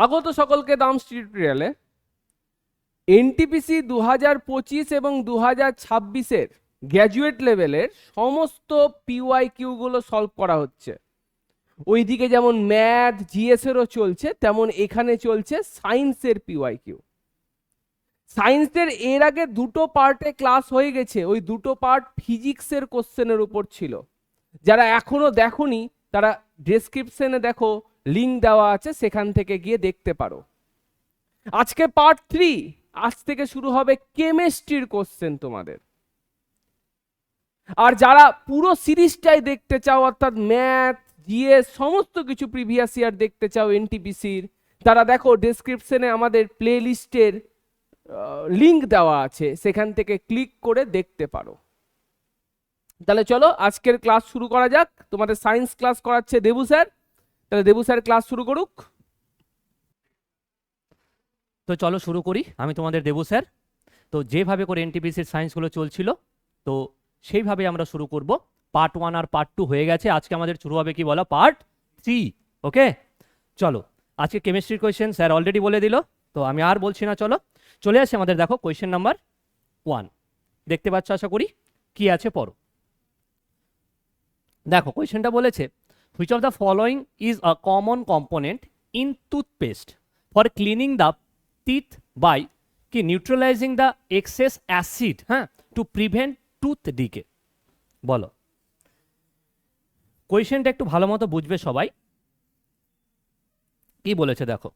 স্বাগত সকলকে দামস টিউটোরিয়ালে। এনটিপিসি 2025 এবং 2026-এর গ্র্যাজুয়েট লেভেলের সমস্ত পিওয়াইকিউ গুলো সলভ করা হচ্ছে। ওইদিকে যেমন ম্যাথ জিএস এরও চলছে, তেমন এখানে চলছে সায়েন্সের পিওয়াইকিউ। সায়েন্সের এর আগে দুটো পার্টে ক্লাস হয়ে গেছে, ওই দুটো পার্ট ফিজিক্সের কোশ্চেনের উপর ছিল। যারা এখনো দেখোনি তারা ডেসক্রিপশনে দেখো, লিংক দেওয়া আছে, সেখান থেকে গিয়ে দেখতে পারো। আজকে পার্ট 3, আজ থেকে শুরু হবে কেমিস্ট্রির কোশ্চেন তোমাদের। আর যারা পুরো সিরিজটাই দেখতে চাও, অর্থাৎ ম্যাথ জিএস সমস্ত কিছু প্রিভিয়াস ইয়ার দেখতে চাও এনটিপিসির, তারা দেখো ডেসক্রিপশনে আমাদের প্লে লিস্টের লিংক দেওয়া আছে, সেখান থেকে ক্লিক করে দেখতে পারো। তাহলে চলো আজকের ক্লাস শুরু করা যাক। তোমাদের সায়েন্স ক্লাস করাচ্ছে দেবু স্যার, তাহলে দেবু স্যার ক্লাস শুরু করুক। তো চলো শুরু করি, আমি তোমাদের দেবু স্যার। তো যেভাবে করে এনটিপিসির সায়েন্সগুলো চলছিল, তো সেইভাবে আমরা শুরু করব। পার্ট 1 আর পার্ট 2 হয়ে গেছে, আজকে আমাদের শুরু হবে কি বলো, পার্ট 3। ওকে, চলো আজকে কেমিস্ট্রির কোয়েশ্চেন স্যার অলরেডি বলে দিল, তো আমি আর বলছি না, চলো চলে আসে আমাদের। দেখো কোয়েশ্চেন নাম্বার 1 দেখতে পাচ্ছ আশা করি, কি আছে পড়ো। দেখো কোয়েশ্চেনটা বলেছে, which of the following is a common component in toothpaste for cleaning the teeth by কি নিউট্রালাইজিং দ্য এক্সেস অ্যাসিড, হ্যাঁ, টু প্রিভেন্ট টুথ ডিকে। বলো, কোয়েশ্চেনটা একটু ভালো মতো বুঝবে সবাই। কি বলেছে দেখো,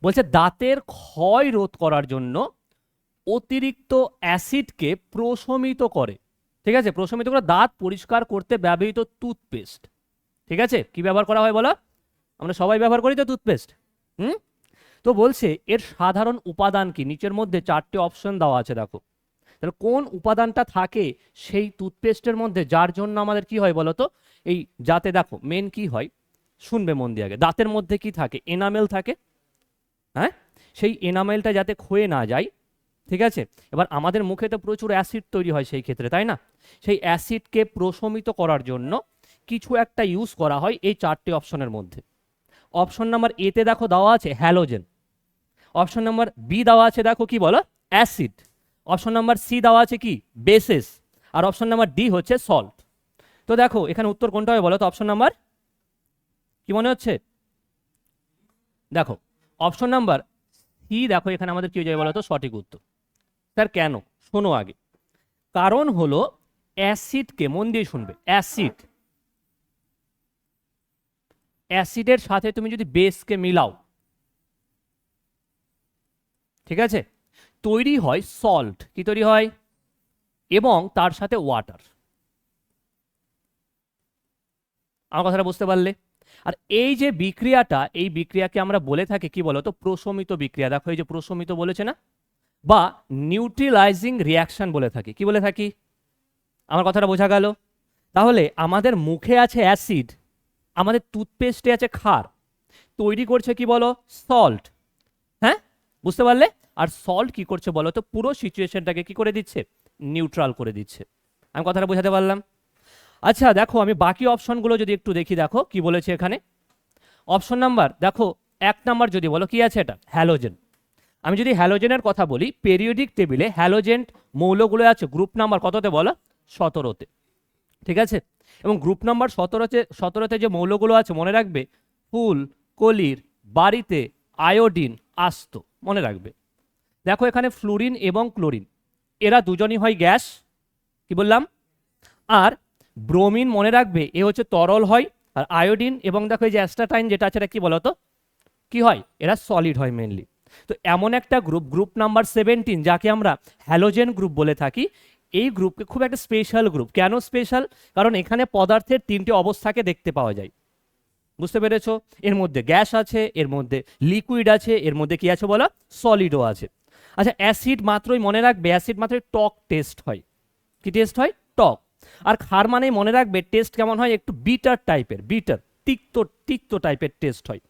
বলছে দাঁতের ক্ষয় রোধ করার জন্য অতিরিক্ত অ্যাসিডকে প্রশমিত করে। ঠিক আছে, প্রশমিত করে দাঁত পরিষ্কার করতে ব্যবহৃত টুথপেস্ট। ঠিক আছে, কি ব্যবহার করা হয় বলো, আমরা সবাই ব্যবহার করি তো টুথপেস্ট। তো বলছে এর সাধারণ উপাদান কি, নিচের মধ্যে 4টে অপশন দেওয়া আছে। দেখো তাহলে কোন উপাদানটা থাকে সেই টুথপেস্টের মধ্যে, যার জন্য আমাদের কি হয় বলো তো, এই যাতে দেখো মেন কি হয়, শুনবে মন দিয়ে আগে। দাঁতের মধ্যে কি থাকে, এনামেল থাকে, হ্যাঁ, সেই এনামেলটা যাতে ক্ষয়ে না যায়। ঠিক আছে, এবার আমাদের মুখে তো প্রচুর অ্যাসিড তৈরি হয় সেই ক্ষেত্রে, তাই না? সেই অ্যাসিডকে প্রশমিত করার জন্য কিছু একটা ইউজ করা হয় এই 4টে অপশনের মধ্যে। অপশন নাম্বার এতে দেখো দেওয়া আছে হ্যালোজেন, অপশন নাম্বার বি দেওয়া আছে দেখো কি বলো, অ্যাসিড, অপশন নাম্বার সি দেওয়া আছে কি বেসেস, আর অপশন নাম্বার ডি হচ্ছে সল্ট। তো দেখো এখানে উত্তর কোনটা হবে বলো তো, অপশন নাম্বার কি মনে হচ্ছে? দেখো অপশন নাম্বার সি, দেখো এখানে আমাদের কি হয়ে যাবে বলো তো, সঠিক উত্তর। স্যার কেন, শোনো আগে। কারণ হলো অ্যাসিডকে, মন দিয়ে শুনবে, অ্যাসিডের সাথে তুমি যদি বেসকে মিলাও, ঠিক আছে, তৈরি হয় সল্ট। কি তৈরি হয়? এবং তার সাথে ওয়াটার। আমার কথাটা বুঝতে পারলে? আর এই যে বিক্রিয়াটা, এই বিক্রিয়াকে আমরা বলে থাকি কি বলতো, প্রশমিত বিক্রিয়া। দেখো এই যে প্রশমিত বলেছে না, বা নিউট্রিলাইজিং রিয়াকশন বলে থাকি। কি বলে থাকি? আমার কথাটা বোঝা গেল? তাহলে আমাদের মুখে আছে অ্যাসিড, আমাদের টুথপেস্টে আছে ক্ষার, তৈরি করছে কি বলো, সল্ট। হ্যাঁ, বুঝতে পারলে? আর সল্ট কি করছে বলো তো, পুরো সিচুয়েশনটাকে কি করে দিচ্ছে, নিউট্রাল করে দিচ্ছে। আমি কথাটা বোঝাতে পারলাম? আচ্ছা দেখো আমি বাকি অপশনগুলো যদি একটু দেখি, দেখো কি বলেছে এখানে। অপশন নাম্বার দেখো 1 নাম্বার যদি বলো কি আছে, এটা হ্যালোজেন। আমি যদি হ্যালোজেনের কথা বলি, পেরিওডিক টেবিলে হ্যালোজেন মৌলগুলো আছে গ্রুপ নাম্বার কততে বলো, 17তে। ঠিক আছে, এবং গ্রুপ নাম্বার 17তে যে মৌলগুলো আছে মনে রাখবে, ফুল, কলির, বাড়িতে, আয়োডিন, আস্ত, মনে রাখবে। দেখো এখানে ফ্লুরিন এবং ক্লোরিন, এরা দুজনই হয় গ্যাস, কি বললাম। আর ব্রোমিন মনে রাখবে, এ হচ্ছে তরল হয়। আর আয়োডিন এবং দেখো এই যে অ্যাস্টাটাইন যেটা আছে, এটা কি বলতো, কি হয়, এরা সলিড হয় মেনলি। তো এমন একটা গ্রুপ, গ্রুপ নাম্বার 17, যাকে আমরা হ্যালোজেন গ্রুপ বলে থাকি, এই গ্রুপকে খুব একটা স্পেশাল গ্রুপ। কেন স্পেশাল? কারণ এখানে পদার্থের 3টে অবস্থাকে দেখতে পাওয়া যায়। বুঝতে পেরেছো? এর মধ্যে গ্যাস আছে, এর মধ্যে লিকুইড আছে, এর মধ্যে কি আছে বলো, সলিডও আছে। আচ্ছা অ্যাসিড মাত্রই মনে রাখবে, অ্যাসিড মাত্রই টক টেস্ট হয়। কি টেস্ট হয়? টক। আর ক্ষার মানেই মনে রাখবে টেস্ট কেমন হয়, একটু বিটার টাইপের, বিটার, তিক্ত তিক্ত টাইপের টেস্ট হয়।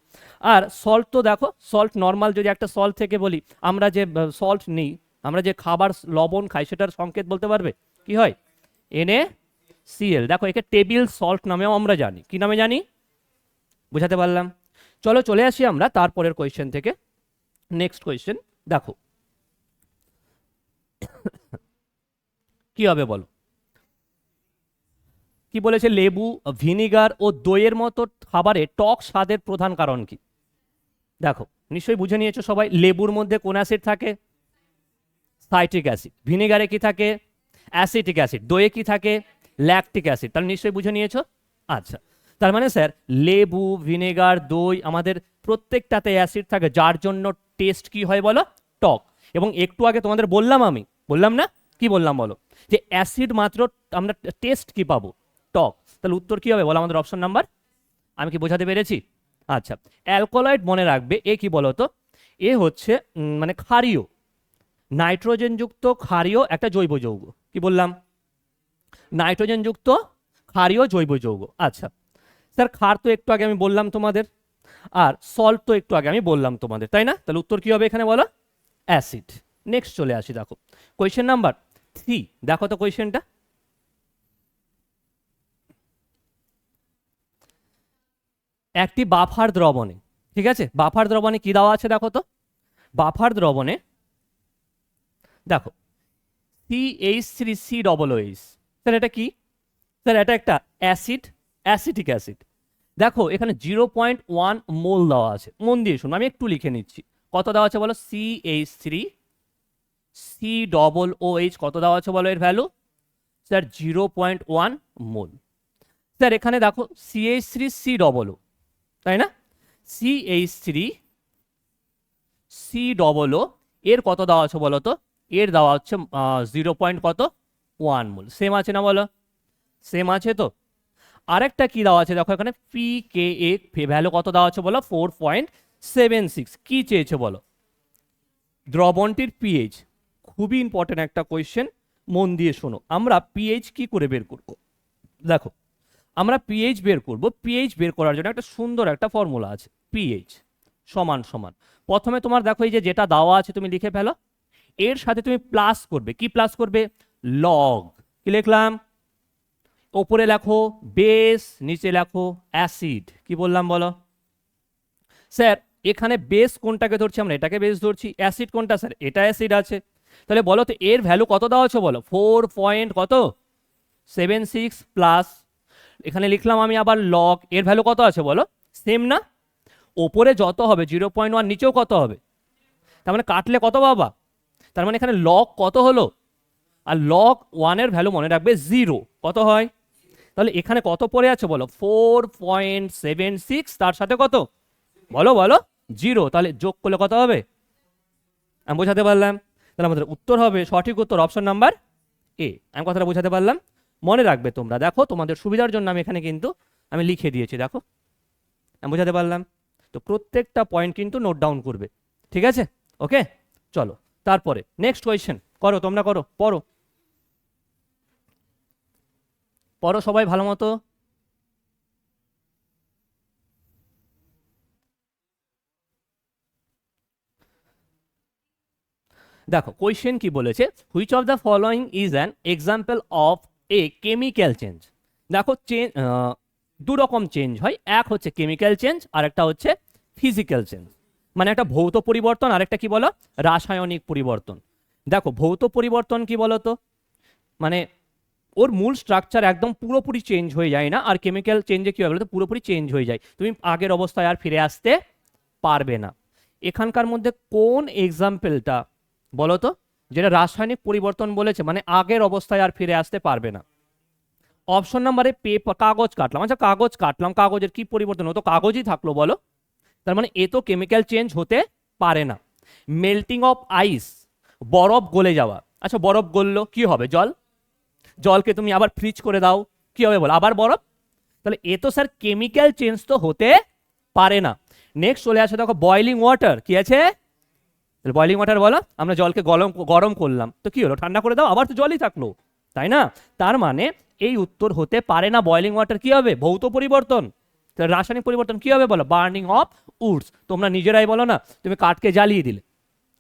আর সল্ট তো দেখো, সল্ট নর্মাল যদি একটা সল্ট থেকে বলি, আমরা যে সল্ট নিই, আমরা যে খাবার লবণ খাই, সেটার সংকেত বলতে পারবে কি হয়, NaCl। দেখো একে টেবিল সল্ট নামেও আমরা জানি। কি নামে জানি? বুঝাতে পারলাম? চলো চলে আসি আমরা তারপরের কোয়েশ্চেন থেকে। নেক্সট কোয়েশ্চেন দেখো কি হবে বলো। কি বলেছে, লেবু, ভিনিগার ও দইয়ের মতো খাবারে টক স্বাদের প্রধান কারণ কি? দেখো নিশ্চয়ই বুঝে নিয়েছো সবাই, লেবুর মধ্যে কোন অ্যাসিড থাকে? Citric acid. ভিনিগারে কি থাকে? Acetic acid. দইয়ে কি থাকে? Lactic acid. তাহলে নিশ্চয়ই বুঝে নিয়েছো। আচ্ছা, তার মানে স্যার লেবু, ভিনেগার, দই আমাদের প্রত্যেকটাতে অ্যাসিড থাকে, যার জন্য টেস্ট কি হয় বলো? টক। এবং একটু আগে তোমাদের বললাম, আমি বললাম না, কি বললাম বলো, যে অ্যাসিড মাত্র আমরা টেস্ট কি পাবো? টক। তাহলে উত্তর কি হবে বলো আমাদের? Option number. আমি কি বোঝাতে পেরেছি? আচ্ছা, অ্যালকোলয়েড মনে রাখবে, এ কি বলো তো? এ হচ্ছে মানে ক্ষারীয়, নাইট্রোজেনযুক্ত ক্ষারীয় একটা জৈব যৌগ। কি বললাম? নাইট্রোজেনযুক্ত ক্ষারীয় জৈব যৌগ। আচ্ছা স্যার, ক্ষার তো একটু আগে আমি বললাম তোমাদের, আর সল্ট তো একটু আগে আমি বললাম তোমাদের, তাই না? তাহলে উত্তর কি হবে এখানে বলো? অ্যাসিড। নেক্সট চলে আসি, দেখো কোয়েশ্চেন নাম্বার 3। দেখো তো কোয়েশ্চেনটা, একটি বাফার দ্রবণে, ঠিক আছে, বাফার দ্রবণে কি দেওয়া আছে দেখো তো। বাফার দ্রবণে দেখো CH3COOH। স্যার এটা কি? স্যার এটা একটা অ্যাসিড, অ্যাসিটিক অ্যাসিড। দেখো এখানে 0.1 মোল দেওয়া আছে, মন দিয়ে শুনুন, আমি একটু লিখে নিচ্ছি। কত দেওয়া আছে বলো? CH3COOH কত দেওয়া আছে বলো এর ভ্যালু? স্যার 0.1 মোল। স্যার এখানে দেখো CH3COO, তাই না? CH3COO এর কত দেওয়া আছে বলো তো? এর দেওয়া হচ্ছে 0. মোল। সেম আছে না বলো? সেম আছে তো। আরেকটা কি দেওয়া আছে দেখো এখানে, PKA ভ্যালু কত দেওয়া আছে বলো? 4.76। কি চেয়েছে বলো? দ্রবণটির পিএইচ। খুবই ইম্পর্টেন্ট একটা কোয়েশ্চেন, মন দিয়ে শোনো। আমরা পিএইচ কি করে বের করব? দেখো আমরা পিএইচ বের করব। পিএইচ বের করার জন্য একটা সুন্দর একটা ফর্মুলা আছে, পিএইচ সমান সমান, প্রথমে তোমার দেখো এই যে যেটা দেওয়া আছে তুমি লিখে ফেলো, এর সাথে তুমি প্লাস করবে। কি প্লাস করবে? লগ। কি লিখলাম? ওপরে লেখো বেস, নিচে লেখো অ্যাসিড। কি বললাম বলো? স্যার এখানে বেস কোনটাকে ধরছি? আমরা এটাকে বেস ধরছি। অ্যাসিড কোনটা? স্যার এটা অ্যাসিড আছে। তাহলে বলো তো এর ভ্যালু কত দেওয়া আছে বলো? 4.76 প্লাস, এখানে লিখলাম আমি আবার লগ, এর ভ্যালু কত আছে বলো? সেম না? ওপরে যত হবে 0.1, নিচেও কত হবে? তার মানে কাটলে কত বাবা? তার মানে এখানে লগ কত হলো? আর লগ 1 এর ভ্যালু মনে রাখবে 0। কত হয়? তাহলে এখানে কত পড়ে আছে বলো? 4.76, তার সাথে কত বলো বলো? 0। তাহলে যোগ করলে কত হবে? আমি বোঝাতে পারলাম? তাহলে আমাদের উত্তর হবে, সঠিক উত্তর অপশন নাম্বার এ। আমি কথাটা বোঝাতে পারলাম? মনে রাখবে তোমরা, দেখো তোমাদের সুবিধার জন্য আমি এখানে কিন্তু আমি লিখে দিয়েছি, দেখো আমি বোঝাতে পারলাম? তো প্রত্যেকটা পয়েন্ট কিন্তু নোট ডাউন করবে, ঠিক আছে? ওকে, চলো তারপরে নেক্সট কোয়েশ্চেন করো, তোমরা করো, পড়ো পড়ো সবাই ভালো মতো। দেখো কোয়েশ্চেন কি বলেছে, which of the following is an example of a chemical change. দেখো চেঞ্জ দু রকম চেঞ্জ হয়, এক হচ্ছে কেমিক্যাল চেঞ্জ, আর একটা হচ্ছে ফিজিক্যাল চেঞ্জ। মানে একটা ভৌত পরিবর্তন, আর একটা কি বলো? রাসায়নিক পরিবর্তন। দেখো ভৌত পরিবর্তন কি বলতো, মানে ওর মূল স্ট্রাকচার একদম পুরোপুরি চেঞ্জ হয়ে যায় না, আর কেমিক্যাল চেঞ্জে কি হয় বলতো? পুরোপুরি চেঞ্জ হয়ে যায়, তুমি আগের অবস্থায় আর ফিরে আসতে পারবে না। এখানকার মধ্যে কোন এক্সাম্পলটা বলো তো যেটা রাসায়নিক পরিবর্তন বলেছে, মানে আগের অবস্থায় আর ফিরে আসতে পারবে না? অপশন নাম্বারে পেপার, কাগজ কাটলাম। আচ্ছা কাগজ কাটলাম, কাগজের কি পরিবর্তন হতো? কাগজই থাকলো বলো। তার মানে এ তো কেমিক্যাল চেঞ্জ হতে পারে না। মেল্টিং অফ আইস, বরফ গলে যাওয়া। আচ্ছা বরফ গললো, কি হবে? জল। জলকে তুমি আবার ফ্রিজ করে দাও, কি হবে বলো? আবার বরফ। তাহলে এ তো স্যার কেমিক্যাল চেঞ্জ তো হতে পারে না। নেক্সট চলে আসে দেখো বয়লিং ওয়াটার, কি আছে? বয়লিং ওয়াটার বলো, আমরা জলকে গরম গরম করলাম, তো কি হলো? ঠান্ডা করে দাও, আবার তো জলই থাকলো, তাই না? তার মানে এই উত্তর হতে পারে না। বয়লিং ওয়াটার কি হবে? ভৌত পরিবর্তন। রাসায়নিক পরিবর্তন কি হবে বলো? Burning of Woods. তোমরা নিজেরাই বলো না, তুমি কাঠকে জ্বালিয়ে দিলে,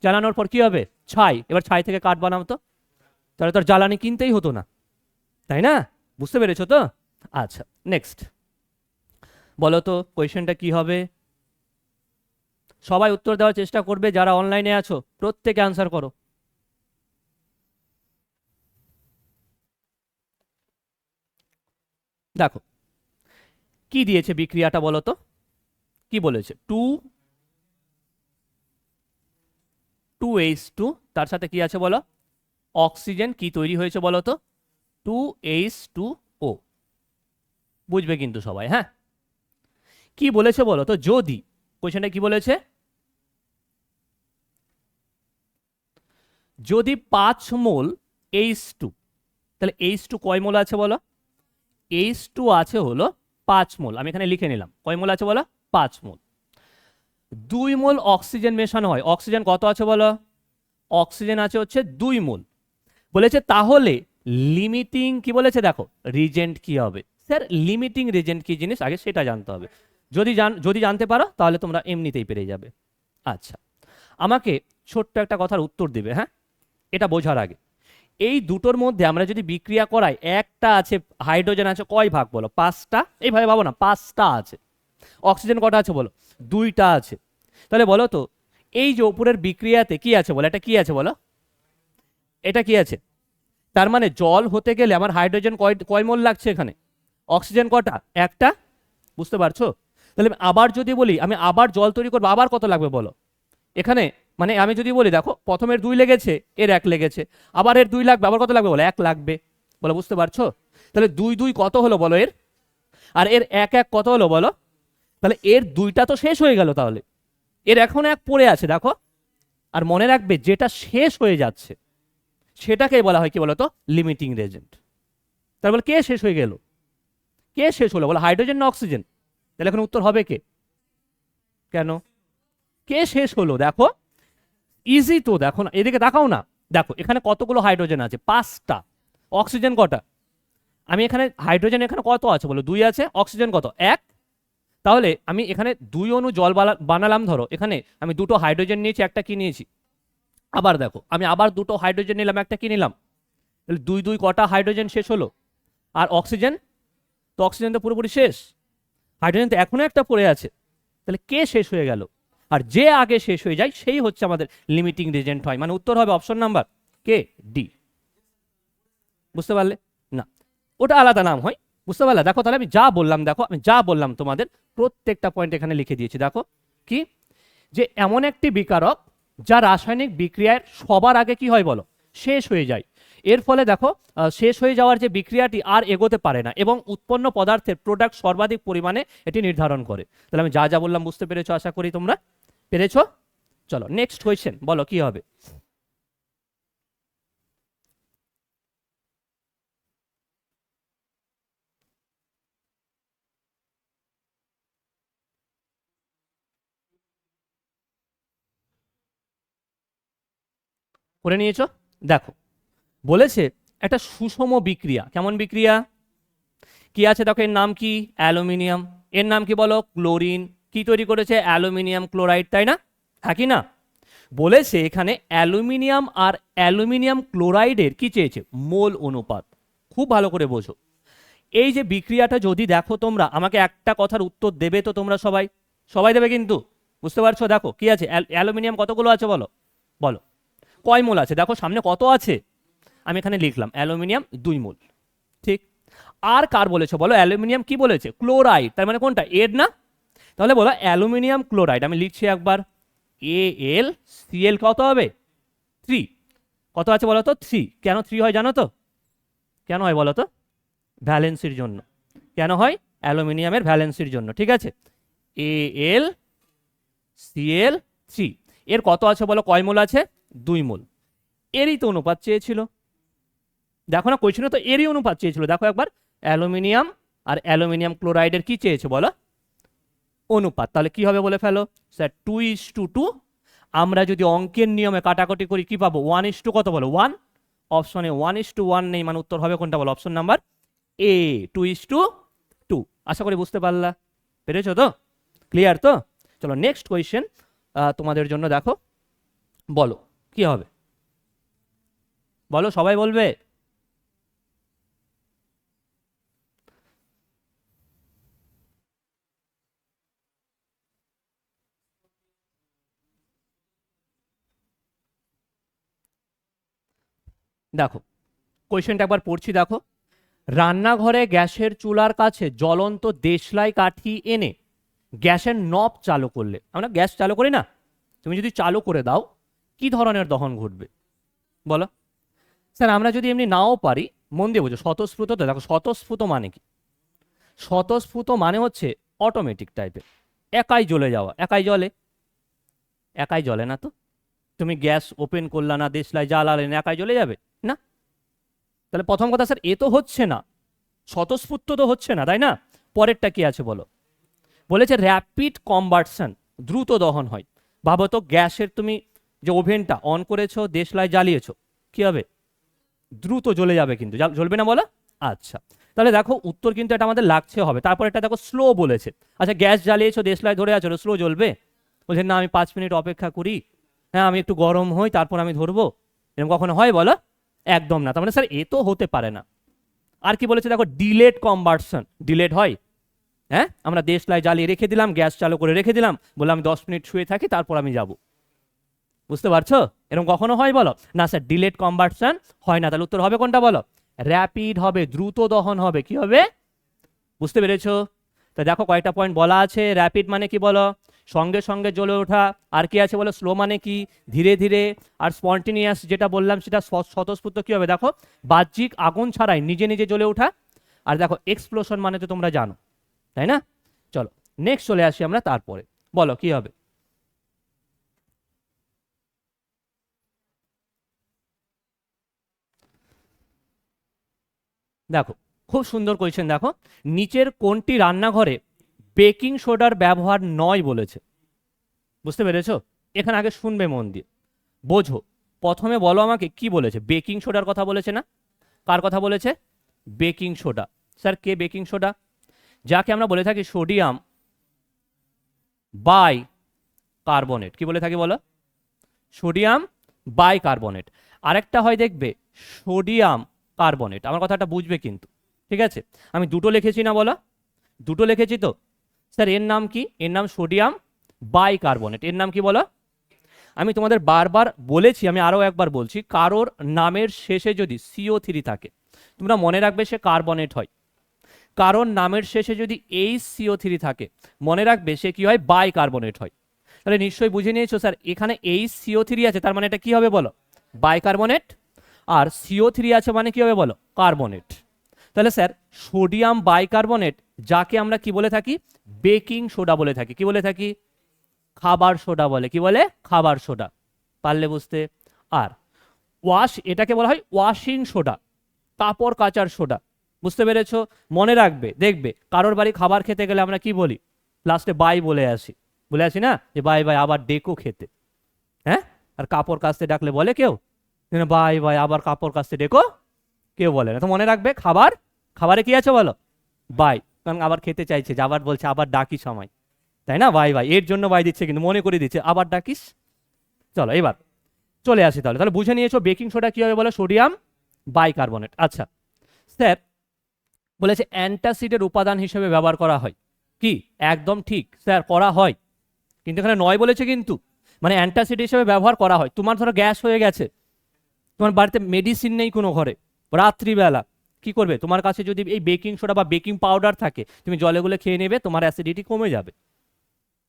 জ্বালানোর পর কি হবে? ছাই। এবার ছাই থেকে কাঠ বানাও তো, তাহলে তোর জ্বালানি কিনতেই হতো না, তাই না? বুঝতে পেরেছো তো? আচ্ছা নেক্সট বলো তো কোয়েশ্চেনটা কি হবে? সবাই উত্তর দেওয়ার চেষ্টা করবে, যারা অনলাইনে আছো প্রত্যেকে অ্যান্সার করো। দেখো কি দিয়েছে বিক্রিয়াটা বলো তো, কি বলেছে? টু এইচ টু, তার সাথে কি আছে বলো? অক্সিজেন কি তৈরি হয়েছে বলো তো? টু এইচ টু ও। বুঝবে কিন্তু সবাই, হ্যাঁ। কি বলেছে বলো তো, যদি কোয়েশ্চেনটা কি বলেছে, যদি 5 মোল এইচ টু, তাহলে এইচ টু কয় মোল আছে বলো? এইচ টু আছে হলো 5 মোল। আমি এখানে লিখে নিলাম কয় মোল আছে বলো? 5 মোল। 2 মোল অক্সিজেন মেশানো হয়, অক্সিজেন কত আছে বলো? অক্সিজেন আছে হচ্ছে 2 মোল। বলেছে তাহলে লিমিটিং কি বলেছে দেখো, রিজেন্ট কি হবে? স্যার লিমিটিং রিজেন্ট কি জিনিস আগে সেটা জানতে হবে। যদি জানতে পারো তাহলে তোমরা এমনিতেই পেরে যাবে। আচ্ছা, আমাকে ছোট্ট একটা কথার উত্তর দিবে, হ্যাঁ, এটা বোঝার আগে। এই দুটোর মধ্যে আমরা যদি বিক্রিয়া করাই, একটা আছে হাইড্রোজেন আছে কয় ভাগ বলো? 5টা। এইভাবে ভাবো না, 5টা আছে। অক্সিজেন কটা আছে বলো? 2টা আছে। তাহলে বলো তো, এই যে উপরের বিক্রিয়াতে কি আছে বলো? এটা কি আছে বলো? এটা কি আছে? তার মানে জল হতে গেলে আমার হাইড্রোজেন কয় কয় মোল লাগছে এখানে? অক্সিজেন কটা? একটা। বুঝতে পারছো? তাহলে আবার যদি বলি আমি আবার জল তৈরি করবো, আবার কত লাগবে বলো? এখানে মানে আমি যদি বলি দেখো, প্রথমের 2 লেগেছে, এর 1 লেগেছে, আবার এর 2 লাগবে, আবার কত লাগবে বলো? 1 লাগবে। বলো বুঝতে পারছো? তাহলে 2 2 কত হলো বলো এর? আর এর 1 1 কত হলো বলো? তাহলে এর 2টা তো শেষ হয়ে গেল, তাহলে এর এখন 1 পড়ে আছে দেখো। আর মনে রাখবে যেটা শেষ হয়ে যাচ্ছে সেটাকে বলা হয় কি বলতো? লিমিটিং রেজেন্ট। তার বলে কে শেষ হয়ে গেল? কে শেষ হলো বলো? হাইড্রোজেন না অক্সিজেন? তাহলে এখন উত্তর হবে কে? কেন? কে শেষ হলো দেখো, ইজি তো। দেখো না, এদিকে তাকাও না, দেখো এখানে কতগুলো হাইড্রোজেন আছে? 5টা। অক্সিজেন কটা? আমি এখানে হাইড্রোজেন এখানে কত আছে বলো? 2 আছে। অক্সিজেন কত? 1। তাহলে আমি এখানে 2 অণু জল বানালাম, ধরো এখানে আমি 2টো হাইড্রোজেন নিয়েছি, একটা কি নিয়েছি? আবার দেখো আমি আবার 2টো হাইড্রোজেন নিলাম, একটা কি নিলাম? তাহলে 2 2 কটা হাইড্রোজেন শেষ হলো? আর অক্সিজেন তো, অক্সিজেন তো পুরোপুরি শেষ। হাইড্রোজেন তো এখনো একটা পড়ে আছে। তাহলে কে শেষ হয়ে গেল? আর যে আগে শেষ হয়ে যায় সেই হচ্ছে আমাদের লিমিটিং রিজেন্ট হয়। মানে উত্তর হবে অপশন নাম্বার কে, ডি। বুঝতে পারলে? না, ওটা আলাদা নাম হয়। বুঝতে পারলে? দেখো তাহলে আমি যা বললাম, দেখো আমি যা বললাম তোমাদের প্রত্যেকটা পয়েন্ট এখানে লিখে দিয়েছি। দেখো কি, যে এমন একটি বিকারক যা রাসায়নিক বিক্রিয়ার সবার আগে কি হয় বলো? শেষ হয়ে যায়। এর ফলে দেখো শেষ হয়ে যাওয়ার যে বিক্রিয়াটি আর এগোতে পারে না এবং উৎপন্ন পদার্থের প্রোডাক্ট সর্বাধিক পরিমাণে এটি নির্ধারণ করে। তাহলে আমি যা যা বললাম বুঝতে পেরেছো? আশা করি তোমরা পেরেছো। চলো নেক্সট কোয়েশ্চেন, বলো কি হবে? করে নিয়েছো? দেখো বলেছে একটা সুষম বিক্রিয়া। কেমন বিক্রিয়া? কি আছে দেখো, এর নাম কি? অ্যালুমিনিয়াম। এর নাম কি বলো? ক্লোরিন। কি তৈরি করেছে? অ্যালুমিনিয়াম ক্লোরাইড, তাই না? হ্যাঁ কি না? বলেছে এখানে অ্যালুমিনিয়াম আর অ্যালুমিনিয়াম ক্লোরাইডের কি চেয়েছে? মোল অনুপাত। খুব ভালো করে বোঝো। এই যে বিক্রিয়াটা যদি দেখো তোমরা, আমাকে একটা কথার উত্তর দেবে তো তোমরা সবাই? সবাই দেবে কিন্তু। বুঝতে পারছো? দেখো কি আছে, অ্যালুমিনিয়াম কতগুলো আছে বলো? বলো কয় মোল আছে? দেখো সামনে কত আছে, আমি এখানে লিখলাম অ্যালুমিনিয়াম 2 মোল। ঠিক। আর কার বলেছে বলো? অ্যালুমিনিয়াম কি বলেছে? ক্লোরাইড। তার মানে কোনটা? এর না? তাহলে বলো অ্যালুমিনিয়াম ক্লোরাইড। আমি লিখছি একবার, AlCl কত হবে? 3। কত আছে বলো তো? 3। কেন 3 হয় জানো তো? কেন হয় বলো তো? ভ্যালেন্সির জন্য। কেন হয়? অ্যালুমিনিয়ামের ভ্যালেন্সির জন্য। ঠিক আছে, AlCl3। এর কত আছে বলো? কয় মোল আছে? 2 মোল। এরই তো অনুপাত চেয়েছিল। দেখো না, কোয়েশ্চেনে তো এরই অনুপাত চেয়েছিল। দেখো একবার, অ্যালুমিনিয়াম আর অ্যালুমিনিয়াম ক্লোরাইডের কি চেয়েছে বলো? অনুপাত। তাহলে কি হবে বলে ফেলো? স্যার 2:2। আমরা যদি অঙ্কের নিয়মে কাটাকাটি করি কি পাবো? 1:, কত বলো? 1। অপশনে 1:1 নেই, মানে উত্তর হবে কোনটা বলো? Option number A, 2:2। আশা করি বুঝতে পারলা, পেরেছো তো? ক্লিয়ার তো? চলো নেক্সট কোয়েশ্চেন তোমাদের জন্য। দেখো বলো কি হবে? বলো, সবাই বলবে? দেখো কোয়েশ্চেনটা একবার পড়ছি, দেখো। রান্নাঘরে গ্যাসের চুলার কাছে জ্বলন্ত দেশলাই কাঠি এনে গ্যাসের নব চালু করলে, আমরা গ্যাস চালু করি না, তুমি যদি চালু করে দাও কি ধরনের দহন ঘটবে বলো? স্যার আমরা যদি এমনি নাও পারি, মন দিয়ে বোঝো, স্বতঃস্ফূর্ত তো। দেখো স্বতঃস্ফূর্ত মানে কি? স্বতঃস্ফূর্ত মানে হচ্ছে অটোমেটিক টাইপের, একাই জ্বলে যাওয়া। একাই জ্বলে? একাই জ্বলে না তো। তুমি গ্যাস ওপেন করলা না, দেশলাই জ্বালালে না, একাই জ্বলে যাবে না। তাহলে প্রথম কথা স্যার এ তো হচ্ছে না, স্বতঃস্ফূর্ত তো হচ্ছে না, তাই না? পরেরটা কি আছে বলো? বলেছে র্যাপিড কম্বার্সন, দ্রুত দহন হয়। ভাবো তো, গ্যাসের তুমি যে ওভেনটা অন করেছো, দেশলাই জ্বালিয়েছো, কি হবে? দ্রুত জ্বলে যাবে, কিন্তু জ্বলবে না বলো? আচ্ছা, তাহলে দেখো উত্তর কিন্তু এটা আমাদের লাগছে হবে। তারপর এটা দেখো স্লো বলেছে। আচ্ছা গ্যাস জ্বালিয়েছো, দেশলাই ধরে আছো, স্লো জ্বলবে? বলছে না, আমি 5 মিনিট অপেক্ষা করি, হ্যাঁ আমি একটু গরম হই তারপর আমি ধরবো। এরকম কখনো হয় বলো? একদম না। তার মানে স্যার এ তো হতে পারে না। আর কি বলেছে দেখো, ডিলেড কম্বার্সন। ডিলেড হয়, হ্যাঁ আমরা দেশলাই জ্বালিয়ে রেখে দিলাম, গ্যাস চালু করে রেখে দিলাম, বললাম আমি 10 মিনিট শুয়ে থাকি তারপর আমি যাব। বুঝতে পারছো? এরকম কখনো হয় বলো? না স্যার, ডিলেড কম্বার্সন হয় না। তাহলে উত্তর হবে কোনটা বলো? র্যাপিড হবে, দ্রুত দহন হবে। কি হবে? বুঝতে পেরেছো? তা দেখো কয়টা পয়েন্ট বলা আছে। র্যাপিড মানে কি বলো? সঙ্গে সঙ্গে জ্বলে ওঠা। আর কি আছে বলো? স্লো মানে কি? ধীরে ধীরে। আর স্পন্টিনিয়াস যেটা বললাম সেটা স্বতঃস্ফূর্ত। কি হবে দেখো? বাহ্যিক আগুন ছাড়াই নিজে নিজে জ্বলে ওঠা। আর দেখো এক্সপ্লোশন মানে তো তোমরা জানো, তাই না? চলো নেক্সট চলে আসি আমরা তারপরে, বলো কি হবে? দেখো খুব সুন্দর কোয়েশ্চেন। দেখো নিচের কোনটি রান্নাঘরে বেকিং সোডার ব্যবহার নয় বলেছে? বুঝতে পেরেছো? এখানে আগে শুনবে মন দিয়ে, বোঝো। প্রথমে বলো আমাকে কি বলেছে? বেকিং সোডার কথা বলেছে না? কার কথা বলেছে? Baking soda. স্যার কে বেকিং সোডা? যাকে আমরা বলে থাকি সোডিয়াম বাই কার্বনেট। কি বলে থাকি বলো? Sodium bicarbonate. আরেকটা হয় দেখবে সোডিয়াম কার্বনেট। আমার কথাটা বুঝবে কিন্তু, ঠিক আছে? আমি দুটো লিখেছি না বলো? দুটো লিখেছি তো। স্যার এর নাম কি? এর নাম সোডিয়াম বাই কার্বনেট। এর নাম কি বলো? আমি তোমাদের বারবার বলেছি, আমি আরও একবার বলছি, কারোর নামের শেষে যদি CO3 থাকে তোমরা মনে রাখবে সে কার্বনেট হয়। কারোর নামের শেষে যদি HCO3 থাকে মনে রাখবে সে কি হয়? বাই কার্বনেট হয়। তাহলে নিশ্চয়ই বুঝে নিয়েছো স্যার এখানে HCO3 আছে, তার মানে এটা কি হবে বলো? বাইকার্বনেট। আর CO3 আছে মানে কি হবে বলো? কার্বনেট। তাহলে স্যার সোডিয়াম বাইকার্বনেট যাকে আমরা কি বলে থাকি? বেকিং সোডা বলে থাকি। কি বলে থাকি? খাবার সোডা বলে। কি বলে? খাবার সোডা। পারলে বুঝতে। আর এটাকে বলা হয় ওয়াশিং সোডা, কাপড় কাচার সোডা। বুঝতে পেরেছো? মনে রাখবে, দেখবে কারোর বাড়ি খাবার খেতে গেলে আমরা কি বলি? লাস্টে বাই বলে আসি। বলে আসি না যে বাই বাই আবার ডেকো খেতে, হ্যাঁ? আর কাপড় কাচতে ডাকলে বলে কেউ? বাই বাই আবার কাপড় কাচতে ডেকো? কেউ বলে না। তো মনে রাখবে খাবার, খাবারে কি আছে বলো? বাই। কারণ আবার খেতে চাইছে, যে আবার বলছে আবার ডাকি সময়, তাই না? বাই বাই, এর জন্য বাই দিচ্ছে, কিন্তু মনে করে দিচ্ছে আবার ডাকিস। চলো এবার চলে আসি তাহলে। তাহলে বুঝে নিয়েছো বেকিং সোডা কি হবে বলো? Sodium bicarbonate. আচ্ছা স্যার বলেছে অ্যান্টাসিডের উপাদান হিসেবে ব্যবহার করা হয়। কি? একদম ঠিক স্যার, করা হয়। কিন্তু এখানে নয় বলেছে কিন্তু, মানে অ্যান্টাসিড হিসেবে ব্যবহার করা হয়। তোমার ধরো গ্যাস হয়ে গেছে, তোমার বাড়িতে মেডিসিন নেই কোনো ঘরে, রাত্রিবেলা কি করবে? তোমার কাছে যদি এই বেকিং সোডা বা বেকিং পাউডার থাকে তুমি জলে গুলে খেয়ে নেবে, তোমার অ্যাসিডিটি কমে যাবে।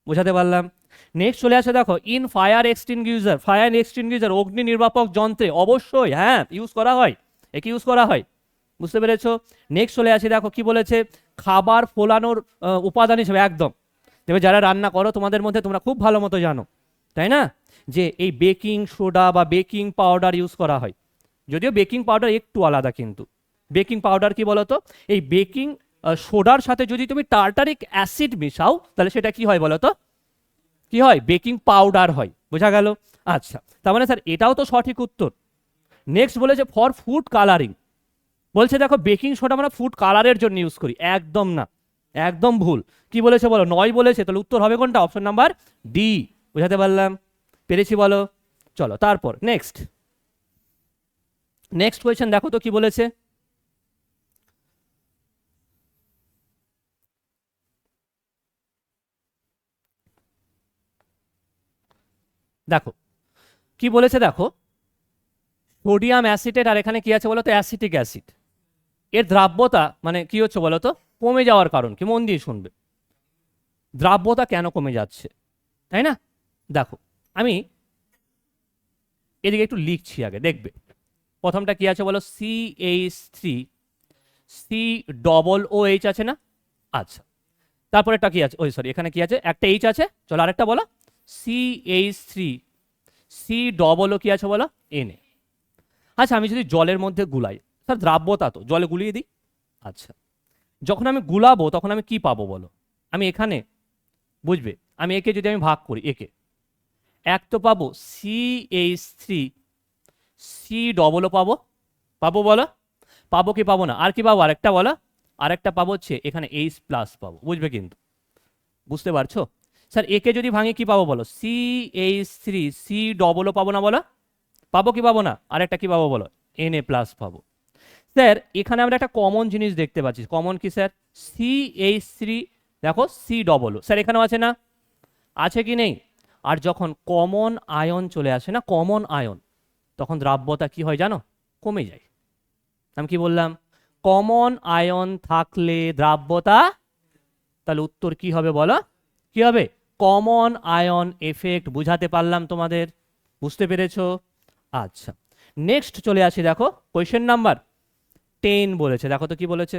বোঝাতে পারলাম? নেক্সট চলে আসে দেখো, in fire extinguisher. Fire extinguisher অগ্নি নির্বাপক যন্ত্রে অবশ্যই হ্যাঁ ইউজ করা হয়। একে ইউজ করা হয়। বুঝতে পেরেছো? নেক্সট চলে আসি দেখো কি বলেছে, খাবার ফোলানোর উপাদান হিসেবে। একদম তবে যারা রান্না করো তোমাদের মধ্যে তোমরা খুব ভালো মতো জানো, তাই না, যে এই বেকিং সোডা বা বেকিং পাউডার ইউজ করা হয়। যদিও বেকিং পাউডার একটু আলাদা, কিন্তু বেকিং পাউডার কি বলতো? এই বেকিং সোডার সাথে যদি তুমি টার্টারিক অ্যাসিড মিশাও তাহলে সেটা কি হয় বলতো? কি হয়? বেকিং পাউডার হয়। বোঝা গেল? আচ্ছা, তার মানে স্যার এটাও তো সঠিক উত্তর। নেক্সট বলেছে ফর ফুড কালারিং। বলছে দেখো বেকিং সোডা আমরা ফুড কালারের জন্য ইউজ করি। একদম না, একদম ভুল। কি বলেছে বলো? নয় বলেছে। তাহলে উত্তর হবে কোনটা? Option number D. বোঝাতে পারলাম? পেরেছি বলো? চলো তারপর নেক্সট নেক্সট কোয়েশ্চেন দেখো তো কি বলেছে। দেখো কি বলেছে, দেখো সোডিয়াম অ্যাসিটেট আর এখানে কি আছে বলো তো, অ্যাসিটিক অ্যাসিড। এর দ্রাব্যতা মানে কি হচ্ছে বলো তো, কমে যাওয়ার কারণ কি, মন দিয়ে শুনবে। দ্রাব্যতা কেন কমে যাচ্ছে, তাই না? দেখো আমি এদিকে একটু লিখছি, আগে দেখবে। প্রথমটা কি আছে বলো, CH3 COOH আছে না? আচ্ছা, তারপরেটা কি আছে, ওই সরি এখানে কি আছে, একটা এইচ আছে, চলো আরেকটা বলো, CH3 COO কি আছে বলো, Na। আচ্ছা আমি যদি জলের মধ্যে গুলাই, স্যার দ্রাব্যতা তো জলে গুলিয়ে দিই। আচ্ছা, যখন আমি গুলাবো তখন আমি কি পাবো বলো, আমি এখানে বুঝবে, আমি একে যদি আমি ভাগ করি, একে এক তো পাবো CH3 COO পাবো, পাবো বলো, পাবো কি পাবো না, আর কি পাবো আরেকটা বলো, আরেকটা পাবো হচ্ছে এখানে H প্লাস পাবো, বুঝবে কিন্তু, বুঝতে পারছো? স্যার একে যদি ভাঙে কি পাবো বলো, CH3 COO পাবো না বলো, পাবো কি পাবো না, আরেকটা কি পাবো বলো, Na প্লাস পাবো। স্যার এখানে আমরা একটা কমন জিনিস দেখতে পাচ্ছি, কমন কি স্যার, CH3 দেখো COO, স্যার এখানেও আছে না, আছে কি নেই? আর যখন কমন আয়ন চলে আসে না, কমন আয়ন, তখন দ্রাব্যতা কি হয় জানো, কমে যায়। আমি কি বললাম, কমন আয়ন থাকলে দ্রাব্যতা, তাহলে উত্তর কি হবে বলো, কি হবে, কমন আয়ন এফেক্ট। বুঝাতে পারলাম তোমাদের, বুঝতে পেরেছো? আচ্ছা নেক্সট চলে আসি, দেখো কোয়েশ্চেন নাম্বার 10 বলেছে, দেখো তো কি বলেছে,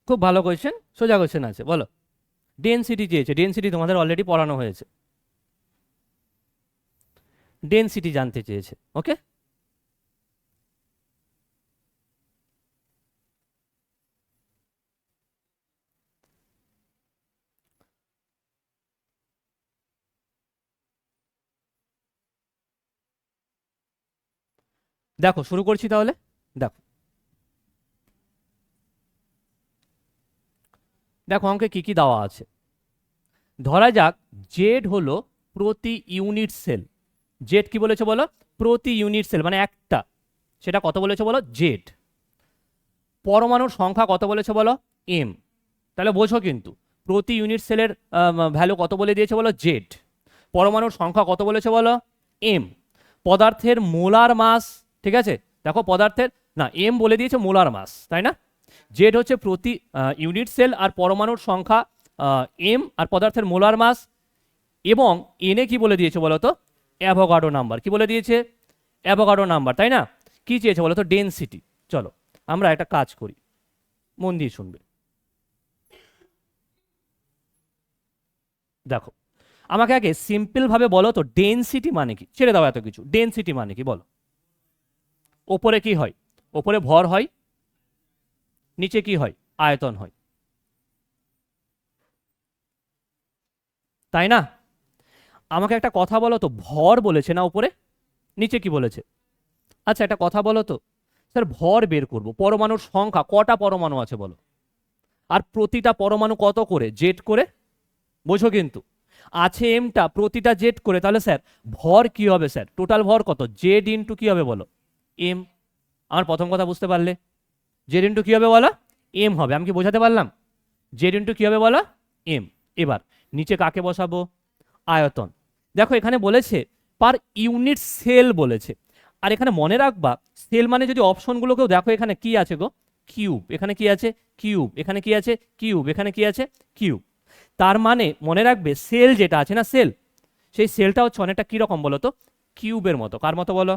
খুব ভালো কোয়েশ্চেন, সোজা কোয়েশ্চেন আছে, বলো। ডেনসিটি চেয়েছে, ডেনসিটি তোমাদের অলরেডি পড়ানো হয়েছে, ডেনসিটি জানতে চেয়েছে, ওকে। দেখো শুরু করছি তাহলে, দেখো দেখো অঙ্কে কি কি দেওয়া আছে। ধরা যাক জেড হলো প্রতি ইউনিট সেল, জেড কি বলেছে বলো, প্রতি ইউনিট সেল মানে একটা, সেটা কত বলেছে বলো, জেড। পরমাণুর সংখ্যা কত বলেছে বলো, এম। তাহলে বোঝো কিন্তু প্রতি ইউনিট সেলের ভ্যালু কত বলে দিয়েছে বলো, জেড। পরমাণুর সংখ্যা কত বলেছে বলো, এম। পদার্থের মোলার মাস, ঠিক আছে, দেখো পদার্থের না, এম বলে দিয়েছে মোলার মাস, তাই না? জেড হচ্ছে প্রতি ইউনিট সেল, আর পরমাণুর সংখ্যা এম, আর পদার্থের মোলার মাস, এবং এনে কি বলে দিয়েছে বলো তো, অ্যাভোগাড্রো নাম্বার। কি বলে দিয়েছে, অ্যাভোগাড্রো নাম্বার, তাই না? কি চেয়েছে বলো তো, ডেনসিটি। চলো আমরা একটা কাজ করি, মন দিয়ে শুনবে। দেখো আমাকে আগে সিম্পল ভাবে বলো তো, ডেনসিটি মানে কি, ছেড়ে দাও এত কিছু, ডেনসিটি মানে কি বলো। ওপরে কি হয়, ওপরে ভর হয়, নিচে কি হয়, আয়তন হয়, তাই না? আমাকে একটা কথা বলো তো, ভর বলেছে না উপরে, নিচে কি বলেছে? আচ্ছা একটা কথা বলো তো, স্যার ভর বের করব, পরমাণুর সংখ্যা কটা পরমাণু আছে বলো, আর প্রতিটা পরমাণু কত করে, জেড করে, বোঝো কিন্তু, আছে এমটা, প্রতিটা জেড করে, তাহলে স্যার ভর কি হবে স্যার, টোটাল ভর কত, জেড ইন্টু কি হবে বলো, এম। আমার প্রথম কথা বুঝতে পারলে, জেড ইন্টু কি হবে বলো, এম হবে। আমি কি বোঝাতে পারলাম, জেড ইন্টু কি হবে বলো, এম। এবার নিচে কাকে বসাবো, আয়তন। দেখো এখানে বলেছে পার ইউনিট সেল বলেছে, আর এখানে মনে রাখবা সেল মানে যদি অপশনগুলোকেও দেখো, এখানে কি আছে গো, কিউব, এখানে কি আছে, কিউব, এখানে কি আছে, কিউব, এখানে কি আছে, কিউব। তার মানে মনে রাখবে সেল যেটা আছে না, সেল, সেই সেলটা হচ্ছে অনেকটা কিরকম বলো তো, কিউবের মতো। কার মতো বলো,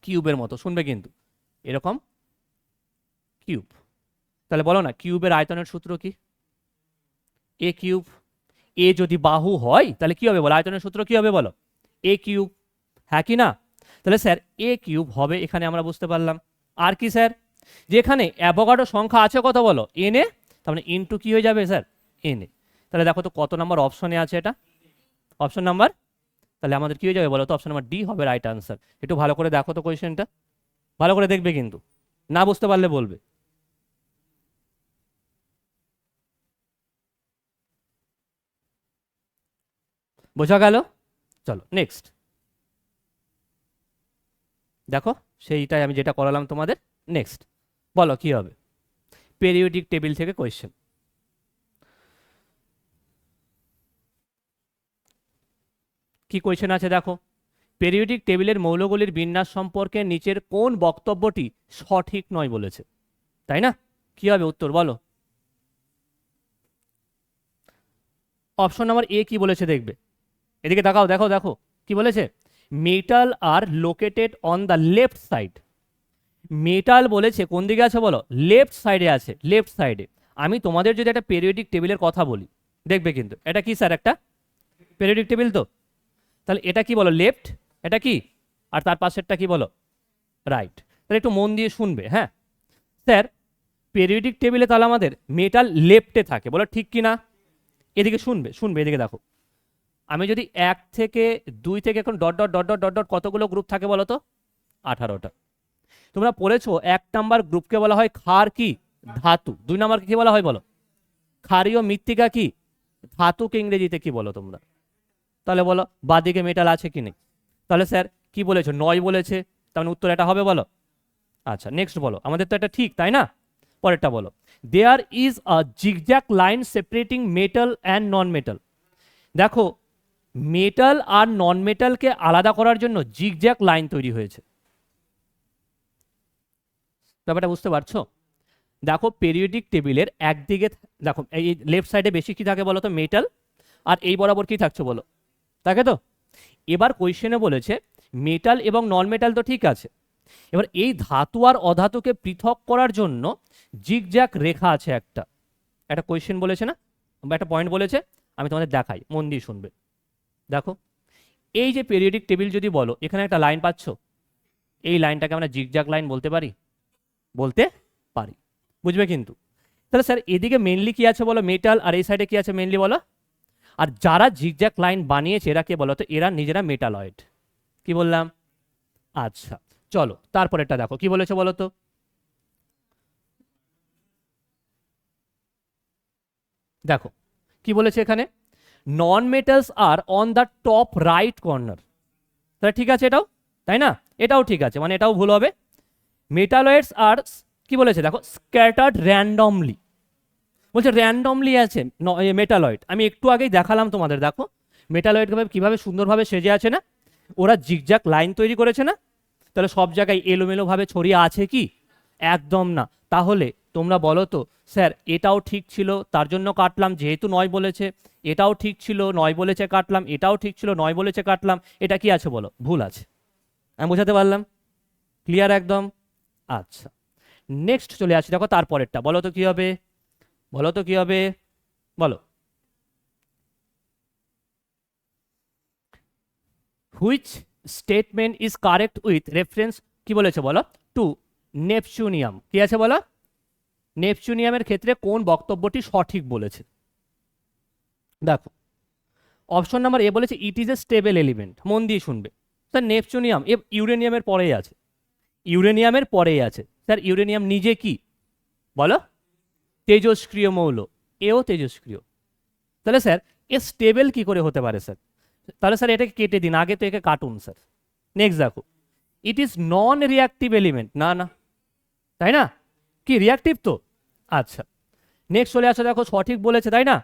কিউবের মতো, শুনবে কিন্তু, এরকম কিউব। তাহলে বলো না কিউবের আয়তনের সূত্র কি, এ কিউব। এ যদি বাহু হয় তাহলে কি হবে বলো, আয়তনের সূত্র কি হবে বলো, এ কিউব, হ্যাঁ কি না? তাহলে স্যার এ কিউব হবে, এখানে আমরা বুঝতে পারলাম। আর কি স্যার, যে এখানে অ্যাভোগাড্রো সংখ্যা আছে কত বলো, এন এ, তার মানে ইনটু কি হয়ে যাবে স্যার, এন এ। তাহলে দেখো তো কত নাম্বার অপশনে আছে এটা, অপশন নাম্বার, তাহলে আমাদের কি হয়ে যাবে বলো তো, অপশন নাম্বার ডি হবে রাইট আনসার। একটু ভালো করে দেখো তো কোয়েশ্চেনটা, ভালো করে দেখবে কিন্তু, না বুঝতে পারলে বলবে। বোঝা গেল? চলো নেক্সট দেখো, সেইটাই আমি যেটা করালাম তোমাদের। নেক্সট বলো কি হবে, পেরিওডিক টেবিল থেকে কোয়েশ্চেন। কি কোয়েশ্চেন আছে দেখো, পেরিওডিক টেবিলের মৌলগুলির বিন্যাস সম্পর্কে নিচের কোন বক্তব্যটি সঠিক নয় বলেছে, তাই না? কি হবে উত্তর বলো? অপশন নাম্বার এ কি বলেছে দেখবে, এদিকে তাকাও, দেখো দেখো কি বলেছে, metal are located on the left side. Metal বলেছে কোন দিকে আছে বলো, লেফট সাইডে আছে, লেফট সাইডে। আমি তোমাদের যদি একটা পেরিওডিক টেবিলের কথা বলি, দেখবে কিন্তু এটা কি স্যার, একটা পেরিওডিক টেবিল তো, তাহলে এটা কি বলো, লেফট, এটা কি, আর তার পাশেরটা কি বলো, রাইট। তাহলে একটু মন দিয়ে শুনবে, হ্যাঁ স্যার পেরিওডিক টেবিলে তাহলে আমাদের মেটাল লেফটে থাকে, বলো ঠিক কি না? এদিকে শুনবে, শুনবে এদিকে দেখো, আমি যদি 1 থেকে 2 থেকে এখন dot dot dot dot dot dot কতগুলো গ্রুপ থাকে বলো তো, 18টা। তোমরা পড়েছো 1 নাম্বার গ্রুপকে বলা হয় ক্ষার কি, ধাতু। 2 নাম্বারকে কি বলা হয় বলো, ক্ষারীয় মৃত্তিকা কি, ধাতুকে ইংরেজিতে কি বলো তোমরা? তাহলে বলো বাদিকে মেটাল আছে কি নেই? তাহলে স্যার কি বলেছো, নয় বলেছে, তাহলে উত্তর এটা হবে বলো। আচ্ছা নেক্সট বলো, আমাদের তো এটা ঠিক তাই না, পরেরটা বলো, there is a zigzag line separating metal and non metal. দেখো মেটাল আর নন মেটালকে আলাদা করার জন্য জিগজ্যাগ লাইন তৈরি হয়েছে, ব্যাপারটা বুঝতে পারছো? দেখো পেরিওডিক টেবিলের একদিকে দেখো এই লেফট সাইডে বেশি কি থাকে বলো তো, মেটাল, আর এই বরাবর কি থাকছে বলো, থাকে তো। এবার কোয়েশ্চেনে বলেছে মেটাল এবং নন মেটাল তো ঠিক আছে, এবার এই ধাতু আর অধাতুকে পৃথক করার জন্য জিগজ্যাগ রেখা আছে একটা, একটা কোয়েশ্চেন বলেছে না, বা একটা পয়েন্ট বলেছে, আমি তোমাদের দেখাই, মন দিয়ে শুনবে। দেখো এই যে পেরিওডিক টেবিল যদি বলো, এখানে একটা লাইন পাচ্ছ, এই লাইনটাকে আমরা জিগজ্যাগ লাইন বলতে পারি, বলতে পারি, বুঝবে কিন্তু। তাহলে স্যার এদিকে মেনলি কি আছে বলো, মেটাল, আর এই সাইডে কি আছে মেনলি বলো, আর যারা জিগজ্যাগ লাইন বানিয়েছে এরা কে বলো তো, এরা নিজেরা মেটালয়েড। কি বললাম? আচ্ছা চলো তারপরেরটা দেখো কি বলেছে বলো তো, দেখো কি বলেছে এখানে, non metals are on the top right corner. তাহলে ঠিক আছে এটাও, তাই না? এটাও ঠিক আছে, মানে এটাও ভুল হবে। মেটালয়েডস আর কি বলেছে দেখো, স্ক্যাটার্ড র্যান্ডমলি, বলছে র্যান্ডমলি আছে মেটালয়েড। আমি একটু আগেই দেখালাম তোমাদের, দেখো মেটালয়েড কিভাবে সুন্দরভাবে সেজে আছে না, ওরা জিগজ্যাগ লাইন তৈরি করেছে না, তাহলে সব জায়গায় এলোমেলোভাবে ছড়িয়ে আছে কি, একদম না। তাহলে তোমরা বলো তো স্যার এটাও ঠিক ছিল তার জন্য কাটলাম যেহেতু নয় বলেছে, এটাও ঠিক ছিল নয় বলেছে কাটলাম, এটাও ঠিক ছিল নয় বলেছে কাটলাম, এটা কি আছে বলো, ভুল আছে। আমি বোঝাতে পারলাম? ক্লিয়ার একদম? আচ্ছা নেক্সট চলে আসি, দেখো তারপরেরটা বলো তো কি হবে, বলো তো কি হবে, বলো, which statement is correct with reference, কি বলেছে বলো, টু নেপচুনিয়াম। কি আছে বলো, নেপচুনিয়ামের ক্ষেত্রে কোন বক্তব্যটি সঠিক বলেছে? দেখো অপশন নাম্বার এ বলেছে it is A stable element. মন দিয়ে শুনবে স্যার, নেপচুনিয়াম এ ইউরেনিয়ামের পরেই আছে, ইউরেনিয়ামের পরেই আছে। স্যার ইউরেনিয়াম নিজে কি বলো, তেজস্ক্রিয় মৌল, এও তেজস্ক্রিয়। তাহলে স্যার এ স্টেবল কি করে হতে পারে স্যার? তাহলে স্যার এটাকে কেটে দিন, আগে তো একে কাটুন স্যার। নেক্সট দেখো, it is non reactive element, না না, তাই না, কি রিয়াক্টিভ তো। আচ্ছা নেক্সট চলে আসো, দেখো সঠিক বলেছে তাই না,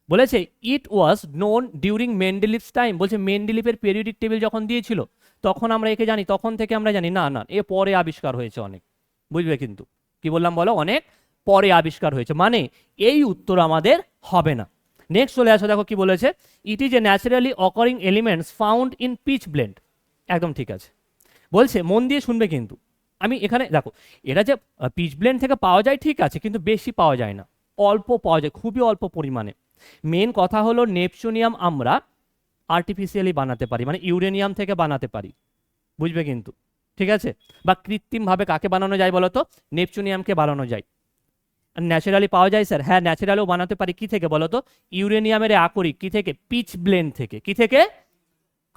বলেছে ইট ওয়াজ নোন ডিউরিং মেন্ডেলিভস টাইম। বলছে মেন্ডেলিভের পেরিওডিক টেবিল যখন দিয়েছিল তখন আমরা একে জানি, তখন থেকে আমরা জানি, না না এ পরে আবিষ্কার হয়েছে অনেক, বুঝবে কিন্তু। কি বললাম বলো, অনেক পরে আবিষ্কার হয়েছে, মানে এই উত্তর আমাদের হবে না। নেক্সট চলে আসো, দেখো কি বলেছে, it is a naturally occurring elements found in pitchblende. একদম ঠিক আছে, বলছে মন দিয়ে শুনবে কিন্তু। আমি এখানে দেখো এটা যে পিচ ব্লেন্ড থেকে পাওয়া যায় ঠিক আছে, কিন্তু বেশি পাওয়া যায় না, অল্প পাওয়া যায়, খুবই অল্প পরিমাণে। মেন কথা হলো নেপচুনিয়াম আমরা আর্টিফিশিয়ালি বানাতে পারি, মানে ইউরেনিয়াম থেকে বানাতে পারি, বুঝবে কিন্তু, ঠিক আছে। বা কৃত্রিমভাবে কাকে বানানো যায় বলো তো, নেপচুনিয়ামকে বানানো যায়। ন্যাচারালি পাওয়া যায় স্যার, হ্যাঁ ন্যাচারালিও বানাতে পারি, কি থেকে বলো তো, ইউরেনিয়ামের আকরিক, কি থেকে, পিচ ব্লেন্ড থেকে। কি থেকে?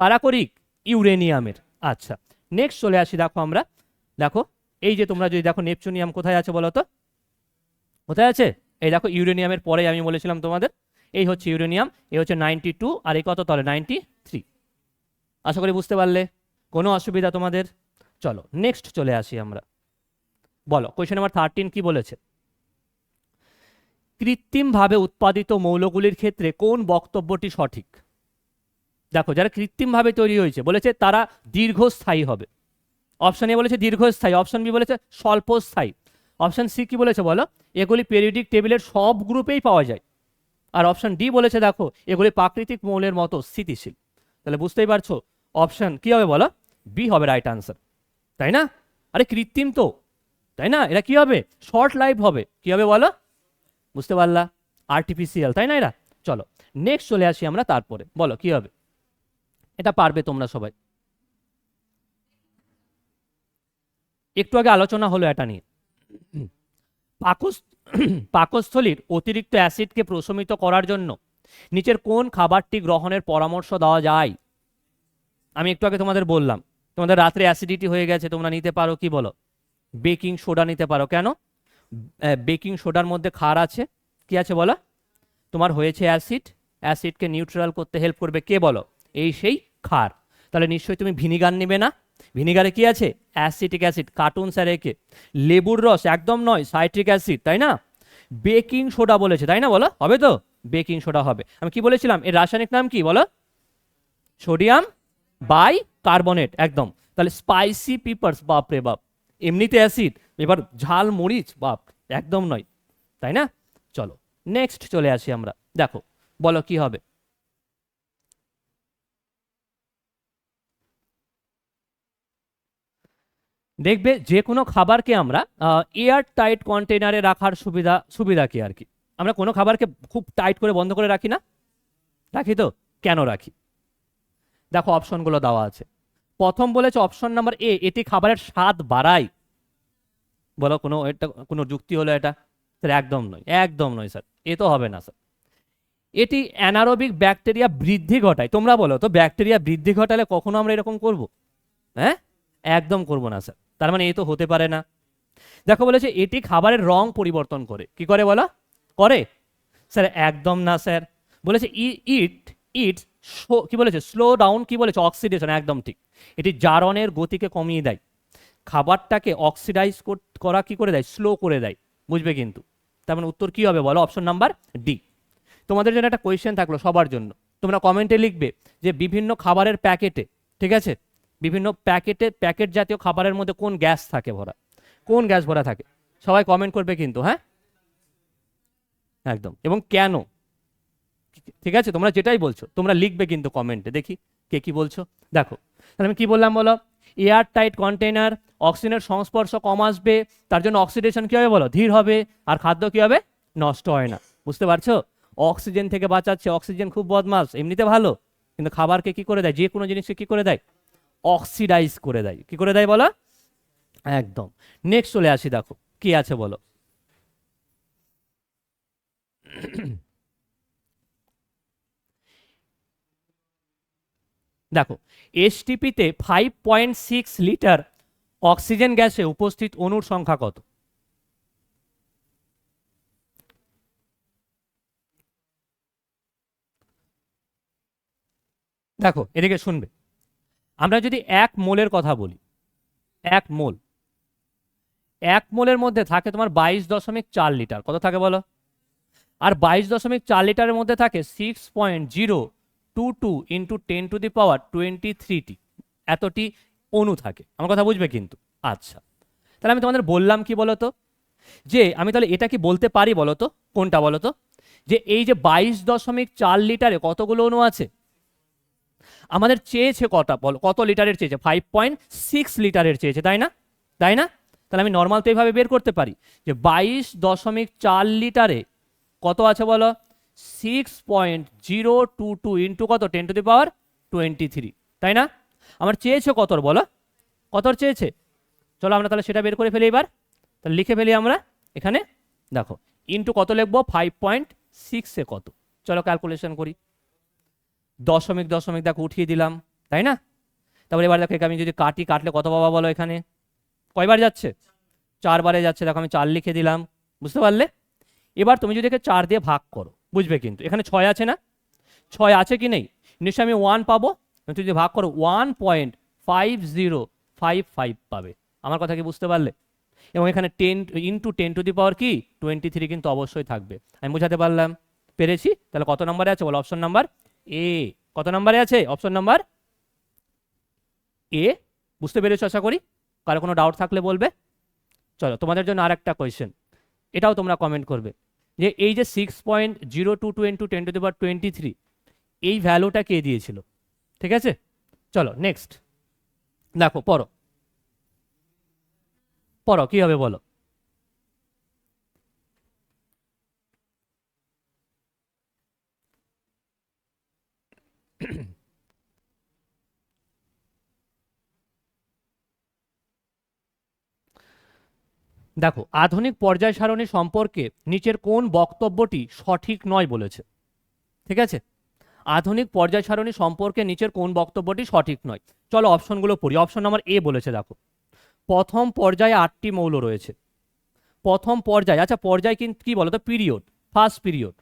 কারাকরিক, ইউরেনিয়ামের। আচ্ছা নেক্সট চলে আসি, দেখো আমরা, দেখো এই যে তোমরা যদি দেখো নেপচুনিয়াম কোথায় আছে বলো তো, কোথায় আছে, এই দেখো ইউরেনিয়ামের পরে আমি বলেছিলাম তোমাদের, এই হচ্ছে ইউরেনিয়াম, এই হচ্ছে 92, আর এই কত তলে 93। আশা করি বুঝতে পারলে, কোনো অসুবিধা তোমাদের? চলো নেক্সট চলে আসি আমরা, বলো কোয়েশ্চেন নাম্বার 13 কি বলেছে, কৃত্রিমভাবে উৎপাদিত মৌলগুলির ক্ষেত্রে কোন বক্তব্যটি সঠিক? দেখো যারা কৃত্রিমভাবে তৈরি হয়েছে বলেছে তারা দীর্ঘস্থায়ী হবে। অপশন এ বলেছে দীর্ঘস্থায়ী, অপশন বি বলেছে স্বল্পস্থায়ী, অপশন সি কি বলেছে বলো, এগুলি পেরিওডিক টেবিলের সব গ্রুপেই পাওয়া যায়, আর অপশন ডি বলেছে দেখো এগুলি প্রাকৃতিক মৌলের মতো স্থিতিশীল। তাহলে বুঝতেই পারছো অপশন কি হবে বলো, বি হবে রাইট আনসার, তাই না? আরে কৃত্রিম তো, তাই না? এরা কি হবে, শর্ট লাইফ হবে, কি হবে বলো, বুঝতে পারলা, আর্টিফিশিয়াল, তাই না এরা। চলো নেক্সট চলে আসি আমরা, তারপরে বলো কি হবে, এটা পারবে তোমরা সবাই। একটু আগে আলোচনা হলো এটা নিয়ে, পাকস্থলীর অতিরিক্ত অ্যাসিডকে প্রশমিত করার জন্য নিচের কোন খাবারটি গ্রহণের পরামর্শ দেওয়া যায়? আমি একটু আগে তোমাদের বললাম তোমাদের রাত্রে অ্যাসিডিটি হয়ে গেছে, তোমরা নিতে পারো কি বলো, বেকিং সোডা নিতে পারো। কেন? বেকিং সোডার মধ্যে ক্ষার আছে, কি আছে বলো, তোমার হয়েছে অ্যাসিড, অ্যাসিডকে নিউট্রাল করতে হেল্প করবে কে বলো, এই সেই ক্ষার। তাহলে নিশ্চয়ই তুমি ভিনিগার নেবে না, ভিনিগারে কি আছে, অ্যাসিটিক অ্যাসিড, কার্টুন স্যার একে। লেবুর রস একদম নয়, সাইট্রিক অ্যাসিড, তাই না? বেকিং সোডা বলেছে, তাই না, বলো হবে তো, বেকিং সোডা হবে। আমি কি বলেছিলাম এর রাসায়নিক নাম কি বলো, সোডিয়াম বাই কার্বনেট, একদম। তাহলে স্পাইসি পিপার্স, বাপ রে বাপ, এমনিতে অ্যাসিড, এবার ঝাল মরিচ, বাপ, একদম নয়, তাই না? চলো নেক্সট চলে আসি আমরা, দেখো বলো কি হবে। দেখবে যে কোনো খাবারকে আমরা এয়ার টাইট কন্টেনারে রাখার সুবিধা কি আর কি, আমরা কোনো খাবারকে খুব টাইট করে বন্ধ করে রাখি না, রাখি তো, কেন রাখি? দেখো অপশনগুলো দেওয়া আছে। প্রথম বলেছে অপশন নাম্বার এ, এটি খাবারের স্বাদ বাড়ায়। বলো কোনো এটা কোনো যুক্তি হলো এটা? স্যার একদম নয়, একদম নয় স্যার, এ তো হবে না স্যার। এটি অ্যানারোবিক ব্যাকটেরিয়া বৃদ্ধি ঘটায়। তোমরা বলো তো ব্যাকটেরিয়া বৃদ্ধি ঘটালে কখনো আমরা এরকম করব? হ্যাঁ, একদম করব না স্যার, তার মানে এ তো হতে পারে না। দেখো বলেছে এটি খাবারের রং পরিবর্তন করে, কি করে বলো, করে? স্যার একদম না স্যার, বলেছে ইট ইট কি বলেছে, স্লো ডাউন, কি বলেছে, অক্সিডেশন, একদম ঠিক। এটি জারণের গতিকে কমিয়ে দেয়, খাবারটাকে অক্সিডাইজ করা কি করে দেয়, স্লো করে দেয়, বুঝবে কিন্তু। তার মানে উত্তর কি হবে বলো, অপশন নাম্বার ডি। তোমাদের জন্য একটা কোয়েশ্চেন থাকলো সবার জন্য, তোমরা কমেন্টে লিখবে যে বিভিন্ন খাবারের প্যাকেটে, ঠিক আছে, বিভিন্ন প্যাকেট জাতীয় খাবারের মধ্যে কোন গ্যাস থাকে ভরা, কোন গ্যাস ভরা থাকে, সবাই কমেন্ট করবে কিন্তু, হ্যাঁ একদম, এবং কেন, ঠিক আছে, তোমরা যেটাই বলছো তোমরা লিখবে কিন্তু কমেন্টে, দেখি কে কি বলছো। দেখো তাহলে আমি কি বললাম বলো, এয়ার টাইট কন্টেনার, অক্সিজেনের সংস্পর্শ কম আসবে, তার জন্য অক্সিডেশন কি হবে বলো, ধীর হবে, আর খাদ্য কি হবে, নষ্ট হয় না, বুঝতে পারছো? অক্সিজেন থেকে বাঁচাচ্ছে, অক্সিজেন খুব বদমাস, এমনিতে ভালো, কিন্তু খাবারকে কি করে দেয়, যে কোনো জিনিসকে কি করে দেয়, অক্সিডাইজ করে দেয়, কি করে দেয় বলো, একদম। নেক্সট চলে আসি, দেখো কি আছে বলো। দেখো এসটিপিতে 5.6 লিটার অক্সিজেন গ্যাসে উপস্থিত অণুর সংখ্যা কত? দেখো এদিকে শুনবে, আমরা যদি 1 মোলের কথা বলি, 1 মোল, 1 মোলের মধ্যে থাকে তোমার 22.4 লিটার, কত থাকে বলো, আর 22.4 লিটারের মধ্যে থাকে 6.022 ইন্টু 10⁻23টি, এতটি অণু থাকে, আমার কথা বুঝবে কিন্তু। আচ্ছা তাহলে আমি তোমাদের বললাম কি বলতো, যে আমি তাহলে এটা কি বলতে পারি বলতো, কোনটা বলতো, যে এই যে 22.4 লিটারে কতগুলো অণু আছে, আমাদের চেয়েছে কটা বলো, কত লিটারের চেয়েছে, 5.6 লিটারের চেয়েছে, তাই না, তাই না? তাহলে আমি নর্মাল তো এইভাবে বের করতে পারি যে 22.4 লিটারে কত আছে বলো, 6.022 ইন্টু কত, 10⁻23, তাই না? আমার চেয়েছে কতর বলো, কতর চেয়েছে, চলো আমরা তাহলে সেটা বের করে ফেলি এবার, তাহলে লিখে ফেলি আমরা এখানে, দেখো ইন্টু কত লিখবো, 5.6 কত, চলো ক্যালকুলেশন করি, দশমিক দশমিক দেখো উঠিয়ে দিলাম, তাই না? তারপরে এবার দেখো আমি যদি কাটলে কত পাবা বলো, এখানে কয়বার যাচ্ছে, 4বারে যাচ্ছে, দেখো আমি 4 লিখে দিলাম, বুঝতে পারলে? এবার তুমি যদি 4 দিয়ে ভাগ করো, বুঝবে কিন্তু, এখানে 6 আছে না, 6 আছে কি নেই, নিশ্চয়ই আমি 1 পাবো, তুমি যদি ভাগ করো 1.5055 পাবে, আমার কথা কি বুঝতে পারলে? এবং এখানে 10 ইন্টু 10⁻23 কিন্তু অবশ্যই থাকবে, আমি বোঝাতে পারলাম, পেরেছি? তাহলে কত নম্বরে আছে বলো, অপশন নাম্বার এ, কত নাম্বারে আছে? Option number A. বুঝতে পেরেছো আশা করি। কারো কোনো ডাউট থাকলে বলবে। চলো তোমাদের জন্য আর একটা কোয়েশ্চেন, এটাও তোমরা কমেন্ট করবে, যে এই যে 6.022 ইন্টু 10⁻23 এই ভ্যালুটা কে দিয়েছিল? ঠিক আছে, চলো নেক্সট দেখো, পড়ো পড়ো কি হবে বলো। দেখো, আধুনিক পর্যায় সারণী সম্পর্কে নিচের কোন বক্তব্যটি সঠিক নয় বলেছে? ঠিক আছে, আধুনিক পর্যায় সারণী সম্পর্কে নিচের কোন বক্তব্যটি সঠিক নয়? চলো অপশনগুলো পড়ি। অপশন নাম্বার এ বলেছে, দেখো প্রথম পর্যায়ে 8টি মৌল রয়েছে। প্রথম পর্যায়ে, আচ্ছা পর্যায় কিন্তু কি বলো তো? Period, first period.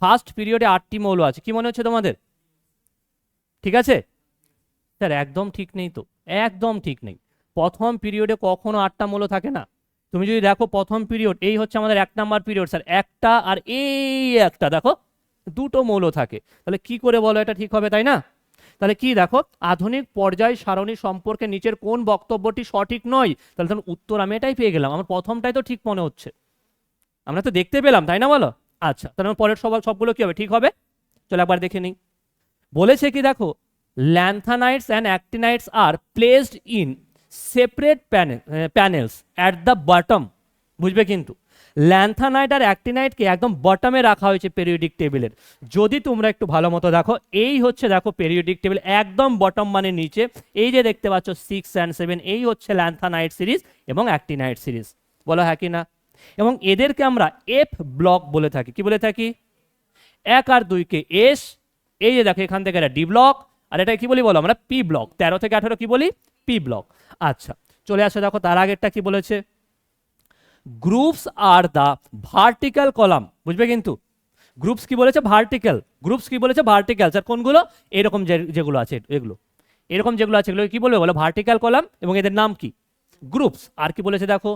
ফার্স্ট পিরিয়ডে 8টি মৌল আছে, কি মনে হচ্ছে তোমাদের? ঠিক আছে স্যার, একদম ঠিক নেই তো, একদম ঠিক নেই। প্রথম পিরিয়ডে কখনো 8টা মৌল থাকে না। তুমি যদি দেখো প্রথম পিরিয়ড, এই হচ্ছে আমাদের 1 নাম্বার পিরিয়ড স্যার, একটা আর এই একটা, দেখো দুটো মৌল থাকে। তাহলে কি করে বলো এটা ঠিক হবে, তাই না? তাহলে কি দেখো, আধুনিক পর্যায় সারণী সম্পর্কে নিচের কোন বক্তব্যটি সঠিক নয়, তাহলে তখন উত্তর আমি এটাই পেয়ে গেলাম। আমার প্রথমটাই তো ঠিক মনে হচ্ছে, আমরা তো দেখতে পেলাম, তাই না বলো? আচ্ছা, তাহলে পরের সবগুলো কি হবে, ঠিক হবে। চলো একবার দেখে নিই। বলেছে কি দেখো, lanthanides and actinides are placed in separate panels at the bottom. বুঝবে কিন্তু, ল্যান্থানাইট আর অ্যাক্টিনাইটকে একদম বটমে রাখা হয়েছে পেরিওডিক টেবিলের। যদি তোমরা একটু ভালো মতো দেখো, এই হচ্ছে দেখো পেরিওডিক টেবিল, একদম বটম মানে নিচে। এই যে দেখতে পাচ্ছ 6 and 7, এই হচ্ছে ল্যান্থানাইট সিরিজ এবং অ্যাক্টিনাইট সিরিজ। বলো হ্যাঁ কি না? এবং এদেরকে আমরা এফ ব্লক বলে থাকি। কি বলে থাকি? 1 আর 2 কে এস, এই যে দেখো এখান থেকে এটা ডি ব্লক, আর এটা কি বলি বলো আমরা? P block. 13 থেকে 18 কি বলি? P block. আচ্ছা চলে আসো, দেখো তার আগেরটা কি বলেছে, groups are the vertical column. বুঝবে কিন্তু, গ্রুপস কি বলেছে? ভার্টিক্যাল। গ্রুপস কি বলেছে? ভার্টিক্যাল। স্যার কোনগুলো? এরকম যেগুলো আছে, এগুলো এরকম যেগুলো আছে এগুলো কি বলবে বলো? ভার্টিক্যাল কলাম, এবং এদের নাম কি? গ্রুপস। আর কি বলেছে দেখো,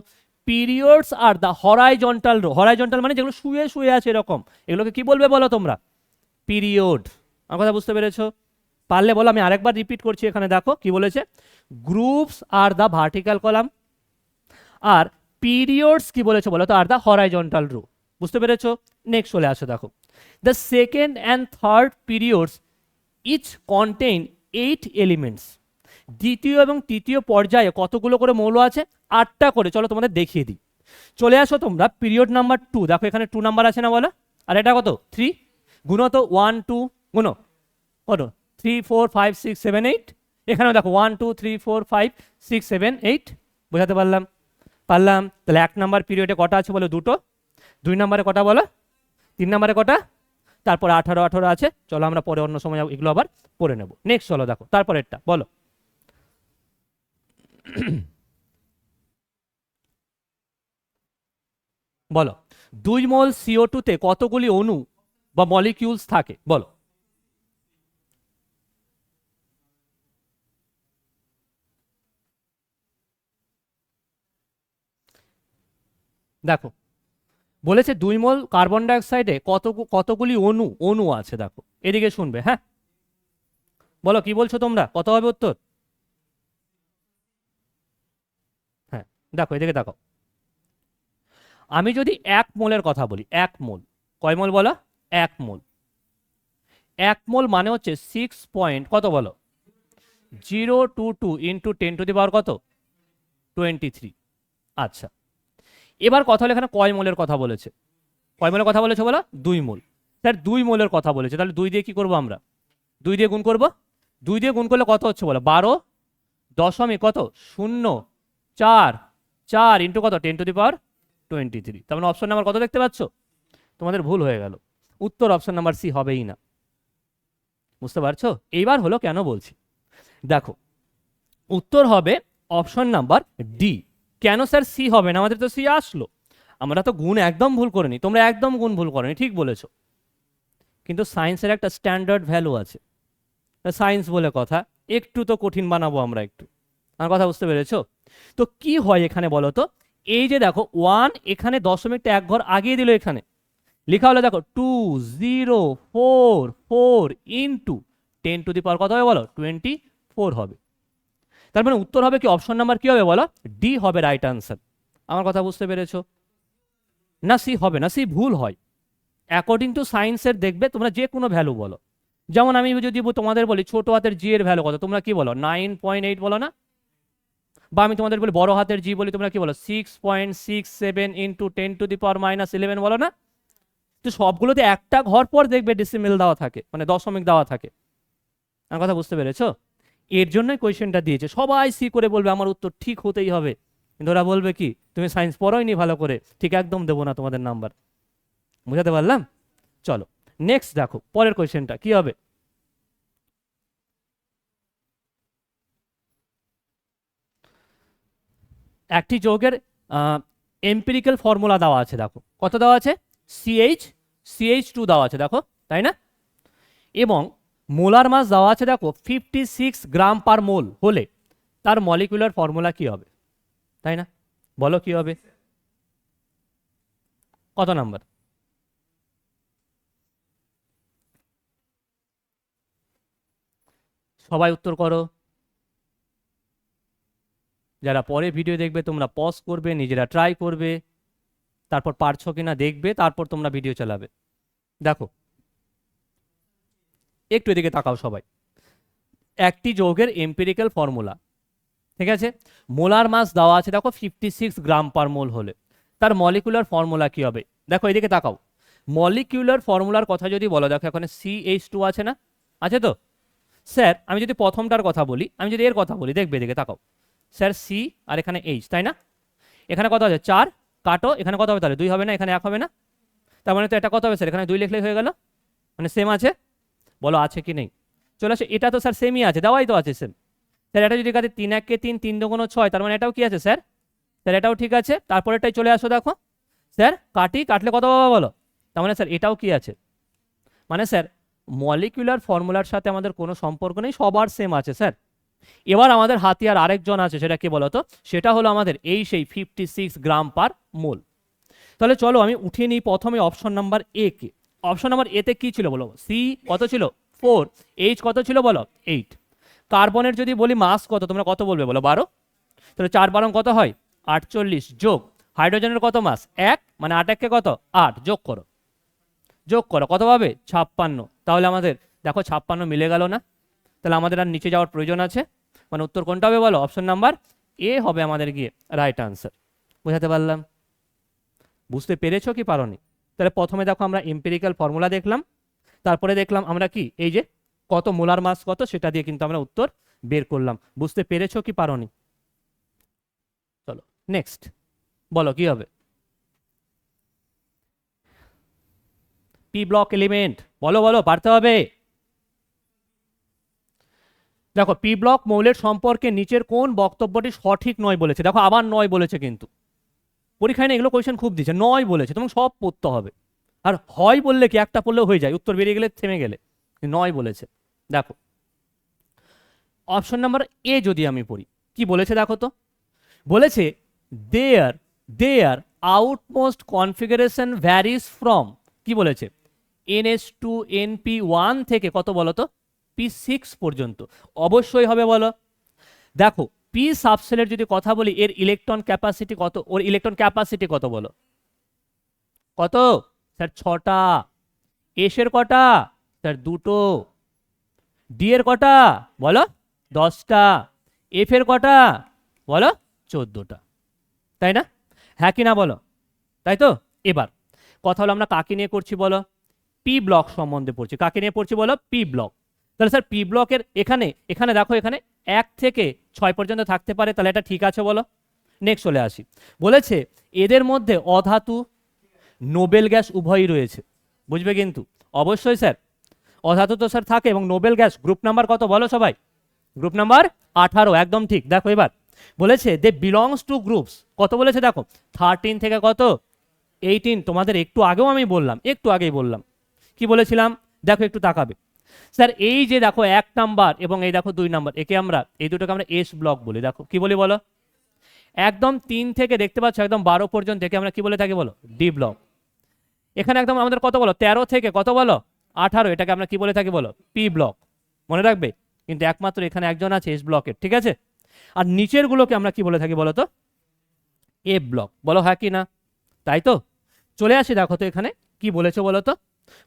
periods are the horizontal row. Horizontal মানে যেগুলো শুয়ে শুয়ে আছে এরকম, এগুলোকে কি বলবে বলো তোমরা? পিরিয়ড। আমার কথা বুঝতে পেরেছো? পারলে বলো, আমি আরেকবার রিপিট করছি, এখানে দেখো কি বলেছে, groups are the vertical column, আর পিরিয়ডস কি বলেছো বলো তো? Are the horizontal row. বুঝতে পেরেছো? নেক্সট চলে আসো, দেখো the second and third periods each contain 8 elements. দ্বিতীয় এবং তৃতীয় পর্যায়ে কতগুলো করে মৌল আছে? 8টা করে। চলো তোমাদের দেখিয়ে দিই। চলে আসো তোমরা পিরিয়ড নাম্বার 2, দেখো এখানে 2 নাম্বার আছে না বলো? আর এটা কত? 3। গুণ তো 1 2, গুণ কত? 3 4 5 6 7 8। এখানেও দেখো 1 2 3 4 5 6 7 8। বোঝাতে পারলাম? পারলাম। তাহলে 1 নাম্বার পিরিয়ডে কটা আছে বলো? 2টো। 2 নাম্বারে কটা বলো? 3 নাম্বারে কটা? তারপরে 18 18 আছে। চলো আমরা পরে অন্য সময় এগুলো আবার পড়ে নেব। নেক্সট চলো দেখো তারপরেরটা বলো। বলো 2 মোল CO2 তে কতগুলি অণু বা মলিকিউলস থাকে বলো? দেখো বলেছে 2 মোল কার্বন ডাইঅক্সাইডে কতগুলি অণু আছে। দেখো এদিকে শুনবে, হ্যাঁ বলো কি বলছো তোমরা? কত হবে উত্তর? হ্যাঁ দেখো এদিকে দেখো, আমি যদি 1 মোলের কথা বলি, 1 মোল কয় মোল বলো? 1 মোল। 1 মোল মানে হচ্ছে 6 পয়েন্ট কত বলো? 022 ইন্টু 10⁻³ কত? 23। আচ্ছা এবার কথা হলো, এখানে কয় মোলের কথা বলেছে? কয় মোলের কথা বলেছে বলো? 2 মোল। স্যার 2 মোলের কথা বলেছে, তাহলে 2 দিয়ে কি করবো আমরা? 2 দিয়ে গুণ করবো। 2 দিয়ে গুণ করলে কত হচ্ছে বলো? 12 দশমিক কত? 0 4 4 ইন্টু কত? 10⁻23। তার মানে অপশন নাম্বার কত দেখতে পাচ্ছ? তোমাদের ভুল হয়ে গেল, উত্তর অপশন নাম্বার সি হবেই না। বুঝতে পারছো? এইবার হলো কেন বলছি, দেখো উত্তর হবে অপশন নাম্বার ডি। কেন স্যার সি হবে না? আমাদের তো সি আসলো, আমরা তো গুণ একদম ভুল করিনি, তোমরা একদম গুণ ভুল করনি, ঠিক বলেছো। কিন্তু সায়েন্সের একটা স্ট্যান্ডার্ড ভ্যালু আছে, সায়েন্স বলে কথা, একটু তো কঠিন বানাবো আমরা একটু। আমার কথা বুঝতে পেরেছো? তো কি হয় এখানে বলো তো, এই যে দেখো 1, এখানে দশমিকটা 1 ঘর আগিয়ে দিল, এখানে লেখা হলো দেখো 2044 ইন্টু 10⁻, কত হবে বলো? 24 হবে। তার মানে উত্তর হবে কি, অপশন নাম্বার কি হবে বলো? ডি হবে রাইট আনসার। আমার কথা বুঝতে পেরেছো? না সি হবে না, সি ভুল হয়। অ্যাকর্ডিং টু সায়েন্সের দেখবে তোমরা যে কোনো ভ্যালু বলো, যেমন আমি যদি তোমাদের বলি ছোট হাতের জি এর ভ্যালু কত, তোমরা কি বলো? 9.8 বলো না? বা আমি তোমাদের বলি বড় হাতের জি বলি, তোমরা কি বলো? 6.67 ইন্টু 10⁻11 বলো না? তো সবগুলোতে একটা ঘর পর দেখবে ডেসিমেল দেওয়া থাকে, মানে দশমিক দেওয়া থাকে। আমার কথা বুঝতে পেরেছো? এর জন্যই কোয়েশ্চেনটা দিয়েছে। সবাই সি করে বলবে আমার উত্তর ঠিক হতেই হবে, কিন্তু ওরা বলবে কি তুমি সায়েন্স পড়োইনি ভালো করে, ঠিক একদম দেবো না তোমাদের নাম্বার। বুঝাতে পারলাম? চলো নেক্সট দেখো, পরের কোয়েশ্চেনটা কি হবে। একটি যৌগের এম্পিরিক্যাল ফর্মুলা দেওয়া আছে, দেখো কত দেওয়া আছে? CH2 দেওয়া আছে, দেখো তাই না? এবং মোলার মাস দেওয়া আছে দেখো 56 গ্রাম পার মোল হলে তার মলিকুলার ফর্মুলা কি হবে? তাই না? বলো কি হবে? কত নাম্বার? সবাই উত্তর করো। যারা পরে ভিডিও দেখবে তোমরা পজ করবে, নিজেরা ট্রাই করবে, তারপর পারছো কিনা দেখবে, তারপর তোমরা ভিডিও চালাবে। দেখো একটু এদিকে তাকাও সবাই। একটি যৌগের এম্পিরিক্যাল ফর্মুলা, ঠিক আছে? মোলার মাস দেওয়া আছে দেখো 56 গ্রাম পার মোল হলে তার মলিকুলার ফর্মুলা কি হবে? দেখো এদিকে তাকাও। মলিকুলার ফর্মুলার কথা যদি বলো, দেখো এখানে CH2 আছে না? আছে তো? স্যার আমি যদি প্রথমটার কথা বলি, আমি যদি এর কথা বলি, দেখবে এদিকে তাকাও। স্যার সি আর এখানে এইচ, তাই না? এখানে কত আছে? 4 কাটো, এখানে কত হবে তাহলে? 2 হবে না? এখানে 1 হবে না? তার মানে তো এটা কত হবে স্যার? এখানে 2 লিখলেই হয়ে গেল, মানে সেম আছে। বলো আছে কি নেই? চলে আসে, এটা তো স্যার সেমই আছে, দেওয়াই তো আছে সেম। স্যার এটা যদি কাটে 3 1 কে 3, 3 2 6, তার মানে এটাও কি আছে স্যার? স্যার এটাও ঠিক আছে। তারপরেরটাই চলে আসো, দেখো স্যার কাটলে কত পাবো বলো? তার মানে স্যার এটাও কি আছে? মানে স্যার মলিকুলার ফর্মুলার সাথে আমাদের কোনো সম্পর্ক নেই, সবার সেম আছে স্যার। এবার আমাদের হাতিয়ার আরেকজন আছে, সেটা কি বলতো? সেটা হলো আমাদের এই সেই 56 গ্রাম পার মোল। তাহলে চলো আমি উঠিয়ে নিই প্রথমে option number A K. Option number এতে কি ছিল বলো? সি কত ছিল? 4। এইচ কত ছিল বলো? 8। কার্বনের যদি বলি মাস কত, তোমরা কত বলবে বলো? 12। তাহলে 4 12 কত হয়? 48 যোগ হাইড্রোজেনের কত মাস? 1, মানে 8 1 কে কত? 8, যোগ করো কত পাবে? 56। তাহলে আমাদের দেখো 56 মিলে গেল না? তাহলে আমাদের আর নিচে যাওয়ার প্রয়োজন আছে, মানে উত্তর কোনটা হবে বলো? অপশন নাম্বার এ হবে আমাদের গিয়ে রাইট আনসার। বুঝাতে পারলাম? বুঝতে পেরেছো কি পারোনি? তাহলে প্রথমে দেখো আমরা এম্পিরিক্যাল ফর্মুলা দেখলাম, তারপরে দেখলাম আমরা কি এই যে কত মোলার মাস কত, সেটা দিয়ে কিন্তু আমরা উত্তর বের করলাম। বুঝতে পেরেছো কি পারোনি? চলো নেক্সট, বলো কি হবে? পি ব্লক এলিমেন্ট, বলো বলো, পারতে হবে। দেখো পি ব্লক মৌলের সম্পর্কে নিচের কোন বক্তব্যটি সঠিক নয় বলেছে? দেখো আবার নয় বলেছে, কিন্তু পরীক্ষায় না এগুলো কোয়েশ্চেন খুব দিচ্ছে। নয় বলেছে, তোমাকে সব পড়তে হবে। আর হয় বললে কি একটা পড়লেও হয়ে যায়, উত্তর বেরিয়ে গেলে থেমে গেলে। নয় বলেছে। দেখো অপশন নাম্বার এ যদি আমি পড়ি, কি বলেছে দেখো তো? বলেছে দেয়ার আউটমোস্ট কনফিগারেশন ভ্যারিজ ফ্রম, কি বলেছে? NH2 NP1 থেকে কত বলো তো? P6 পর্যন্ত। অবশ্যই হবে বলো। দেখো পি সাবসেলের যদি কথা বলি, এর ইলেকট্রন ক্যাপাসিটি কত? ওর ইলেকট্রন ক্যাপাসিটি কত বলো? কত স্যার? 6টা। এস এর কটা? স্যার 2টো। ডি এর কটা বলো? 10টা। এফ এর কটা বলো? 14টা। তাই না? হ্যাঁ কি না বলো? তাই তো? এবার কথা হলো আমরা কাকে নিয়ে করছি বলো? পি ব্লক সম্বন্ধে পড়ছি। কাকে নিয়ে পড়ছি বলো? P block. তাহলে স্যার পি ব্লকের এখানে দেখো, এখানে 1 থেকে 6 পর্যন্ত থাকতে পারে, তাহলে এটা ঠিক আছে বলো। নেক্সট চলে আসি। বলেছে এদের মধ্যে অধাতু নোবেল গ্যাস উভয়ই রয়েছে। বুঝবে কিন্তু অবশ্যই স্যার, অধাতু তো স্যার থাকে, এবং নোবেল গ্যাস গ্রুপ নাম্বার কত বলো সবাই? গ্রুপ নাম্বার 18, একদম ঠিক। দেখো এবার বলেছে দে বিলংস টু গ্রুপস, কত বলেছে দেখো? 13 থেকে কত? 18। তোমাদের একটু আগেও আমি বললাম, একটু আগেই বললাম, কি বলেছিলাম দেখো একটু তাকাবে। স্যার এই যে দেখো 1 নাম্বার এবং এই দেখো 2 নাম্বার, একে আমরা এই দুটোকে আমরা এস ব্লক বলি। দেখো কি বলি বলো? একদম 3 থেকে দেখতে পাচ্ছ একদম 12 পর্যন্ত একে আমরা কি বলে থাকি বলো? D block. এখানে একদম আমাদের কত বলো? 13 থেকে কত বলো? 18, এটাকে আমরা কি বলে থাকি বলো? P block. মনে রাখবে, কিন্তু একমাত্র এখানে একজন আছে এস ব্লকের, ঠিক আছে। আর নিচের গুলোকে আমরা কি বলে থাকি বলো তো, এ ব্লক, বলো হ্যাঁ কি না, তাই তো। চলে আসি, দেখো তো এখানে কি বলেছে বলো তো,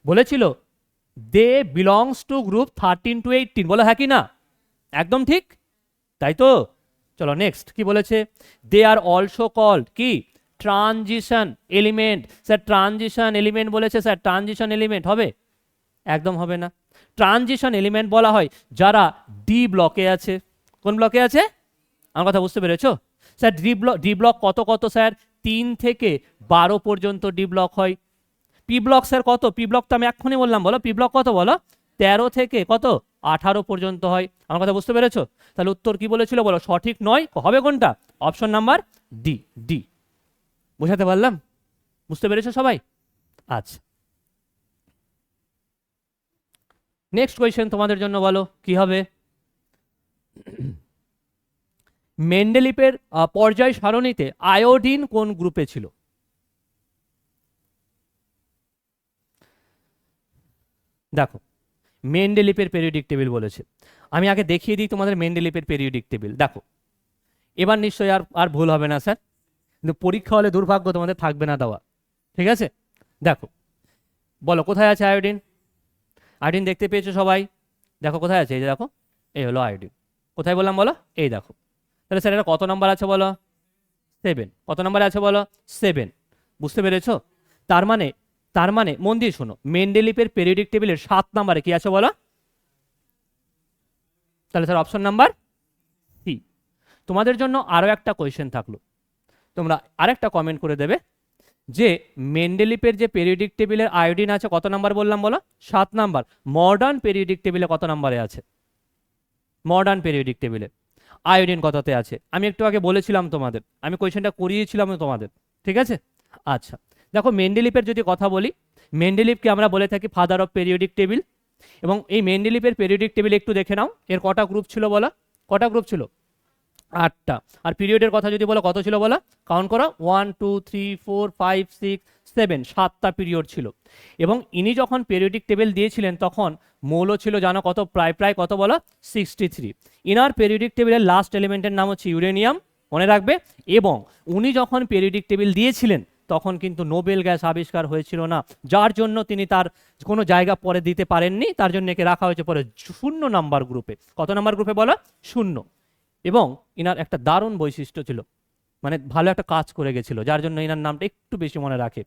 বলেছিল দে বিলংস টু গ্রুপ 13 to 18, বলো হ্যাঁ কি না, একদম ঠিক, তাই তো। চলো নেক্সট কি বলেছে, দে আর অলসো কল্ড কি, transition element. Sir transition element বলেছে, স্যার ট্রানজিশন এলিমেন্ট হবে, একদম হবে না। ট্রানজিশন এলিমেন্ট বলা হয় যারা ডি ব্লকে আছে। কোন ব্লকে আছে, আমার কথা বুঝতে পেরেছো? স্যার ডি ব্লক কত কত স্যার, 3 থেকে 12 পর্যন্ত ডি ব্লক হয়। পি ব্লক স্যার কত, পি ব্লক তো আমি এক্ষুনি বললাম, বলো পি ব্লক কত, বলো 13 থেকে কত 18 পর্যন্ত হয়। আমার কথা বুঝতে পেরেছো? তাহলে উত্তর কি বলেছিল বলো, সঠিক নয়, হবে কোনটা, অপশন নাম্বার ডি, ডি। বুঝাতে পারলাম, বুঝতে পেরেছো সবাই? আচ্ছা, নেক্সট কোয়েশ্চেন তোমাদের জন্য, বলো কি হবে। মেন্ডেলিপের পর্যায় সারণীতে আয়োডিন কোন গ্রুপে ছিল? দেখো, মেন্ডেলিপের পেরিওডিক টেবিল বলেছে, আমি আগে দেখিয়ে দিই তোমাদের মেন্ডেলিপের পেরিওডিক টেবিল। দেখো, এবার নিশ্চয়ই আর আর ভুল হবে না স্যার, কিন্তু পরীক্ষা হলে দুর্ভাগ্য তোমাদের থাকবে না দেওয়া, ঠিক আছে। দেখো, বলো কোথায় আছে আয়োডিন, আয়োডিন দেখতে পেয়েছো সবাই, দেখো কোথায় আছে, এই যে দেখো, এই হলো আয়োডিন, কোথায় বললাম বলো, এই দেখো। তাহলে স্যার এটা কত নাম্বার আছে বলো, 7, কত নাম্বারে আছে বলো, 7, বুঝতে পেরেছো? তার মানে মন দিয়ে শোনো, মেন্ডেলিপের পেরিওডিক টেবিলের 7 নাম্বারে কি আছে বলো, তাহলে স্যার অপশন নাম্বার সি। তোমাদের জন্য আরো একটা কোয়েশ্চেন থাকলো, তোমরা আরেকটা কমেন্ট করে দেবে যে মেন্ডেলিপের যে পেরিওডিক টেবিলের আয়োডিন আছে কত নাম্বার বললাম বলো, 7 নাম্বার। মডার্ন পেরিওডিক টেবিলে কত নাম্বারে আছে, মডার্ন পেরিওডিক টেবিলে আয়োডিন কততে আছে? আমি একটু আগে বলেছিলাম তোমাদের, আমি কোয়েশ্চেনটা করিয়েছিলাম তোমাদের, ঠিক আছে। আচ্ছা, দেখো মেন্ডেলিপের যদি কথা বলি, মেন্ডেলিপকে আমরা বলে থাকি ফাদার অফ পেরিওডিক টেবিল, এবং এই মেন্ডেলিপের পেরিওডিক টেবিল একটু দেখে নাও, এর কটা গ্রুপ ছিল বলো, কটা গ্রুপ ছিল, 8টা। আর পিরিয়ডের কথা যদি বলো কত ছিল বলো, কাউন্ট করো, 1 2 3 4 5 6 7, 7টা পিরিয়ড ছিল। এবং ইনি যখন পেরিওডিক টেবিল দিয়েছিলেন তখন মৌল ছিল জানো কত, প্রায় প্রায় কত বলো, 63। ইনার পেরিওডিক টেবিলের লাস্ট এলিমেন্টের নাম হচ্ছে ইউরেনিয়াম, মনে রাখবে। এবং উনি যখন পেরিওডিক টেবিল দিয়েছিলেন তখন কিন্তু নোবেল গ্যাস আবিষ্কার হয়েছিল না, যার জন্য তিনি তার কোনো জায়গা পরে দিতে পারেননি, তার জন্য একে রাখা হয়েছে পরে 0 নাম্বার গ্রুপে। কত নাম্বার গ্রুপে বলো, 0। এবং ইনার একটা দারুণ বৈশিষ্ট্য ছিল, মানে ভালো একটা কাজ করে গেছিল, যার জন্য ইনার নামটা একটু বেশি মনে রাখে।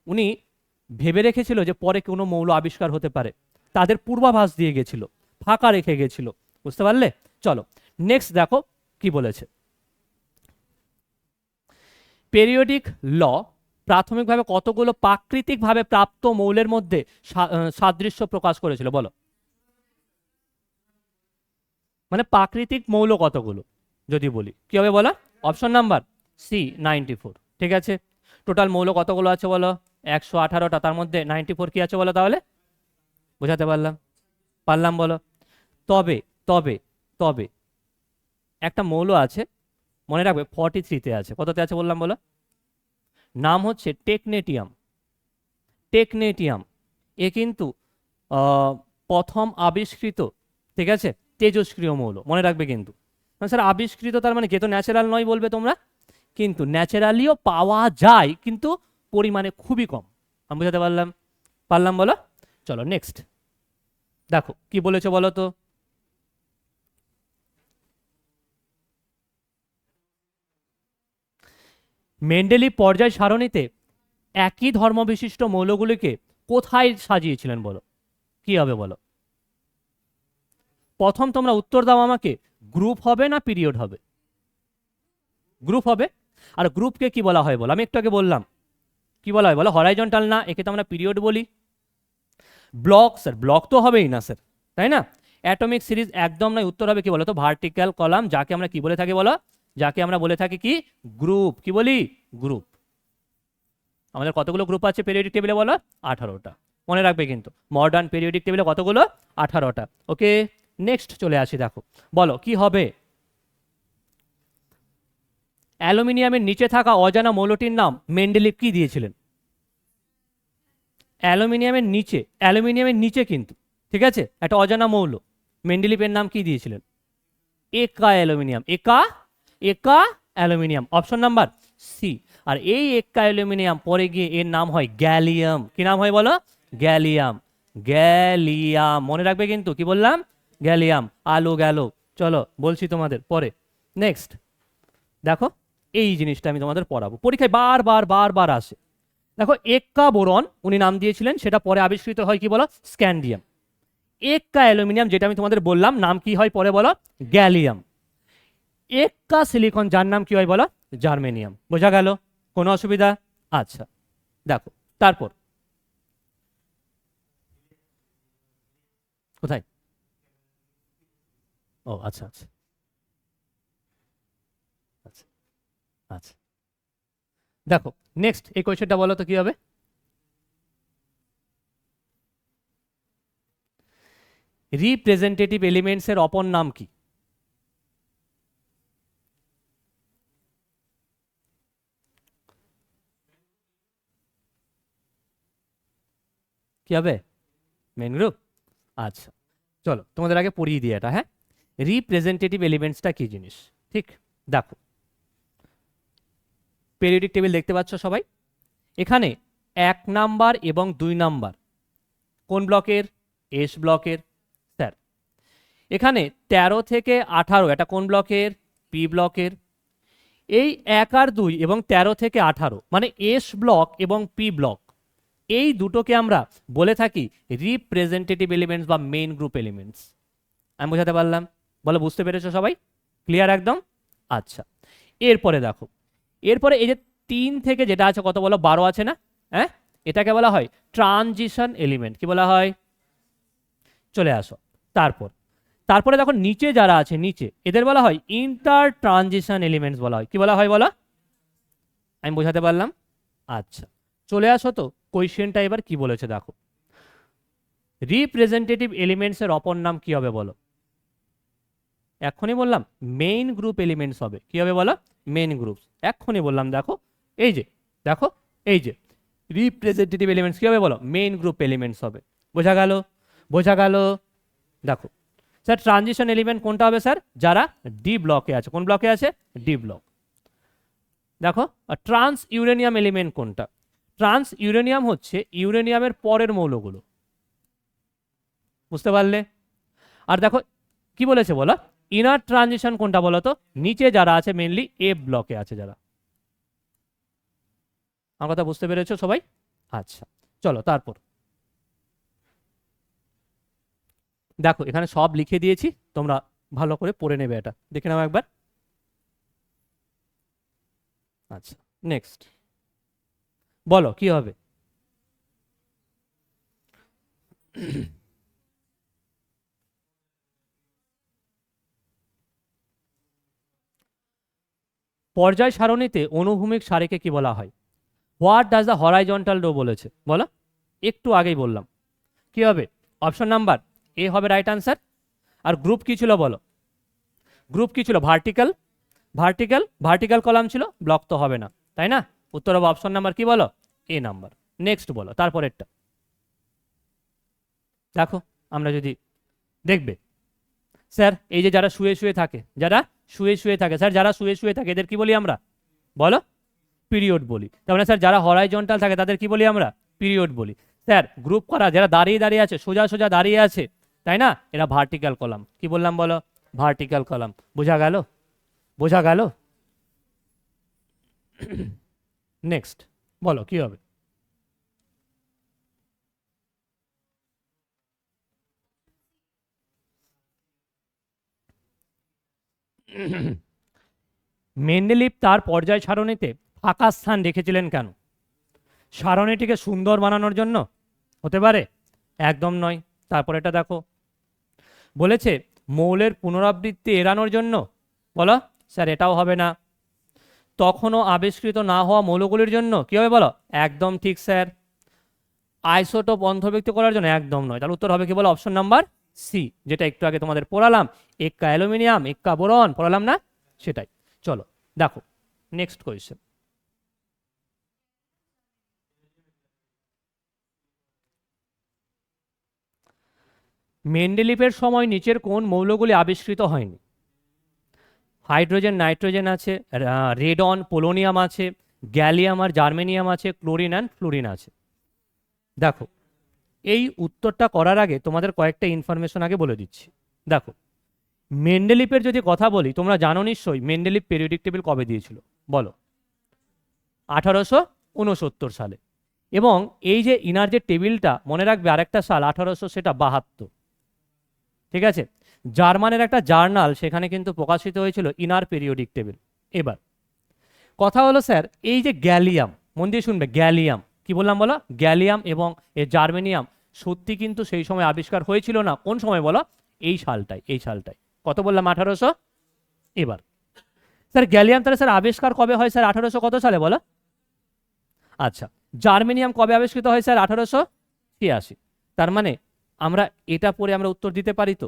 উনি ভেবে রেখেছিল যে পরে কোনো মৌল আবিষ্কার হতে পারে, তাদের পূর্বাভাস দিয়ে গেছিল, ফাঁকা রেখে গেছিল, বুঝতে পারলে? চলো নেক্সট দেখো কি বলেছে, পেরিওডিক ল প্রাথমিকভাবে কতগুলো প্রাকৃতিকভাবে প্রাপ্ত মৌলের মধ্যে সাদৃশ্য প্রকাশ করেছিল বলো, মানে প্রাকৃতিক মৌল কতগুলো যদি বলি কি হবে বলো, অপশন নাম্বার সি 94, ঠিক আছে। টোটাল মৌল কতগুলো আছে বলো, 118টা, তার মধ্যে 94 কি আছে বলো, তাহলে বোঝাতে পারলাম বলো। তবে তবে তবে একটা মৌল আছে, মনে রাখবে 43-তে আছে, কততে আছে বললাম বলো, নাম হচ্ছে টেকনেটিয়াম। টেকনেটিয়াম এ কিন্তু প্রথম আবিষ্কৃত, ঠিক আছে, তেজস্ক্রিয় মৌল, মনে রাখবে কিন্তু। স্যার আবিষ্কৃত তার মানে কে তো ন্যাচারাল নয় বলবে তোমরা, কিন্তু ন্যাচারালিও পাওয়া যায় কিন্তু পরিমাণে খুবই কম। আমি বুঝাতে পারলাম বলো। চলো নেক্সট দেখো কি বলেছো বলো তো, মেন্ডেলিভ পর্যায় সারণীতে একই ধর্মবিশিষ্ট মৌলগুলিকে কোথায় সাজিয়েছিলেন বলো, কি হবে বলো। প্রথম তোমরা উত্তর দাও আমাকে, গ্রুপ হবে না পিরিয়ড হবে? গ্রুপ হবে। আর গ্রুপকে কি বলা হয় বলো, আমি একটু আগে বললাম কি বলা হয় বলো, হরাইজন্টাল না, একে তো আমরা পিরিয়ড বলি। ব্লক, স্যার ব্লক তো হবেই না স্যার, তাই না। অ্যাটমিক সিরিজ একদম নয়, উত্তর হবে কি বলো তো, ভার্টিক্যাল কলাম, যাকে আমরা কি বলে থাকি বলো, যাকে আমরা বলে থাকি কি, গ্রুপ। কি বলি, গ্রুপ। আমাদের কতগুলো গ্রুপ আছে পেরিওডিক টেবিলে বলো, 18টা, মনে রাখবে কিন্তু। মডার্ন পেরিওডিক টেবিলে কতগুলো, 18টা। ওকে নেক্সট চলে আসি, দেখো বলো কি হবে। অ্যালুমিনিয়ামের নিচে থাকা অজানা মৌলটির নাম মেন্ডেলিভ কি দিয়েছিলেন? অ্যালুমিনিয়ামের নিচে কিন্তু, ঠিক আছে, একটা অজানা মৌল, মেন্ডেলিভের নাম কি দিয়েছিলেন? একা অ্যালুমিনিয়াম। একা একা অ্যালুমিনিয়াম, অপশন নাম্বার সি। আর এই একা অ্যালুমিনিয়াম পরে গিয়ে এর নাম হয় গ্যালিয়াম। কি নাম হয় বলো? গ্যালিয়াম। গ্যালিয়াম মনে রাখবে কিন্তু, কি বললাম? গ্যালিয়াম। আলো গেল। চলো বলছি তোমাদের পরে। নেক্সট দেখো, এই জিনিসটা আমি তোমাদের পড়াবো, পরীক্ষায় বারবার বারবার আসে। দেখো, এক্কা বোরন উনি নাম দিয়েছিলেন, সেটা পরে আবিষ্কৃত হয় কি বলো? স্ক্যান্ডিয়াম। এক্কা অ্যালুমিনিয়াম যেটা আমি তোমাদের বললাম নাম কি হয় পরে বলো? গ্যালিয়াম। এক্কা সিলিকন যার নাম কি হয় বলো? জার্মেনিয়াম। বোঝা গেল? কোনো অসুবিধা? আচ্ছা দেখো, তারপর কোথায়? ও আচ্ছা আচ্ছা আচ্ছা আচ্ছা, দেখো নেক্সট এই কোয়েশ্চেনটা বলো তো কি হবে? রিপ্রেজেন্টেটিভ এলিমেন্টস এর অপর নাম কি? কি হবে? Main group. আচ্ছা চলো তোমাদের আগে পড়িয়ে দিই এটা, হ্যাঁ। রিপ্রেজেন্টেটিভ এলিমেন্টসটা কি জিনিস? ঠিক, দেখো পেরিওডিক টেবিল দেখতে পাচ্ছ সবাই? এখানে 1 নাম্বার এবং 2 নাম্বার কোন ব্লকের? এস ব্লকের। স্যার এখানে 13 থেকে 18 এটা কোন ব্লকের? পি ব্লকের। এই 1 আর 2 এবং 13 থেকে 18 মানে এস ব্লক এবং পি ব্লক, এই দুটোকে আমরা বলে থাকি রিপ্রেজেন্টেটিভ এলিমেন্টস বা মেইন গ্রুপ এলিমেন্টস। আমি বোঝাতে পারলাম? বলো বুঝতে পেরেছো সবাই? ক্লিয়ার একদম? আচ্ছা এরপরে দেখো, এরপরে এই যে 3 থেকে যেটা আছে কত বলো? 12 আছে না? হ্যাঁ, এটাকে বলা হয় ট্রানজিশন এলিমেন্ট। কি বলা হয়? চলে আসো। তারপর তারপরে দেখো নিচে যারা আছে, নিচে এদের বলা হয় ইন্টার ট্রানজিশন এলিমেন্টস বলা হয়। কি বলা হয় বলো? আমি বোঝাতে পারলাম? আচ্ছা চলে আসো তো, কোয়েশ্চেনটা এবার কি বলেছে দেখো। রিপ্রেজেন্টেটিভ এলিমেন্টস এর অপর নাম কি হবে বলো? এক্ষুনি বললাম মেইন গ্রুপ এলিমেন্টস হবে। কি হবে বলো? Main groups. এক্ষুনি বললাম দেখো, এই যে দেখো, এই যে রিপ্রেজেন্টেটিভ এলিমেন্টস কি হবে বলো? মেইন গ্রুপ এলিমেন্টস হবে। বোঝা গেল? বোঝা গেল? দেখো স্যার ট্রানজিশন এলিমেন্ট কোনটা হবে স্যার? যারা ডি ব্লকে আছে। কোন ব্লকে আছে? D block. দেখো ট্রান্স ইউরেনিয়াম এলিমেন্ট কোনটা? ট্রান্স ইউরেনিয়াম হচ্ছে ইউরেনিয়ামের পরের মৌলগুলো। বুঝতে পারলে? আর দেখো কি বলেছে বলো? ইনার ট্রানজিশন কোনটা বলো তো? নিচে যারা আছে মেনলি এ ব্লকে আছে যারা। আমার কথা বুঝতে পেরেছো সবাই? আচ্ছা চলো তারপর দেখো, এখানে সব লিখে দিয়েছি, তোমরা ভালো করে পড়ে নেবে, এটা দেখে নাও একবার। আচ্ছা নেক্সট বলো কি হবে? পর্যায় সারণীতে অনুভূমিক সারিকে কি বলা হয়? What does the horizontal row বলেছে বলো? একটু আগেই বললাম। কি হবে? অপশন নাম্বার এ হবে রাইট আনসার। আর গ্রুপ কি ছিল বলো? গ্রুপ কি ছিল? ভার্টিক্যাল। ভার্টিক্যাল ভার্টিক্যাল কলাম ছিল, ব্লক তো হবে না, তাই না? উত্তর হবে অপশন নাম্বার কি বলো? এ নাম্বার। নেক্সট বলো তারপরেরটা। দেখো আমরা যদি দেখবে, স্যার এই যে যারা শুয়ে শুয়ে থাকে, যারা শুয়ে শুয়ে থাকে, স্যার যারা শুয়ে শুয়ে থাকে এদের কি বলি আমরা বলো? পিরিয়ড বলি। তার মানে স্যার যারা হরাইজন্টাল থাকে তাদের কি বলি আমরা? পিরিয়ড বলি। স্যার গ্রুপ করা যারা দাঁড়িয়ে দাঁড়িয়ে আছে, সোজা সোজা দাঁড়িয়ে আছে, তাই না, এরা ভার্টিক্যাল কলাম। কি বললাম বলো? Vertical column. বোঝা গেল? বোঝা গেল? নেক্সট বলো কি হবে? মেন্ডেলিভ তার পর্যায় সারণীতে ফাঁকা স্থান রেখেছিলেন কেন? সারণীটিকে সুন্দর বানানোর জন্য? হতে পারে? একদম নয়। তারপর এটা দেখো, বলেছে মৌলের পুনরাবৃত্তি এড়ানোর জন্য। বলো স্যার এটাও হবে না। তখনও আবিষ্কৃত না হওয়া মৌলগুলির জন্য। কি হবে বলো? একদম ঠিক স্যার। আইসোটোপ অন্তর্ভুক্ত করার জন্য? একদম নয়। তাহলে উত্তর হবে কি বলো? অপশন নাম্বার সি, যেটা একটু আগে তোমাদের পড়ালাম, এক্কা অ্যালুমিনিয়াম এক্কা বোরন পড়ালাম না, সেটাই। চলো দেখো নেক্সট কোয়েশ্চেন। মেন্ডেলিফের সময় নিচের কোন মৌলগুলি আবিষ্কৃত হয়নি? হাইড্রোজেন, নাইট্রোজেন আছে, রেডন, পোলোনিয়াম আছে, গ্যালিয়াম আর জার্মেনিয়াম আছে, ক্লোরিন অ্যান্ড ফ্লুরিন আছে। দেখো, এই উত্তরটা করার আগে তোমাদের কয়েকটা ইনফরমেশন আগে বলে দিচ্ছি। দেখো, মেন্ডেলিফের যদি কথা বলি, তোমরা জানো নিশ্চয়ই মেন্ডেলিফ পেরিওডিক টেবিল কবে দিয়েছিল বলো? 1869 সালে। এবং এই যে ইনার যে টেবিলটা, মনে রাখবে আরেকটা সাল 1872, ঠিক আছে? জার্মানের একটা জার্নাল, সেখানে কিন্তু প্রকাশিত হয়েছিল ইনার পেরিওডিক টেবিল। এবার কথা হলো স্যার, এই যে গ্যালিয়াম, মন দিয়ে শুনবে, গ্যালিয়াম কি বললাম বলো? গ্যালিয়াম এবং এ জার্মেনিয়াম সত্যি কিন্তু সেই সময় আবিষ্কার হয়েছিল না। কোন সময় বলো? এই সালটাই, এই সালটাই। কত বললাম? 1800। এবার স্যার গ্যালিয়াম তাহলে স্যার আবিষ্কার কবে হয় স্যার? 1800 কত সালে বলো? আচ্ছা, জার্মেনিয়াম কবে আবিষ্কৃত হয় স্যার? 1886। তার মানে আমরা এটা পরে আমরা উত্তর দিতে পারি তো?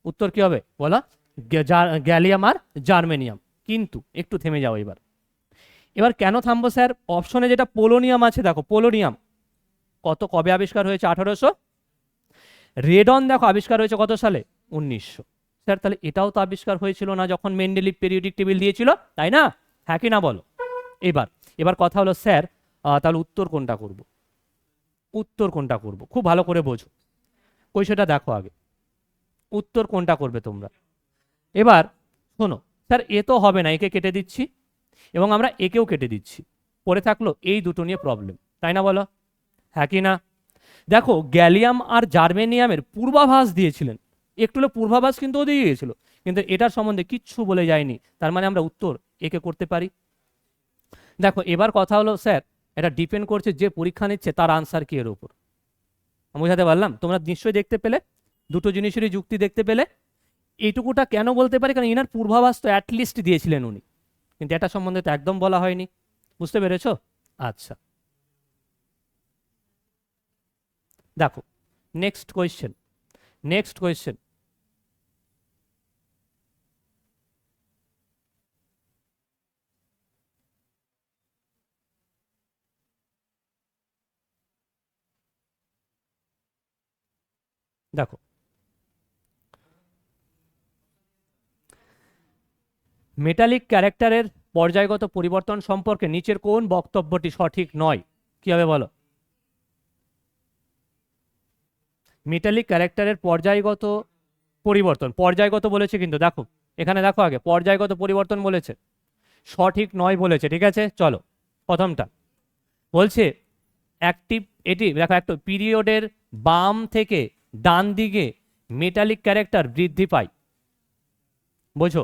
উত্তর কি হবে বলো? গ্যালিয়াম আর জার্মেনিয়াম। কিন্তু একটু থেমে যাও এবার। এবার কেন থামবো স্যার? অপশনে যেটা পোলোনিয়াম আছে, দেখো পোলোনিয়াম কবে আবিষ্কার হয়েছে? 1800। রেডন দেখো আবিষ্কার হয়েছে কত সালে? 1900। স্যার তাহলে এটাও তো আবিষ্কার হয়েছিল না যখন মেন্ডেলিফ পেরিওডিক টেবিল দিয়েছিল, তাই না? হ্যাঁ কি না বলো? এবার কথা হলো স্যার, তাহলে উত্তর কোনটা করব? উত্তর কোনটা করব খুব ভালো করে বোঝো, কোয়েশ্চনটা দেখো আগে। উত্তর কোনটা করবে তোমরা? এবার শোনো স্যার, এ তো হবে না, একে কেটে দিচ্ছি এবং আমরা একেও কেটে দিচ্ছি। পড়ে থাকলো এই দুটো নিয়ে প্রবলেম, তাই না বলো? হ্যাঁ কি না? দেখো, গ্যালিয়াম আর জার্মেনিয়ামের পূর্বাভাস দিয়েছিলেন, একটু হলে পূর্বাভাস কিন্তু ও দিয়ে গিয়েছিল, কিন্তু এটার সম্বন্ধে কিচ্ছু বলে যায়নি। তার মানে আমরা উত্তর একে করতে পারি। দেখো, এবার কথা হলো স্যার, এটা ডিপেন্ড করছে যে পরীক্ষা নিচ্ছে তার আনসার কি এর উপর। আমি বোঝাতে পারলাম? তোমরা নিশ্চয়ই দেখতে পেলে, দুটো জিনিসেরই যুক্তি দেখতে পেলে। এইটুকুটা কেন বলতে পারি? কারণ ইনার পূর্বাভাস তো অ্যাটলিস্ট দিয়েছিলেন উনি, কিন্তু এটা সম্বন্ধে তো একদম বলা হয়নি। বুঝতে পেরেছো? আচ্ছা, দেখো নেক্সট কোয়েশ্চেন। নেক্সট কোয়েশ্চেন, দেখো মেটালিক ক্যারেক্টারের পর্যায়গত পরিবর্তন সম্পর্কে নিচের কোন বক্তব্যটি সঠিক নয়? কি হবে বলো? মেটালিক ক্যারেক্টারের পর্যায়গত পরিবর্তন, পর্যায়গত বলেছে কিন্তু, দেখো এখানে দেখো আগে পর্যায়গত পরিবর্তন বলেছে, সঠিক নয় বলেছে। ঠিক আছে, চলো প্রথমটা বলছে অ্যাক্টিভ, এটি দেখো একটা পিরিয়ডের বাম থেকে ডান দিকে মেটালিক ক্যারেক্টার বৃদ্ধি পায়। বোঝো,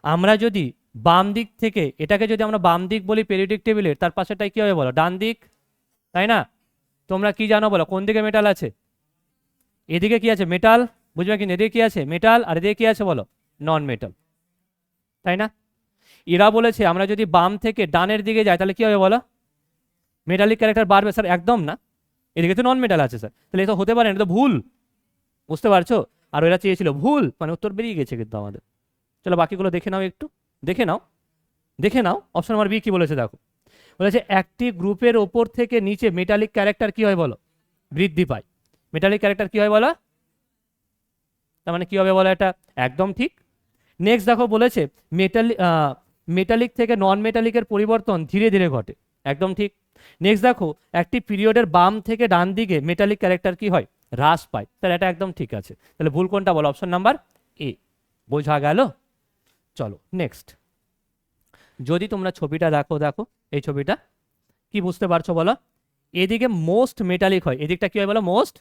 আমরা যদি বাম দিক থেকে, এটাকে যদি আমরা বাম দিক বলি পেরিওডিক টেবিলের, তার পাশেটাই কি হবে বলো? ডান দিক, তাই না? তোমরা কি জানো বলো? কোন দিকে মেটাল আছে? এদিকে কি আছে? মেটাল। বুঝবে কিন্তু এদিকে কি আছে? মেটাল। আর এদিকে কি আছে বলো? নন মেটাল, তাই না? এরা বলেছে আমরা যদি বাম থেকে ডানের দিকে যাই তাহলে কি হবে বলো? মেটালিক ক্যারেক্টার বাড়বে। স্যার একদম না, এদিকে তো নন মেটাল আছে স্যার, তাহলে এটা হতে পারে না, এটা তো ভুল। বুঝতে পারছো? আর ওরা চেয়েছিল ভুল, মানে উত্তর বেরিয়ে গেছে কিন্তু আমাদের। চলো বাকিগুলো দেখে নাও, একটু দেখে নাও, দেখে নাও। অপশন নাম্বার বি কি বলেছে দেখো, বলেছে একটি গ্রুপের ওপর থেকে নিচে মেটালিক ক্যারেক্টার কি হয় বলো? বৃদ্ধি পায়। মেটালিক ক্যারেক্টার কি হয় বলো? তার মানে কি হবে বলো? এটা একদম ঠিক। নেক্সট দেখো বলেছে মেটালিক থেকে নন মেটালিকের পরিবর্তন ধীরে ধীরে ঘটে, একদম ঠিক। নেক্সট দেখো একটি পিরিয়ডের বাম থেকে ডান দিকে মেটালিক ক্যারেক্টার কি হয়? হ্রাস পায়। তাহলে এটা একদম ঠিক আছে। তাহলে ভুল কোনটা বলো? Option number A. বোঝা গেল? চলো নেক্সট। যদি তোমরা ছবিটা দেখো, দেখো এই ছবিটা, কি বুঝতে পারছো বলো? এদিকে মোস্ট মেটালিক হয়, এদিকটা কি হয় বলো? মোস্ট।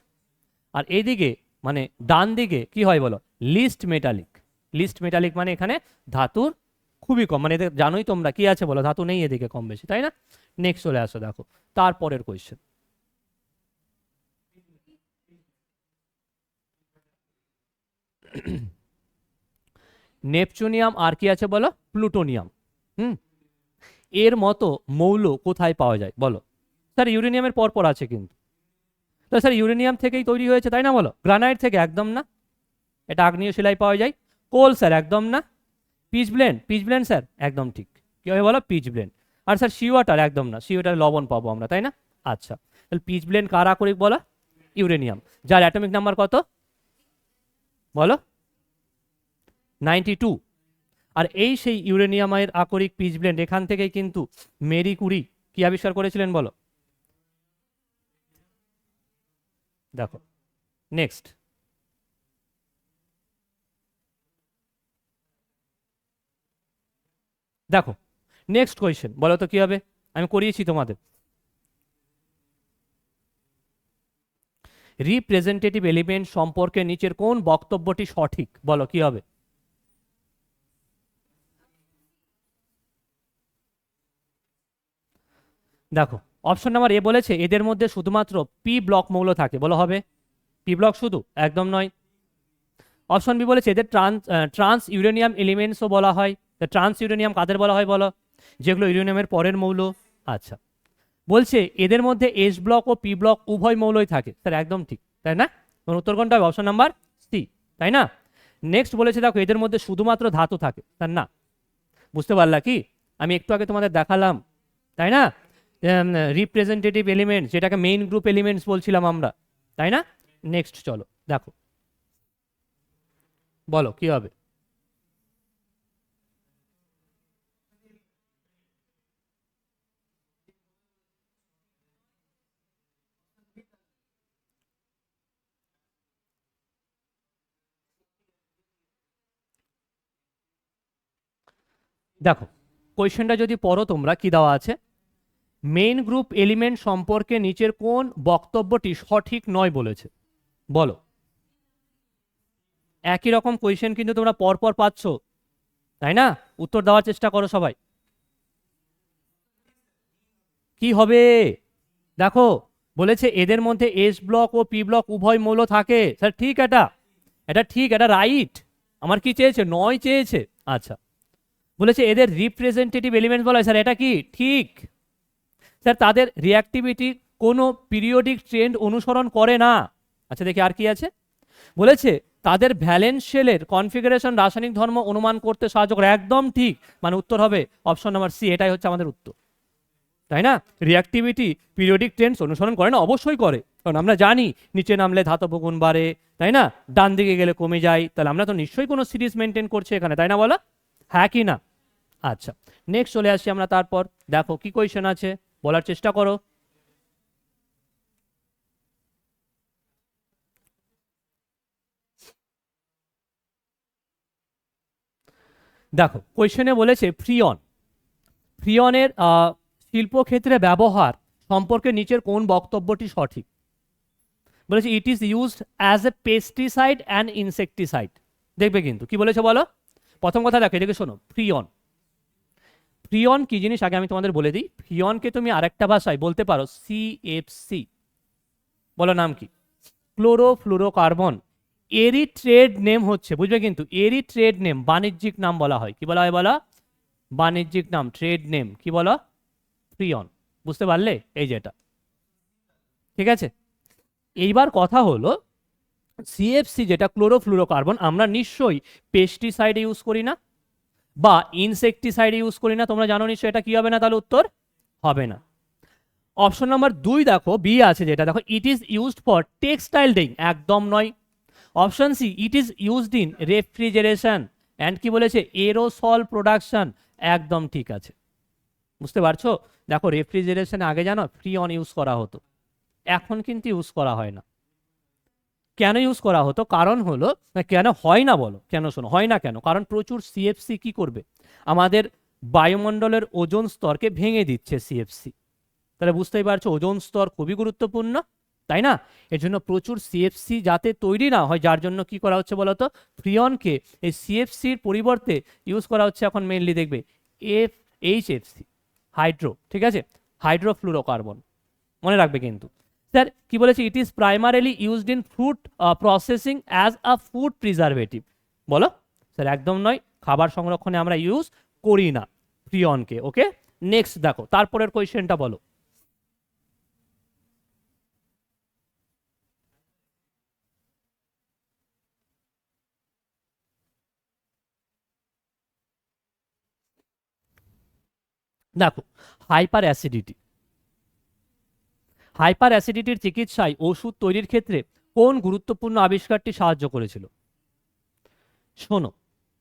আর এইদিকে মানে ডান দিকে কি হয় বলো? List metallic. লিস্ট মেটালিক মানে এখানে ধাতুর খুবই কম, মানে এদের জানোই তোমরা কি আছে বলো? ধাতু নেই এদিকে কম বেশি, তাই না? নেক্সট চলে আসো, দেখো তারপরের কোয়েশ্চেন। নেপচুনিয়াম আর কি আছে বলো? প্লুটোনিয়াম। এর মতো মৌল কোথায় পাওয়া যায় বলো? স্যার ইউরেনিয়ামের পরপর আছে কিন্তু। তো স্যার ইউরেনিয়াম থেকেই তৈরি হয়েছে, তাই না বলো? গ্রানাইট থেকে? একদম না, এটা আগ্নেয় শিলায় পাওয়া যায়। Coal sir? একদম না। Pitchblende? Pitchblende sir একদম ঠিক। কি হবে বলো? Pitchblende. আর স্যার সি ওয়াটার? একদম না, সি ওয়াটার লবণ পাবো আমরা, তাই না? আচ্ছা, তাহলে পিচ ব্লেন্ড কার আকরিক বলা? ইউরেনিয়াম, যার অ্যাটমিক নাম্বার কত? বলো 92। আর এই সেই ইউরেনিয়ামের আকরিক পিচ ব্লেন্ড, এখান থেকেই কিন্তু মেরি কুরি কি আবিষ্কার করেছিলেন বলো। দেখো নেক্সট, দেখো নেক্সট কোয়েশ্চেন, বলো তো কি হবে, আমি করিয়েছি তোমাদের। রিপ্রেজেন্টেটিভ এলিমেন্ট সম্পর্কে নিচের কোন বক্তব্যটি সঠিক, বলো কি হবে। দেখো অপশন নাম্বার এ বলেছে এদের মধ্যে শুধুমাত্র পি ব্লক মৌল থাকে, বলো হবে পি ব্লক শুধু, একদম নয়। অপশন বি বলেছে এদের ট্রান্স ইউরেনিয়াম এলিমেন্টসও বলা হয়। ট্রান্স ইউরেনিয়াম কাদের বলা হয় বলো, যেগুলো ইউরেনিয়ামের পরের মৌল। আচ্ছা, বলছে এদের মধ্যে এস ব্লক ও পি ব্লক উভয় মৌলই থাকে, স্যার একদম ঠিক, তাই না? তোমার উত্তর কোনটা হবে, অপশন নাম্বার সি, তাই না? নেক্সট বলেছে দেখো এদের মধ্যে শুধুমাত্র ধাতু থাকে, তার না, বুঝতে পারলা কি, আমি একটু আগে তোমাদের দেখালাম, তাই না? রিপ্রেজেন্টেটিভ এলিমেন্ট, যেটাকে মেইন গ্রুপ এলিমেন্টস বলছিলাম আমরা, তাই না? নেক্সট চলো দেখো, বলো কি হবে। দেখো কোয়েশ্চেনটা যদি পড়ো তোমরা, কি দেওয়া আছে, মেইন গ্রুপ এলিমেন্ট সম্পর্কে নিচের কোন বক্তব্যটি সঠিক নয় বলেছে, বলো। একই রকম কোয়েশ্চেন কিন্তু তোমরা পরপর পাচ্ছ, তাই না? উত্তর দেওয়ার চেষ্টা করো সবাই, কি হবে। দেখো বলেছে এদের মধ্যে এস ব্লক ও পি ব্লক উভয় মৌল থাকে, স্যার ঠিক, এটা এটা ঠিক, এটা রাইট। আমার কি চেয়েছে, নয় চেয়েছে। আচ্ছা, বলেছে এদের রিপ্রেজেন্টেটিভ এলিমেন্ট বলা হয়, স্যার এটা কি ঠিক। স্যার তাদের রিঅ্যাক্টিভিটি কোনো পিরিয়ডিক ট্রেন্ড অনুসরণ করে না। আচ্ছা দেখি আর কি আছে, বলেছে তাদের ভ্যালেন্স শেলের কনফিগারেশন রাসায়নিক ধর্ম অনুমান করতে সাহায্য করে, একদম ঠিক, মানে উত্তর হবে অপশন নাম্বার সি, এটাই হচ্ছে আমাদের উত্তর, তাই না? রিঅ্যাক্টিভিটি পিরিয়ডিক ট্রেন্ডস অনুসরণ করে না, অবশ্যই করে, কারণ আমরা জানি নিচে নামলে ধাতব গুণ বাড়ে, তাই না? ডান দিকে গেলে কমে যায়, তাহলে আমরা তো নিশ্চয়ই কোনো সিরিজ মেনটেন করছি এখানে, তাই না বলো, হ্যাঁ কি না? আচ্ছা নেক্সট চলে আসি আমরা, তারপর দেখো কি কোয়েশ্চেন আছে, বলার চেষ্টা করো। দেখো কোয়েশ্চেনে বলেছে ফ্রিয়ন, ফ্রিয়নের শিল্পক্ষেত্রে ব্যবহার সম্পর্কে নিচের কোন বক্তব্যটি সঠিক, বলেছে it is used as a pesticide and insecticide. দেখবে কিন্তু কি বলেছে বলো, প্রথম কথা দেখো এটাকে শোনো, ফ্রিয়ন, ফ্রিয়ন কি জিনিস আগে আমি তোমাদের বলে দিই। ফ্রিয়নকে তুমি আরেকটা ভাষায় বলতে পারো সিএফসি, বলো নাম কি, ক্লোরোফ্লুরোকার্বন। এরই ট্রেড নেম হচ্ছে, বুঝবে কিন্তু, এরই ট্রেড নেম, বাণিজ্যিক নাম বলা হয়, কি বলা হয় বলো, বাণিজ্যিক নাম, ট্রেড নেম কি বলো, ফ্রিয়ন। বুঝতে পারলে, এই যেটা, ঠিক আছে। এইবার কথা হলো সিএফসি যেটা ক্লোরোফ্লুরোকার্বন, আমরা নিশ্চয়ই পেস্টিসাইডে ইউজ করি না বা ইনসেকটিসাইডে ইউজ করি না, তোমরা জানো নিশ্চয়ই, এটা কি হবে না, তাহলে উত্তর হবে না। অপশন নাম্বার 2 দেখো, বি আছে যেটা, দেখো it is used for textile dyeing, একদম নয়। Option C it is used in refrigeration and কি বলেছে এরোসল প্রোডাকশন, একদম ঠিক আছে। বুঝতে পারছো, দেখো রেফ্রিজারেশন আগে জানো ফ্রিয়ন ইউজ করা হতো, এখন কিন্তু ইউজ করা হয় না। কেন ইউজ করা হতো, কারণ হলো, কেন হয় না বলো, কেন শোনো হয় না কেন, কারণ প্রচুর সিএফসি কি করবে, আমাদের বায়ুমণ্ডলের ওজোন স্তরকে ভেঙে দিচ্ছে সিএফসি, তাহলে বুঝতেই পারছো ওজোন স্তর খুবই গুরুত্বপূর্ণ, তাই না? এর জন্য প্রচুর সিএফসি যাতে তৈরি না হয়, যার জন্য কি করা হচ্ছে বলতো, ফ্রিয়নকে এই সিএফসির পরিবর্তে ইউজ করা হচ্ছে এখন মেইনলি, দেখবে এইচএফসি, হাইড্রো, ঠিক আছে, হাইড্রোফ্লুরোকার্বন, মনে রাখবে কিন্তু। স্যার কি বলেছে, it is primarily used in fruit processing as a food preservative, বলো স্যার একদম নয়, খাবার সংরক্ষণে আমরা ইউজ করি না ফ্রিয়নকে, ওকে। নেক্সট দেখো তারপরের কোয়েশ্চেনটা বলো। দেখো হাইপার অ্যাসিডিটি, হাইপার অ্যাসিডিটির চিকিৎসায় ওষুধ তৈরির ক্ষেত্রে কোন গুরুত্বপূর্ণ আবিষ্কারটি সাহায্য করেছিল, শোনো,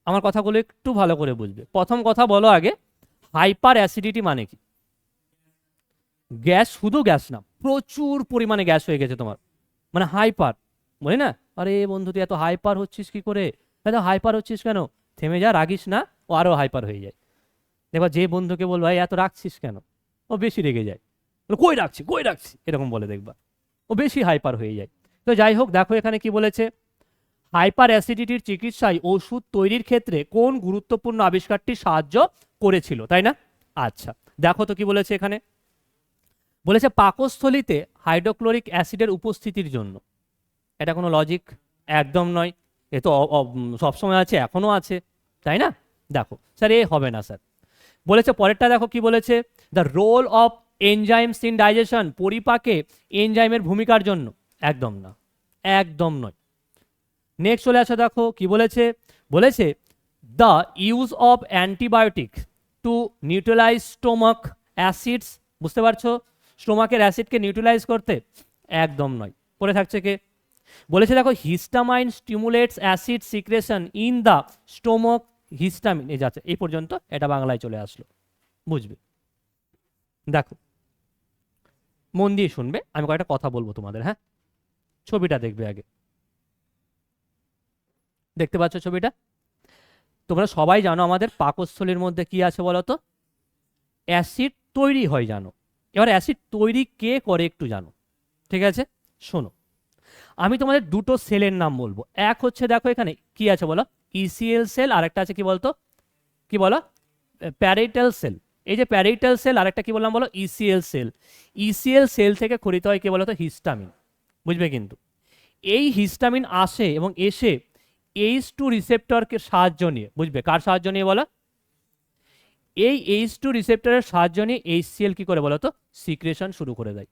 আমার কথাগুলো একটু ভালো করে বুঝবে। প্রথম কথা বলো আগে, হাইপার অ্যাসিডিটি মানে কি? গ্যাস, শুধু গ্যাস না, প্রচুর পরিমাণে গ্যাস হয়ে গেছে তোমার, মানে হাইপার, বলি না, আরে বন্ধু তুই এত হাইপার হচ্ছিস কি করে, এত হাইপার হচ্ছিস কেন? থেমে যা, রাগিস না, ও আরো হাইপার হয়ে যায়। দেখবা যে বন্ধুকে বলবো ভাই এত রাখছিস কেন, ও বেশি রেগে যায়, কই রাখছি কই রাখছি এরকম বলে, দেখবা ও বেশি হাইপার হয়ে যায়। তো যাই হোক, দেখো এখানে কি বলেছে, হাইপার অ্যাসিডিটির চিকিৎসায় ওষুধ তৈরির ক্ষেত্রে কোন গুরুত্বপূর্ণ আবিষ্কারটি সাহায্য করেছিল, তাই না? আচ্ছা, দেখো তো কি বলেছে এখানে, বলেছে পাকস্থলীতে হাইড্রোক্লোরিক অ্যাসিডের উপস্থিতির জন্য। এটা কোনো লজিক একদম নয়, এ তো সবসময় আছে, এখনো আছে, তাই না? দেখো স্যার, এ হবে না স্যার। বলেছে পরেরটা দেখো কি বলেছে, the role of enzymes in digestion, পরিপাকে এনজাইমের ভূমিকার জন্য। একদম না, একদম নয়। নেক্সট চলে আসো, দেখো কি বলেছে, বলেছে the use of antibiotic to neutralize stomach acids, বুঝতে পারছো, স্টোমাকের অ্যাসিডকে নিউট্রালাইজ করতে। একদম নয়। পরে থাকছে কে, বলেছে দেখো histamine stimulates acid secretion in the stomach, histamine, এই যাচ্ছে এই পর্যন্ত, এটা বাংলায় চলে আসলো, বুঝবে। দেখো মন দিয়ে শুনবে, আমি কয়েকটা কথা বলবো তোমাদের, হ্যাঁ? ছবিটা দেখবে আগে, দেখতে পাচ্ছ ছবিটা? তোমরা সবাই জানো আমাদের পাকস্থলীর মধ্যে কি আছে বলো তো, অ্যাসিড তৈরি হয় জানো। এবার অ্যাসিড তৈরি কে করে একটু জানো, ঠিক আছে? শোনো, আমি তোমাদের দুটো সেলের নাম বলবো। এক হচ্ছে দেখো এখানে কি আছে বলো, ইসিএল সেল, আর একটা আছে কি বলতো, কি বলো, প্যারেটাল সেল। এই যে প্যারেটাল সেল, আরেকটা কি বললাম বলো, ইসিএল সেল। ইসিএল সেল থেকে খরিত হয় কি বলতো, হিস্টামিন, বুঝবে। কিন্তু এই হিস্টামিন আসে এবং এসে H2 রিসেপ্টরকে সাহায্য নিয়ে, বুঝবে, কার সাহায্য নিয়ে বলো, এই H2 রিসেপ্টরের সাহায্য নিয়ে HCl কি করে বলো তো, সিক্রেশন শুরু করে দেয়।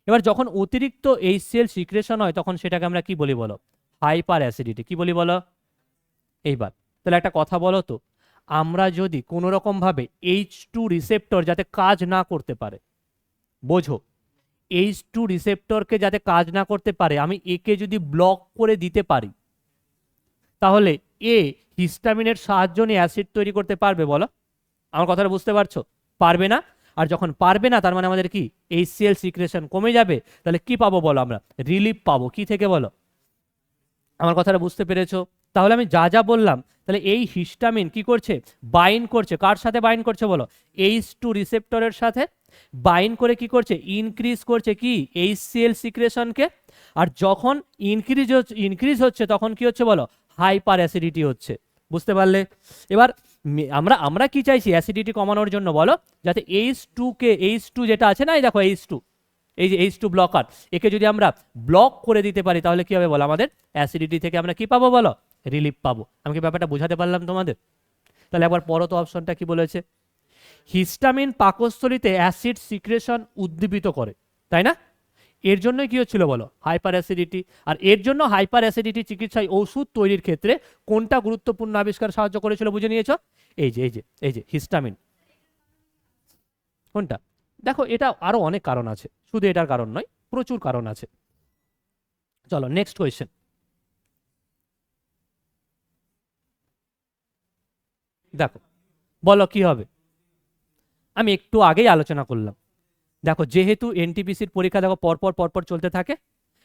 এবার যখন অতিরিক্ত HCl সিক্রেশন হয় তখন সেটাকে আমরা কি বলি বলো, হাইপার অ্যাসিডিটি। কি বলি বলো? এইবার তাহলে একটা কথা বলো তো, আমরা যদি কোনো রকম ভাবে H2 রিসেপ্টর যাতে কাজ না করতে পারে, বোঝো, H2 রিসেপ্টরকে যাতে কাজ না করতে পারে, আমি একে যদি ব্লক করে দিতে পারি, তাহলে এ হিস্টামিনের সাহায্য নিয়ে অ্যাসিড তৈরি করতে পারবে বলো? আমার কথাটা বুঝতে পারছো? পারবে না। আর যখন পারবে না, তার মানে আমাদের কি HCl সিক্রেশন কমে যাবে, তাহলে কি পাবো বলো, আমরা রিলিফ পাবো। কি থেকে বলো? আমার কথাটা বুঝতে পেরেছো? তাহলে আমি যা যা বললাম, তাহলে এই হিস্টামিন কি করছে, বাইন্ড করছে, কার সাথে বাইন্ড করছে বলো, H2 রিসেপ্টরের সাথে বাইন্ড করে কি করছে, ইনক্রিজ করছে কি HCl সিক্রেশনকে। আর যখন ইনক্রিজ হচ্ছে তখন কি হচ্ছে বলো, হাইপার অ্যাসিডিটি হচ্ছে। বুঝতে পারলে? এবার আমরা আমরা কি চাইছি অ্যাসিডিটি কমানোর জন্য বলো, যাতে H2 যেটা আছে না, এই দেখো H2, এই যে H2 ব্লকার, একে যদি আমরা ব্লক করে দিতে পারি তাহলে কি হবে বলো, আমাদের অ্যাসিডিটি থেকে আমরা কি পাবো বলো, রিলিফ পাবো। আমি কি ব্যাপারটা বোঝাতে পারলাম তোমাদের? তাহলে একবার পরো তো অপশনটা কি বলেছে, হিস্টামিন পাকস্থলীতে অ্যাসিড সিক্রেশন উদ্দীপিত করে, তাই না? এর জন্যই কি হচ্ছিল বলো, হাইপার অ্যাসিডিটি। আর এর জন্য হাইপার অ্যাসিডিটি চিকিৎসায় ওষুধ তৈরির ক্ষেত্রে কোনটা গুরুত্বপূর্ণ আবিষ্কার সাহায্য করেছিল বুঝে নিয়েছো? এই যে হিস্টামিন। কোনটা? দেখো এটা আরো অনেক কারণ আছে, শুধু এটার কারণ নয়, প্রচুর কারণ আছে। চলো নেক্সট কোয়েশ্চেন। দেখো বলো কি হবে, আমি একটু আগেই আলোচনা করলাম। দেখো যেহেতু এনটিপিসির পরীক্ষা দেখো পরপর পরপর চলতে থাকে,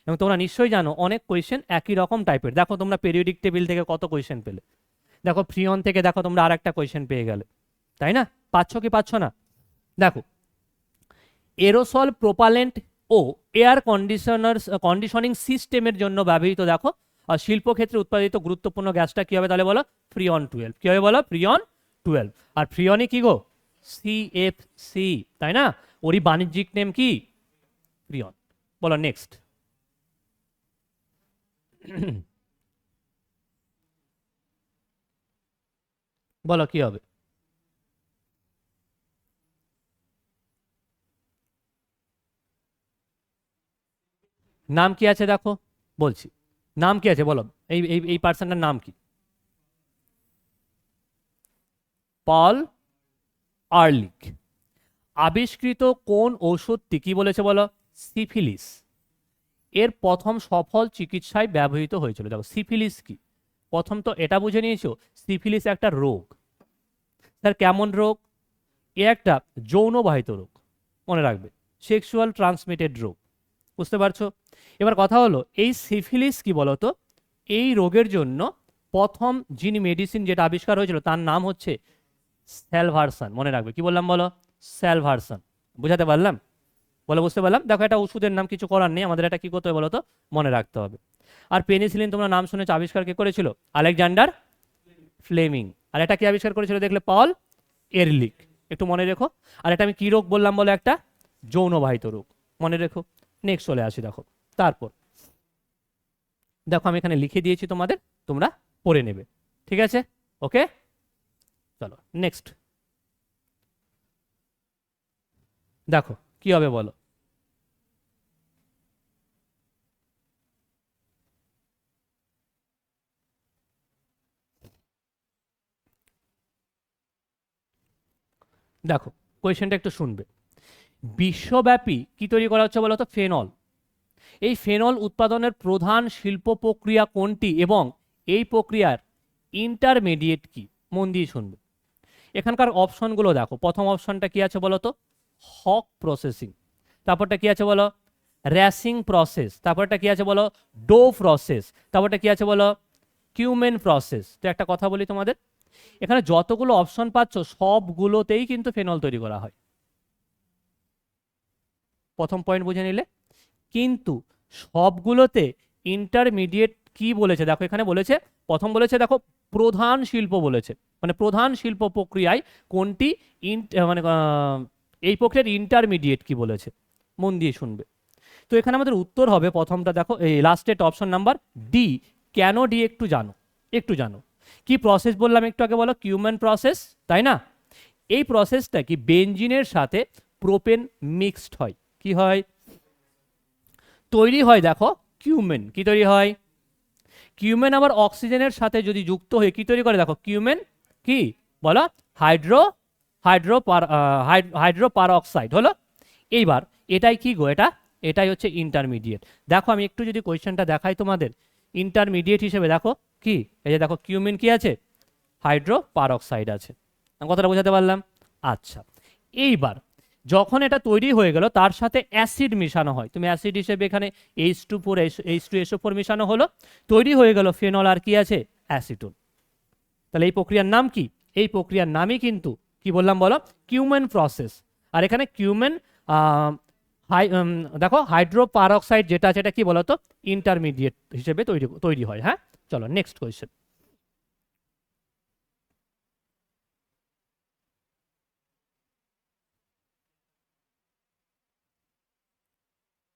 এবং তোমরা নিশ্চয়ই জানো অনেক কোয়েশ্চেন একই রকম টাইপের। দেখো তোমরা পেরিওডিক টেবিল থেকে কত কোয়েশ্চেন পেলে, দেখো ফ্রিয়ন থেকে দেখো তোমরা আর একটা কোয়েশ্চেন পেয়ে গেলে, তাই না? পাচ্ছ কি পাচ্ছ না? দেখো এরোসল প্রোপালেন্ট ও এয়ার কন্ডিশনিং সিস্টেমের জন্য ব্যবহৃত দেখো শিল্পক্ষেত্রে উৎপাদিত গুরুত্বপূর্ণ গ্যাসটা কি হবে তাহলে বলো, ফ্রিয়ন 12। কি হবে বলো, ফ্রিয়ন 12। আর ফ্রিয়নই কি গো, CFC, তাই না? ওরই বাণিজ্যিক নেম কি, ফ্রিয়ন। বলো নেক্সট। বলো কি হবে? নাম কি আছে দেখো, বলছি নাম কি আছে বলো, এই এই এই পার্সনটার নাম কি? পল আর্লিক। আবিষ্কৃত কোন ওষুধটি কি বলেছে বলো, সিফিলিস এর প্রথম সফল চিকিৎসায় ব্যবহৃত হয়েছিল। দেখো সিফিলিস কি, প্রথম তো এটা বুঝে নিয়েছো সিফিলিস একটা রোগ। স্যার কেমন রোগ? এ একটা যৌনবাহিত রোগ, মনে রাখবে, সেক্সুয়াল ট্রান্সমিটেড রোগ, বুঝতে পারছো? এবার কথা হলো এই সিফিলিস কি বলতো, এই রোগের জন্য প্রথম যিনি মেডিসিন যেটা আবিষ্কার হয়েছিল তার নাম হচ্ছে স্যালভারসন, মনে রাখবে। কি বললাম বলো? স্যালভারসন। বুঝাতে পারলাম? বলে বুঝতে পারলাম? দেখো এটা ওষুধের নাম, কিছু করার নেই, আমাদের এটা কি করতে হবে বলো তো, মনে রাখতে হবে। আর পেনিসিলিন তোমরা নাম শুনেছো, আবিষ্কার কে করেছিল? Alexander Fleming. আর এটা কি আবিষ্কার করেছিল দেখলে? পল এরলিক। একটু মনে রেখো। আর এটা আমি কি রোগ বললাম বলো? একটা যৌনবাহিত রোগ, মনে রেখো। নেক্সট চলে আসি, দেখো তারপর দেখো আমি এখানে লিখে দিয়েছি তোমাদের, তোমরা পড়ে নেবে, ঠিক আছে? ওকে, চলো নেক্সট দেখো কি হবে বলো। দেখো কোয়েশ্চেনটা একটু শুনবে। বিশ্বব্যাপী কি তৈরি করা হচ্ছে বলো তো? ফেনল। এই ফেনল উৎপাদনের প্রধান শিল্প প্রক্রিয়া কোনটি এবং এই প্রক্রিয়ার ইন্টারমিডিয়েট কি? মন দিয়ে শুনবে। এখানকার অপশনগুলো দেখো। প্রথম অপশনটা কি আছে বলো তো? Hock processing. তারপরটা কি আছে বলো? Raschig process. তারপরটা কি আছে বলো? Dow process. তারপরটা কি আছে বলো? Cumene process. তো একটা কথা বলি তোমাদের, এখানে যতগুলো অপশন পাচ্ছ সবগুলোতেই কিন্তু ফেনল তৈরি করা হয়। প্রথম পয়েন্ট বুঝে নিলে। কিন্তু সবগুলোতে ইন্টারমিডিয়েট কি বলেছে দেখো, এখানে বলেছে, প্রথম বলেছে দেখো প্রধান শিল্প বলেছে, মানে প্রধান শিল্প প্রক্রিয়ায় কোনটি মানে এই প্রক্রিয়ার ইন্টারমিডিয়েট কি বলেছে, মন দিয়ে শুনবে। তো এখানে আমাদের উত্তর হবে প্রথমটা দেখো, এই লাস্টের অপশন নাম্বার ডি। কেন ডি একটু জানো, একটু জানো। কি প্রসেস বললাম একটু আগে বলো? কিউমেন প্রসেস, তাই না? এই প্রসেসটা কি বেনজিনের সাথে প্রোপেন মিক্সড হয়, কি হয়? তৈরি হয় দেখো কিউমেন। কি তৈরি হয়? কিউমেন আবার অক্সিজেনের সাথে যদি যুক্ত হয়ে কি তৈরি করে দেখো? কিউমেন কি বলো? হাইড্রো হাইড্রো হাইড্রো পারঅক্সাইড হলো। এইবার এটাই কি গো? এটাই হচ্ছে ইন্টারমিডিয়েট। দেখো আমি একটু যদি কোয়েশ্চেনটা দেখাই তোমাদের, ইন্টারমিডিয়েট হিসেবে দেখো কি, এই যে দেখো কিউমেন কি আছে? হাইড্রো পারঅক্সাইড আছে। আমি কথাটা বোঝাতে পারলাম? আচ্ছা, এইবার যখন এটা তৈরি হয়ে গেল তার সাথে অ্যাসিড মিশানো হয়, তুমি অ্যাসিড হিসেবে এখানে H2 H2SO4 মিশানো হলো, তৈরি হয়ে গেল ফেনল আর কি আছে? অ্যাসিটোন। তাহলে এই প্রক্রিয়ার নাম কি? এই প্রক্রিয়ার নামই কিন্তু কি বললাম বলো? Cumene process. আর এখানে কিউমেন দেখো হাইড্রো পারঅক্সাইড যেটা আছে এটা কি বলতো? ইন্টারমিডিয়েট হিসেবে তৈরি তৈরি হয়। হ্যাঁ, চলো নেক্সট কোয়েশ্চেন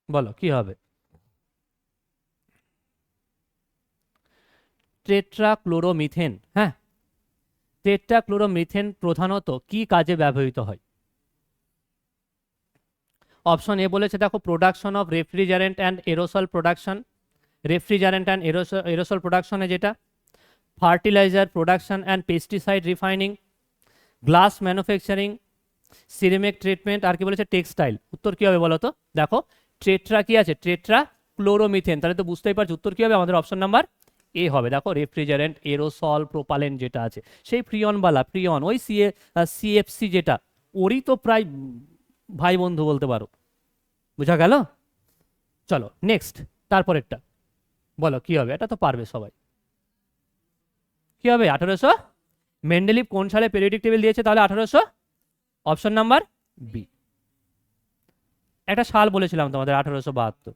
বলো কি হবে? টেট্রাক্লোরোমিথেন। হ্যাঁ, টেট্রাক্লোরোমিথেন প্রধানত কি কাজে ব্যবহৃত হয়? অপশন এ বলেছে দেখো production of refrigerant and aerosol production, refrigerant and aerosol প্রোডাকশনে যেটা, fertiliser production and pesticide refining, glass manufacturing, ceramic treatment, আর কি বলেছে? টেক্সটাইল। উত্তর কি হবে বলো তো? দেখো ট্রেট্রা কি আছে? Tetra chloromethane. তাহলে তো বুঝতেই পারছো উত্তর কি হবে আমাদের? অপশন নাম্বার এ হবে। দেখো রেফ্রিজারেন্ট, এরোসল, প্রোপালেন্ট যেটা আছে সেই প্রিয়নবালা, প্রিয়ন ওই সিএফসি যেটা, ওরই তো প্রায় ভাই বন্ধু বলতে পারো। বুঝা গেল? চলো নেক্সট, তারপরেরটা বলো কি হবে? এটা তো পারবে সবাই। কি হবে? 1800। মেন্ডেলিভ কোন সালে পেরিওডিক টেবিল দিয়েছে তাহলে? 1800। Option number B. একটা সাল বলেছিলাম তোমাদের, 1872।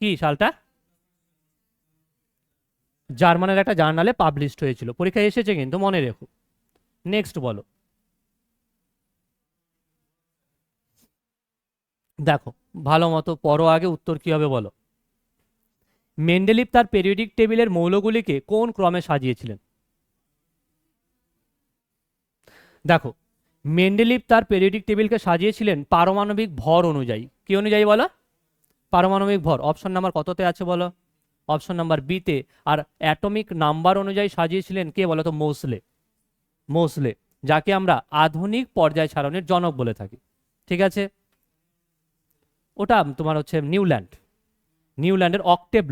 কি সালটা? জার্মানের একটা জার্নালে পাবলিশড হয়েছিল, পরীক্ষায় এসেছে কিন্তু, মনে রেখো। নেক্সট বলো। দেখো ভালো মতো পড়ো আগে, উত্তর কি হবে বলো? মেন্ডেলিভ তার পেরিওডিক টেবিলের মৌলগুলিকে কোন ক্রমে সাজিয়েছিলেন? দেখো মেন্ডেলিভ তার পেরিওডিক টেবিলকে সাজিয়েছিলেন পারমাণবিক ভর অনুযায়ী। কি অনুযায়ী বলো? পারমাণবিক ভর। অপশন নাম্বার কততে আছে বলো? অপশন নাম্বার বিতে। আর অ্যাটমিক নাম্বার অনুযায়ী সাজিয়েছিলেন কে বলো তো? মোসলে। মোসলে, যাকে আমরা আধুনিক পর্যায় সারণীর জনক বলে থাকি। ঠিক আছে, ওটা তোমার হচ্ছে নিউল্যান্ড। নিউল্যান্ডের অক্টেভ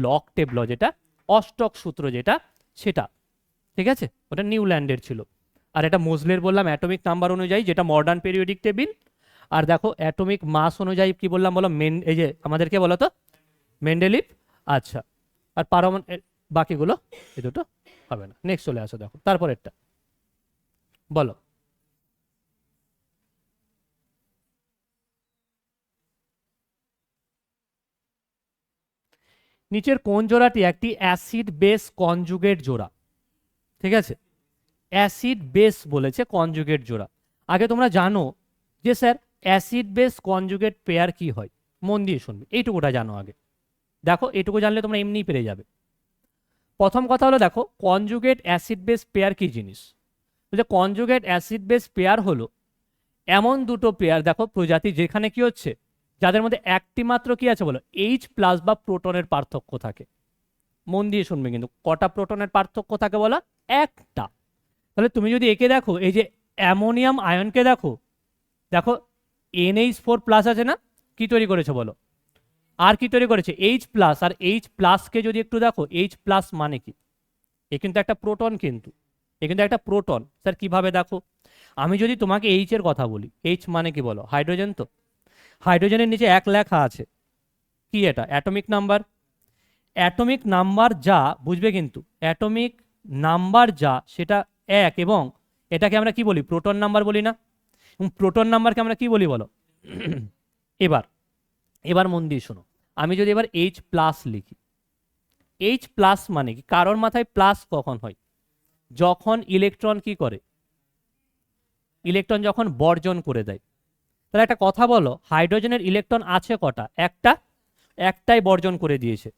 ল যেটা, অষ্টক সূত্র যেটা, সেটা, ঠিক আছে, ওটা নিউল্যান্ডের ছিল। আর এটা মোজলের বললাম অ্যাটমিক নাম্বার অনুযায়ী, যেটা মডার্ন পেরিওডিক টেবিল। আর দেখো অ্যাটমিক মাস অনুযায়ী কি বললাম বলো, এই যে আমাদেরকে বলো তো, মেন্ডেলিভ। আচ্ছা, আর বাকিগুলো এই দুটো হবে না। নেক্সট চলে আসো, দেখো তারপরেরটা বলো। নিচের কোন জোড়াটি একটি অ্যাসিড বেস কনজুগেট জোড়া? ঠিক আছে, অ্যাসিড বেস বলেছে কনজুগেট জোড়া। আগে তোমরা জানো যে sir acid base conjugate pair কি হয়, মন দিয়ে শুনবে, এইটুকুটা জানো আগে। দেখো এটুকু জানলে তোমরা এমনিই পেরে যাবে। প্রথম কথা হলো দেখো কনজুগেট অ্যাসিড বেস পেয়ার কি জিনিস। যে কনজুগেট অ্যাসিড বেস পেয়ার হলো এমন দুটো পেয়ার, দেখো প্রজাতি, যেখানে কি হচ্ছে, যাদের মধ্যে একটি মাত্র কি আছে বলো, এইচ প্লাস বা প্রোটনের পার্থক্য থাকে। মন দিয়ে শুনবে কিন্তু, কটা প্রোটনের পার্থক্য থাকে বলো, একটা। তাহলে তুমি যদি একে দেখো, এই যে অ্যামোনিয়াম আয়নকে দেখো, দেখো NH4+ আছে না, কি তৈরি করেছে বলো, আর কি তৈরি করেছে, H+। আর H+কে যদি একটু দেখো, H+ মানে কি, এ কিন্তু একটা প্রোটন, কিন্তু এ কিন্তু একটা প্রোটন। স্যার কিভাবে দেখো, আমি যদি তোমাকে এইচ এর কথা বলি, এইচ মানে কি বলো, হাইড্রোজেন। তো হাইড্রোজেনের নিচে 1 লেখা আছে, কি এটা, অ্যাটমিক নাম্বার। অ্যাটমিক নাম্বার যা বুঝবে কিন্তু, অ্যাটমিক নাম্বার যা সেটা 1, এবং এটাকে আমরা কি বলি, প্রোটন নাম্বার বলি না। প্রোটন নাম্বারকে আমরা কি বলি বলো। এবার এবার মন দিয়ে শোনো, আমি যদি এবার H+ লিখি, H+ মানে কি, কারোর মাথায় প্লাস কখন হয়, যখন ইলেকট্রন কি করে, ইলেকট্রন যখন বর্জন করে দেয়। তাহলে একটা কথা বলো, হাইড্রোজেনের ইলেকট্রন আছে কটা, একটাই বর্জন করে দিয়েছে।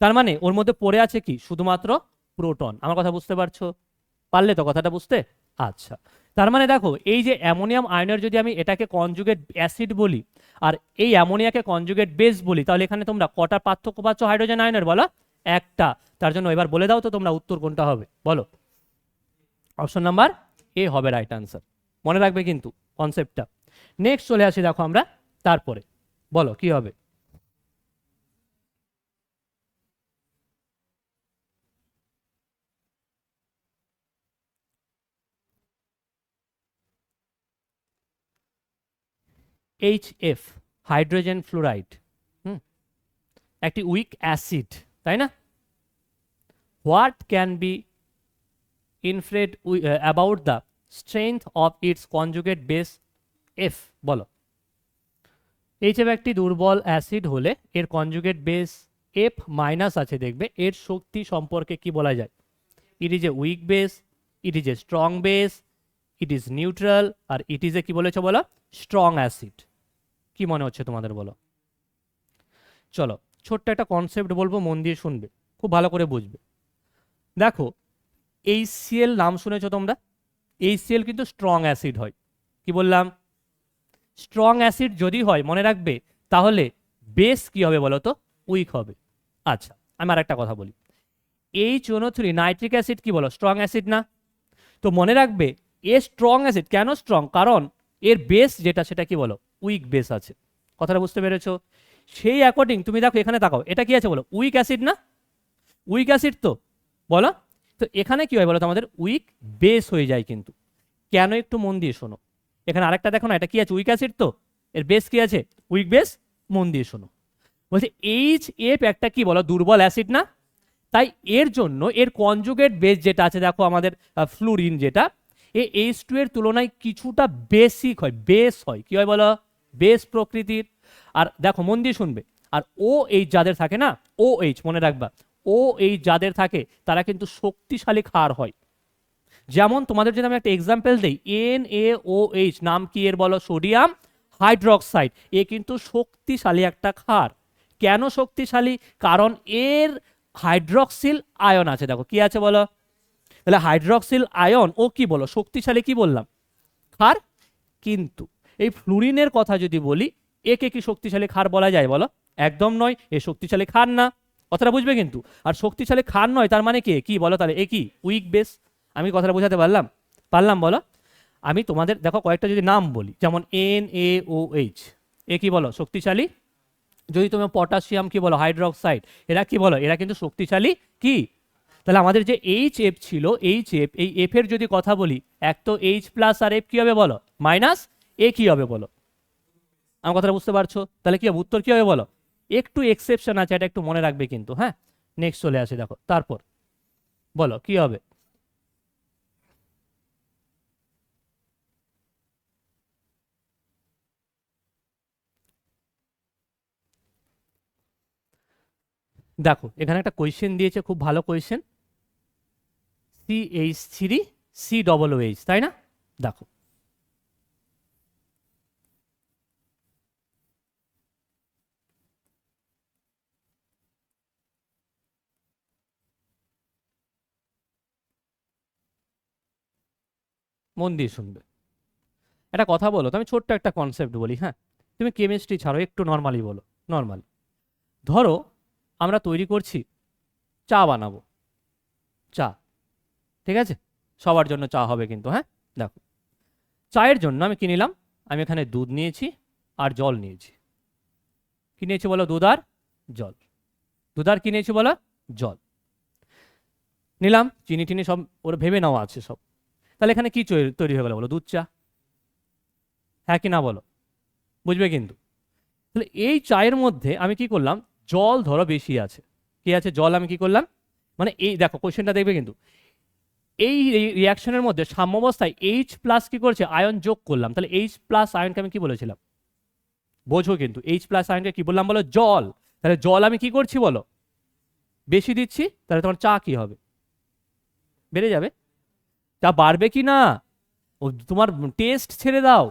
তার মানে ওর মধ্যে পড়ে আছে কি, শুধুমাত্র প্রোটন। আমার কথা বুঝতে পারছো, পারলে তো কথাটা বুঝতে। আচ্ছা, তার মানে দেখো এই যে অ্যামোনিয়াম আয়নের যদি আমি এটাকে কনজুগেট অ্যাসিড বলি, আর এই অ্যামোনিয়াকে কনজুগেট বেস বলি, তাহলে এখানে তোমরা কটা পার্থক্য পাচ্ছ হাইড্রোজেন আয়নের বলো, একটা। তার জন্য এবার বলে দাও তো তোমরা উত্তর কোনটা হবে বলো। অপশন নাম্বার এ হবে রাইট আনসার, মনে রাখবে কিন্তু কনসেপ্টটা। নেক্সট চলে আসি, দেখো আমরা তারপরে বলো কি হবে। HF, হাইড্রোজেন ফ্লোরাইড, একটি উইক অ্যাসিড, তাই না। What can be inferred about the strength of its conjugate base F বলো। HF একটি দুর্বল অ্যাসিড হলে এর কনজুগেট বেস F- আছে, দেখবে এর শক্তি সম্পর্কে কি বলা যায়, it is a weak base, it is a strong base, it is neutral, আর ইট ইজ এ কি বলেছো বলো, স্ট্রং অ্যাসিড। কি মনে হচ্ছে তোমাদের বলো। চলো ছোট্ট একটা কনসেপ্ট বলবো, মন দিয়ে শুনবে, খুব ভালো করে বুঝবে। দেখো HCl নাম শুনেছো তোমরা, HCl কিন্তু স্ট্রং অ্যাসিড হয়। কি বললাম, স্ট্রং অ্যাসিড যদি হয় মনে রাখবে, তাহলে বেস কি হবে বলো তো, উইক হবে। আচ্ছা, আমি আর একটা কথা বলি, H3 নাইট্রিক অ্যাসিড কি বলো, স্ট্রং অ্যাসিড না। তো মনে রাখবে এ স্ট্রং অ্যাসিড, কেন স্ট্রং, কারণ এর বেস যেটা সেটা কি বলো, উইক বেস আছে। কথাটা বুঝতে পেরেছো। সেই অ্যাকর্ডিং তুমি দেখো এখানে তাকাও, এটা কি আছে বলো, উইক অ্যাসিড না, উইক অ্যাসিড তো বলো। তো এখানে কি হয় বলো তো, আমাদের উইক বেস হয়ে যায় কিন্তু। কেন, একটু মন দিয়ে শোনো, এখানে আরেকটা দেখো না, এটা কি আছে, উইক অ্যাসিড, তো এর বেস কি আছে, উইক বেস। মন দিয়ে শোনো, বলছে HF একটা কি বলো, দুর্বল অ্যাসিড না, তাই এর জন্য এর কনজুগেট বেস যেটা আছে, দেখো আমাদের ফ্লুরিন যেটা, H2 এর তুলনায় কিছুটা বেসিক হয়, বেস হয়, কি হয় বলো, বেস প্রকৃতির। আর দেখো মন দিয়ে শুনবে, আর OH যাদের থাকে না, OH মনে রাখবা, OH যাদের থাকে তারা কিন্তু শক্তিশালী ক্ষার হয়। যেমন তোমাদের যদি আমি একটা এক্সাম্পল দিই, NaOH নাম কি এর বলো, সোডিয়াম হাইড্রোক্সাইড, এ কিন্তু শক্তিশালী একটা ক্ষার। কেন শক্তিশালী, কারণ এর হাইড্রক্সিল আয়ন আছে, দেখো কি আছে বলো, তাহলে হাইড্রক্সিল আয়ন ও কি বলো, শক্তিশালী, কি বললাম, ক্ষার। কিন্তু এই ফ্লুরিনের কথা যদি বলি, একে কি শক্তিশালী ক্ষার বলা যায় বলো, একদম নয়, এ শক্তিশালী ক্ষার না। কথাটা বুঝবে কিন্তু, আর শক্তিশালী ক্ষার নয় তার মানে কি বলো, তাহলে এ কি, উইক বেস। আমি কথাটা বোঝাতে পারলাম, পারলাম বলো। আমি তোমাদের দেখো কয়েকটা যদি নাম বলি, যেমন NaOH, এ কি বলো, শক্তিশালী। যদি তুমি পটাশিয়াম কি বলো, হাইড্রোক্সাইড, এরা কি বলো, এরা কিন্তু শক্তিশালী কি। তাহলে আমাদের যে এইচ এফ ছিল, এইচ এফ, এই এফ এর যদি কথা বলি, এক তো এইচ প্লাস আর এফ কি হবে বলো, মাইনাস এ কি হবে বলো, আমার কথাটা বুঝতে পারছো? তাহলে কি হবে, উত্তর কি হবে বলো? একটু এক্সেপশন আছে, এটা একটু মনে রাখবে কিন্তু। হ্যাঁ, নেক্সট চলে আসে, দেখো তারপর বলো কি হবে। দেখো এখানে একটা কোয়েশ্চেন দিয়েছে, খুব ভালো কোয়েশ্চেন, CH3 COOH, তাই না? দেখো মন দিয়ে শুনবে, একটা কথা বলো তো, আমি ছোট্ট একটা কনসেপ্ট বলি। হ্যাঁ, তুমি কেমিস্ট্রি ছাড়ো, একটু নর্মালি বলো, নর্মালি ধরো আমরা তৈরি করছি, চা বানাবো, চা, ঠিক আছে, সবার জন্য চা হবে কিন্তু। হ্যাঁ, দেখো চায়ের জন্য আমি কি নিলাম, আমি এখানে দুধ নিয়েছি আর জল নিয়েছি। কি নিয়েছি বলো, দুধ আর জল। দুধ আর কি নিয়েছি বলো, জল নিলাম, চিনি টিনি সব ওর ভেবে নেওয়া আছে সব। তাহলে এখানে কি তৈরি হয়ে গেল বলো, দুধ চা। হ্যাঁ কি না বলো, বুঝবে কিন্তু। তাহলে এই চায়ের মধ্যে আমি কি করলাম, জল ধরো বেশি আছে, কি আছে, জল আমি কি করলাম, মানে এই দেখো কোশ্চেনটা দেখবে কিন্তু, এই রিয়াকশনের মধ্যে সাম্যাবস্থায় এইচ প্লাস কি করছে, আয়ন যোগ করলাম। তাহলে এইচ প্লাস আয়নকে আমি কি বলেছিলাম, বোঝো কিন্তু, এইচ প্লাস আয়নকে কি বললাম বলো, জল। তাহলে জল আমি কি করছি বলো, বেশি দিচ্ছি, তাহলে তোমার চা কি হবে, বেড়ে যাবে। চা বাড়বে কি না, ও তোমার টেস্ট ছেড়ে দাও,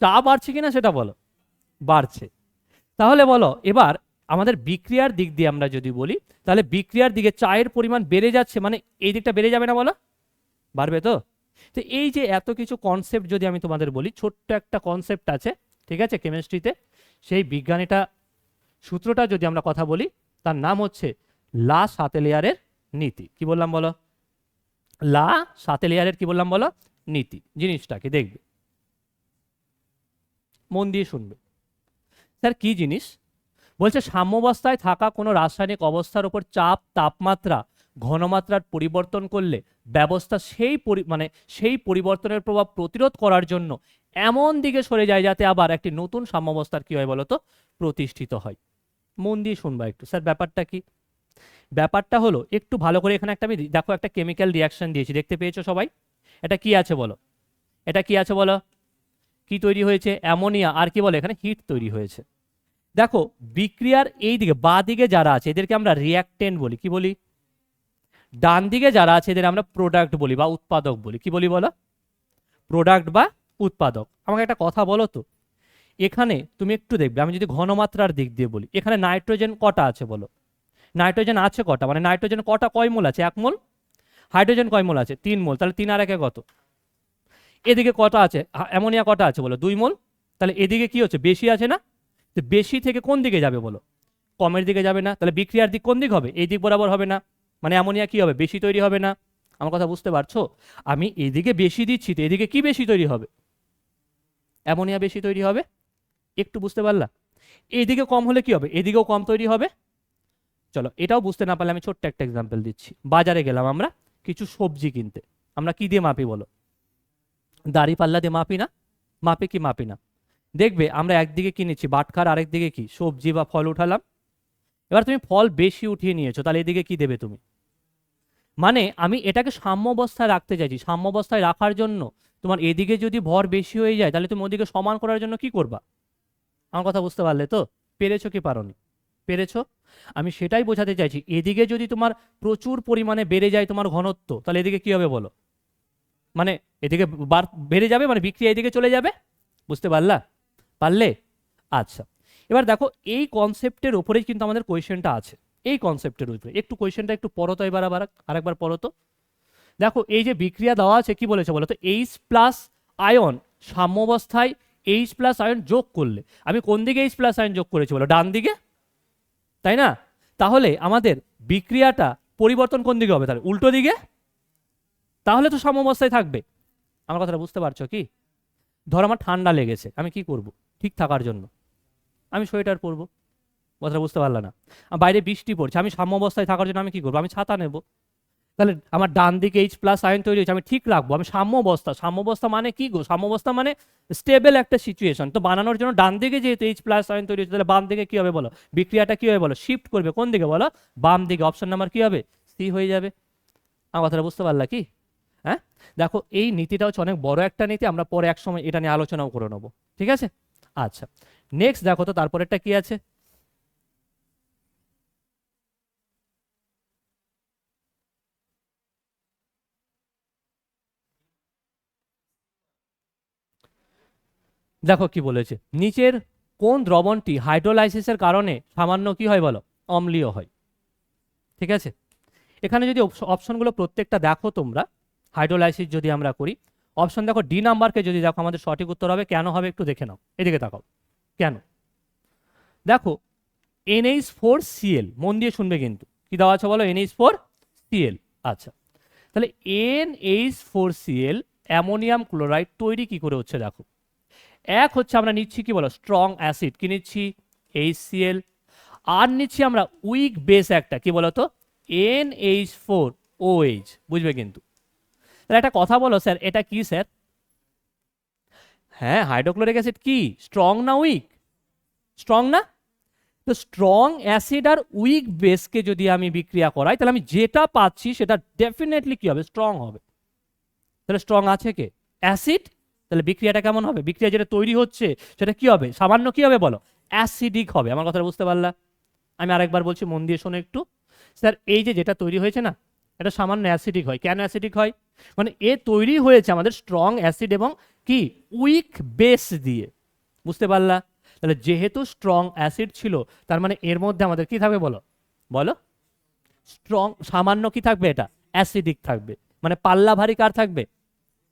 চা বাড়ছে কিনা সেটা বলো, বাড়ছে। তাহলে বলো এবার আমাদের বিক্রিয়ার দিক দিয়ে আমরা যদি বলি, তাহলে বিক্রিয়ার দিকে চায়ের পরিমাণ বেড়ে যাচ্ছে, মানে এই দিকটা বেড়ে যাবে না বলো, বাড়বে তো। তো এই যে এত কিছু কনসেপ্ট যদি আমি তোমাদের বলি, ছোট্ট একটা কনসেপ্ট আছে, ঠিক আছে, কেমিস্ট্রিতে, সেই বিজ্ঞানীটা সূত্রটা যদি আমরা কথা বলি, তার নাম হচ্ছে লা সাতেলিয়ারের নীতি। কি বললাম বলো, লা সাতেলিয়ারের কি বললাম বলো, নীতি। জিনিসটা কি দেখবে, মন দিয়ে শুনবে। স্যার কি জিনিস বলছে, সাম্যাবস্থায় থাকা কোনো রাসায়নিক অবস্থার উপর চাপ, তাপমাত্রা, ঘনমাত্রার পরিবর্তন করলে ব্যবস্থা মানে সেই পরিবর্তনের প্রভাব প্রতিরোধ করার জন্য এমন দিকে সরে যায় যাতে আবার একটি নতুন সাম্যাবস্থার কি হয় বলতো, প্রতিষ্ঠিত হয়। মন দিয়ে শুনবা একটু, স্যার ব্যাপারটা কি। ব্যাপারটা হলো একটু ভালো করে, এখানে একটা আমি দেখো একটা কেমিক্যাল রিয়াকশন দিয়েছি, দেখতে পেয়েছো সবাই, এটা কি আছে বলো, এটা কি আছে বলো, কি তৈরি হয়েছে, অ্যামোনিয়া, আর কি বলে এখানে হিট তৈরি হয়েছে। দেখো বিক্রিয়ার এই দিকে বা দিকে যারা আছে এদেরকে আমরা রিয়াক্টেন্ট বলি, কি বলি, ডান দিকে যারা আছে এদের আমরা প্রোডাক্ট বলি বা উৎপাদক বলি, কি বলি বলো, প্রোডাক্ট বা উৎপাদক। আমাকে একটা কথা বলো তো, এখানে তুমি একটু দেখবে, আমি যদি ঘনমাত্রার দিক দিয়ে বলি, এখানে নাইট্রোজেন কটা আছে বলো, নাইট্রোজেন আছে কটা, মানে নাইট্রোজেন কটা, কয় মোল আছে, 1 মোল। হাইড্রোজেন কয় মোল আছে, 3 মোল। তাহলে 3 আর 1 কত, এদিকে কটা আছে, অ্যামোনিয়া কটা আছে বলো, 2 মোল। তাহলে এদিকে কি হচ্ছে, বেশি আছে না, তো বেশি থেকে কোন দিকে যাবে বলো, কমের দিকে যাবে না। তাহলে বিক্রিয়ার দিক কোন দিক হবে, এই দিক বরাবর হবে না, মানে অ্যামোনিয়া কি হবে, বেশি তৈরি হবে না। আমার কথা বুঝতে পারছো, আমি এদিকে বেশি দিচ্ছি তো এদিকে কি বেশি তৈরি হবে, অ্যামোনিয়া বেশি তৈরি হবে। একটু বুঝতে পারলা, এইদিকে কম হলে কি হবে, এদিকেও কম তৈরি হবে। চলো এটাও বুঝতে না পারলে আমি ছোট্ট একটা এক্সাম্পল দিচ্ছি। বাজারে গেলাম আমরা কিছু সবজি কিনতে, আমরা কি দিয়ে মাপি বলো, দাড়ি পাল্লা দিয়ে মাপি না, মাপি কি মাপি না। দেখবে আমরা একদিকে কিনেছি বাটখার, আরেক দিকে কি সবজি বা ফল উঠালাম। এবার তুমি ফল বেশি উঠিয়ে নিয়েছো, তাহলে এদিকে কি দেবে তুমি, মানে আমি এটাকে সাম্যাবস্থায় রাখতে চাইছি। সাম্যাবস্থায় রাখার জন্য তোমার এদিকে যদি ভর বেশি হয়ে যায়, তাহলে তুমি ওদিকে সমান করার জন্য কি করবা। আমার কথা বুঝতে পারলে তো, পেরেছো কি পারোনি, পেরেছো। আমি সেটাই বোঝাতে চাইছি, এদিকে যদি তোমার প্রচুর পরিমাণে বেড়ে যায় তোমার ঘনত্ব, তাহলে এদিকে কি হবে বলো, মানে এদিকে বেড়ে যাবে, মানে বিক্রিয়া এদিকে চলে যাবে। বুঝতে পারলা, পারলে। আচ্ছা, এবার দেখো এই কনসেপ্টের উপরেই কিন্তু আমাদের কোয়েশ্চেনটা আছে, এই কনসেপ্টের উপরে একটু কোয়েশ্চেনটা একটু পড়ো তো, এবার আবার আরেকবার পড়ো তো। দেখো এই যে বিক্রিয়া দেওয়া আছে, কি বলেছে বলো তো, এইচ প্লাস আয়ন সাম্যাবস্থায় এইচ প্লাস আয়ন যোগ করলে, আমি কোন দিকে এইচ প্লাস আয়ন যোগ করেছি বলো, ডান দিকে, তাই না। তাহলে আমাদের বিক্রিয়াটা পরিবর্তন কোন দিকে হবে, তাহলে উল্টো দিকে, তাহলে তো সাম্যাবস্থায় থাকবে। আমার কথাটা বুঝতে পারছো কি। ধর আমার ঠান্ডা লেগেছে, আমি কি করব, ঠিক থাকার জন্য আমি সোয়েটার পরবো, কথাটা বুঝতে পারলা না। বাইরে বৃষ্টি পড়ছে, আমি সাম্যাবস্থায় থাকার জন্য আমি কি করবো, আমি ছাতা নেব। তাহলে আমার ডান দিকে এইচ প্লাস আয়ন তৈরি হয়েছে, আমি ঠিক রাখবো, আমি সাম্যাবস্থা, সাম্যাবস্থা মানে কি গো, সাম্যাবস্থা মানে স্টেবল একটা সিচুয়েশন। তো বানানোর জন্য ডান দিকে যেহেতু এইচ প্লাস আয়ন তৈরি হচ্ছে, তাহলে বাম দিকে কি হবে বলো, বিক্রিয়াটা কি হবে বলো, শিফট করবে কোন দিকে বলো, বাম দিকে। অপশন নাম্বার কি হবে, সি হয়ে যাবে। আমার কথাটা বুঝতে পারলা কি? হ্যাঁ, দেখো এই নীতিটা হচ্ছে অনেক বড় একটা নীতি, আমরা পরে এক সময় এটা নিয়ে আলোচনাও করে নেবো, ঠিক আছে? আচ্ছা, নেক্সট দেখো তো তারপরেরটা কি আছে। দেখো কি বলেছে, নিচের কোন দ্রবণটি হাইড্রোলাইসিসের কারণে সামান্য কি হয় বলো, অম্লীয় হয়। ঠিক আছে, এখানে যদি অপশনগুলো প্রত্যেকটা দেখো তোমরা, হাইড্রোলাইসিস যদি আমরা করি, অপশন দেখো ডি নাম্বারকে যদি দেখো, আমাদের সঠিক উত্তর হবে। কেন হবে একটু দেখে নাও, এদিকে তাকাও কেন। দেখো NH4Cl, মন দিয়ে শুনবে কিন্তু, কি দেওয়া আছে বলো, NH4Cl। আচ্ছা, তাহলে NH4Cl অ্যামোনিয়াম ক্লোরাইড তৈরি কি করে হচ্ছে দেখো। এক হচ্ছে আমরা নিচ্ছি কি বলো, স্ট্রং অ্যাসিড, কি নিচ্ছি, HCl। আর নিচ্ছি আমরা উইক বেস একটা, কি বলতো, NH4OH। বুঝবে কিন্তু। তাহলে একটা কথা বলো স্যার, এটা কি স্যার? হ্যাঁ, হাইড্রোক্লোরিক অ্যাসিড কি স্ট্রং না উইক? স্ট্রং না? তো স্ট্রং অ্যাসিড আর উইক বেসকে যদি আমি বিক্রিয়া করাই, তাহলে আমি যেটা পাচ্ছি সেটা ডেফিনেটলি কি হবে, স্ট্রং হবে। তাহলে স্ট্রং আছে কে, অ্যাসিড। তাহলে বিক্রিয়াটা কেমন হবে, বিক্রিয়া যেটা তৈরি হচ্ছে সেটা কি হবে, সামান্য কি হবে বলো, অ্যাসিডিক হবে। আমার কথা বুঝতে পারলা? আমি আরেকবার বলছি, মন দিয়ে শোনো একটু। স্যার এই যে যেটা তৈরি হয়েছে না, এটা সামান্য অ্যাসিডিক হয়। কেন অ্যাসিডিক হয়, মানে এ তৈরি হয়েছে আমাদের স্ট্রং অ্যাসিড এবং কি উইক বেস দিয়ে। বুঝতে পারলা? তাহলে যেহেতু স্ট্রং অ্যাসিড ছিল, তার মানে এর মধ্যে আমাদের কি থাকবে বলো, বলো, স্ট্রং সামান্য কি থাকবে, এটা অ্যাসিডিক থাকবে। মানে পাল্লা ভারী কার থাকবে,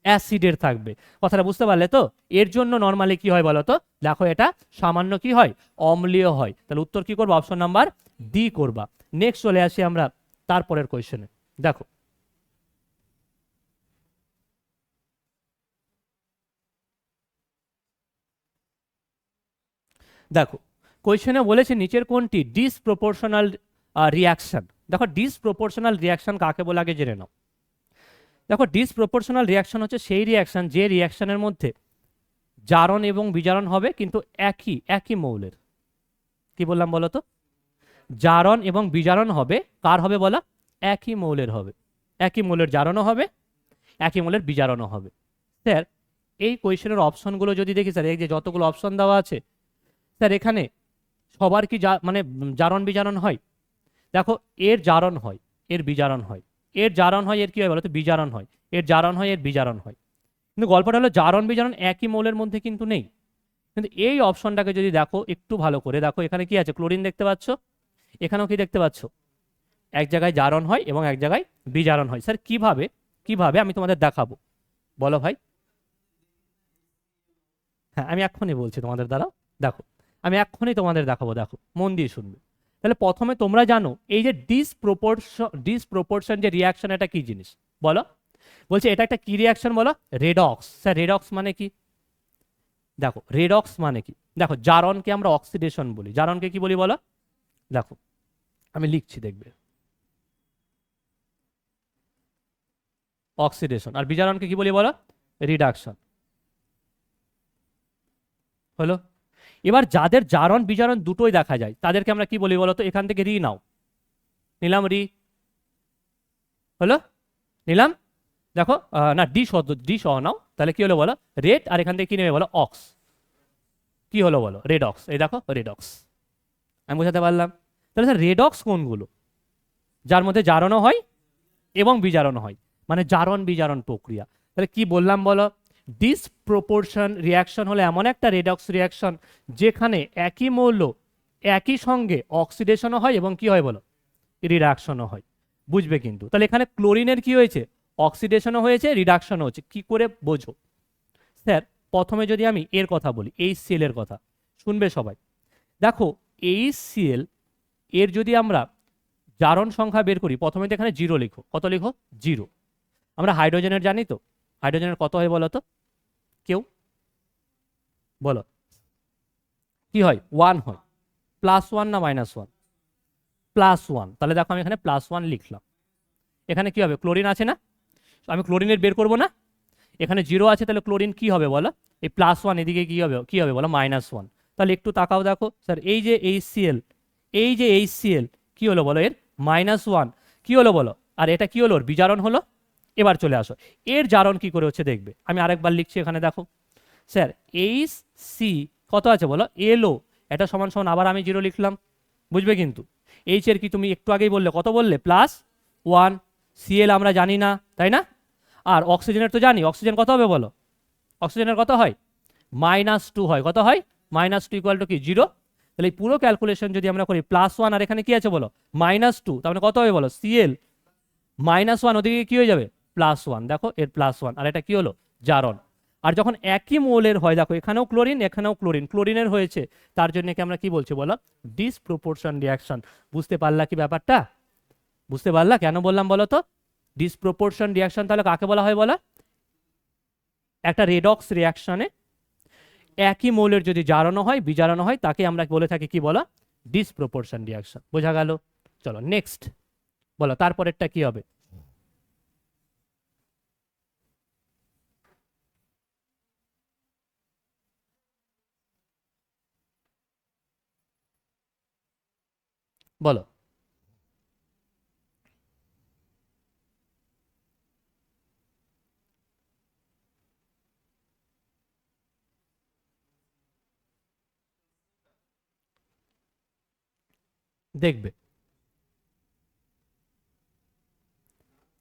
অ্যাসিডের থাকবে। কথাটা বুঝতে পারলে তো? এর জন্য নর্মালি কি হয় বলো তো, দেখো এটা সামান্য কি হয়, অম্লীয় হয়। তাহলে উত্তর কি করবো, অপশন নাম্বার ডি করবা। নেক্সট চলে আসি আমরা তারপরের কোয়েশ্চেনে। দেখো দেখো কোয়েশ্চেনে বলেছে নিচের কোনটি ডিসপ্রপোর্শনাল রিয়াকশন। দেখো ডিসপ্রপোর্শনাল রিয়াকশন কাকে বলে আগে জেনে নাও। দেখো ডিসপ্রপোর্শনাল রিয়াকশন হচ্ছে সেই রিয়াকশন যে রিয়াকশনের মধ্যে জারণ এবং বিজারণ হবে কিন্তু একই একই মৌলের। কি বললাম বলো তো, জারণ এবং বিজারণ হবে কার হবে বলা, একই মৌলের হবে। একই মৌলের জারণও হবে, একই মৌলের বিজারণও হবে। স্যার এই কোয়েশ্চেনের অপশনগুলো যদি দেখি স্যার, এই যে যতগুলো অপশন দেওয়া আছে স্যার, এখানে সবার কি মানে জারণ বিজারণ হয়? দেখো এর জারণ হয়, এর বিজারণ হয়, এর জারণ হয়, এর কি হয় বলো তো, বিজারণ হয়, এর জারণ হয়, এর বিজারণ হয়। কিন্তু গল্পটা হলো জারণ বিজারণ একই মৌলের মধ্যে কিন্তু নেই। কিন্তু এই অপশনটাকে যদি দেখো একটু ভালো করে দেখো, এখানে কি আছে, ক্লোরিন দেখতে পাচ্ছ, এখানেও কি দেখতে পাচ্ছ, এক জায়গায় জারণ হয় এবং এক জায়গায় বিজারণ হয়। স্যার কিভাবে, কিভাবে আমি তোমাদের দেখাবো বলো ভাই। হ্যাঁ আমি এক্ষুনি বলছি তোমাদের দ্বারা, দেখো আমি এক্ষুনি তোমাদের দেখাবো, দেখো মন দিয়ে শুনবে। তাহলে প্রথমে তোমরা জানো এই যে ডিসপ্রপোর্শন যে রিয়াকশন, এটা কি জিনিস বলো। বলছে এটা একটা কি রিয়াকশন বলো, রেডক্স। স্যার রেডক্স মানে কি, দেখো রেডক্স মানে কি, দেখো জারণকে আমরা অক্সিডেশন বলি, জারণকে কি বলি বলো, দেখো আমি লিখছি দেখবে, অক্সিডেশন। আর বিজারণকে কি বলি বলো, রিডাকশন। হলো? এবার যাদের জারণ বিজারণ দুটোই দেখা যায় তাদেরকে আমরা কি বলি বলো তো, এখান থেকে রি নাও, নিলাম রি, হলো, নিলাম। দেখো না ডি সহ নাও, তাহলে কি হলো বলো, রেড। আর এখান থেকে কি নেবে বলো, অক্স। কি হলো বলো, রেডক্স। এই দেখো রেডক্স। আমি বোঝাতে পারলাম? তাহলে স্যার রেডক্স কোনগুলো, যার মধ্যে জারণও হয় এবং বিজারণ হয়, মানে জারণ বিজারণ প্রক্রিয়া। তাহলে কি বললাম বলো, ডিসপ্রপোর্শন রিয়াকশন হলো এমন একটা রেডক্স রিয়াকশন যেখানে একই মৌল একই সঙ্গে অক্সিডেশনও হয় এবং কি হয় বলো, রিডাকশনও হয়। বুঝবে কিন্তু। তাহলে এখানে ক্লোরিনের কি হয়েছে, অক্সিডেশনও হয়েছে, রিডাকশনও হচ্ছে। কি করে বোঝো স্যার, প্রথমে যদি আমি এর কথা বলি, এই সেলের কথা শুনবে সবাই। দেখো এই সেল এর যদি আমরা জারণ সংখ্যা বের করি, প্রথমে তো এখানে জিরো লিখো। কত লিখো, জিরো। আমরা হাইড্রোজেনের জানি তো, হাইড্রোজেনের কত হয় বলো তো, কেউ বলো, কি হয়, ওয়ান হয়। প্লাস ওয়ান না মাইনাস ওয়ান, প্লাস ওয়ান। তাহলে দেখো আমি এখানে প্লাস ওয়ান লিখলাম। এখানে কি হবে, ক্লোরিন আছে না, আমি ক্লোরিনের বের করব না, এখানে 0 আছে, তাহলে ক্লোরিন কি হবে বলো, এই +1 এদিকে কি হবে বলো, -1। তাহলে একটু তাকাও দেখো স্যার, এই যে HCl কি হলো বলো, এর -1 কি হলো বলো, আর এটা কি হলো, ওর বিজারণ হলো। এবার চলে আসো, এর জারণ কি করে হচ্ছে দেখবে, আমি আরেকবার লিখছি এখানে দেখো স্যার, HC কত আছে বলো, LO, এটা সমান সমান আবার আমি 0 লিখলাম, বুঝবে কিন্তু। এইচ এর কি তুমি একটু আগেই বললে, কত বললে, +1, Cl আমরা জানি না, তাই না, আর অক্সিজেনের তো জানি, অক্সিজেন কত হবে বলো, অক্সিজেনের কত হয়, -2 হয়, কত হয়, -2 ইকুয়াল টু কি 0। তাহলে এই পুরো ক্যালকুলেশন যদি আমরা করি, +1 আর এখানে কি আছে বলো, -2, তার মানে কত হবে বলো, Cl -1 ওদিকে কি হয়ে যাবে, +1, দেখো এর +1, আর এটা কি হলো, জারণ। আর যখন একই মৌলের হয়, দেখো এখানেও ক্লোরিন এখানেও ক্লোরিন, ক্লোরিনের হয়েছে, তার জন্য কি আমরা কি বলছি বলো, ডিসপ্রপোর্শন রিয়াকশন। বুঝতে পারলা কি ব্যাপারটা, বুঝতে পারলা কেন বললাম বলো তো, ডিসপ্রপোর্শন রিয়াকশন তাহলে কাকে বলা হয় বলো, একটা রেডক্স রিয়াকশনে একই মৌলের যদি জারণ হয় বিজারণ হয়, তাকে আমরা বলে থাকি কি বলো, ডিসপ্রপোর্শন রিয়াকশন। বোঝা গেল, চলো নেক্সট বলো, তারপরেরটা কি হবে, বলো। দেখবে,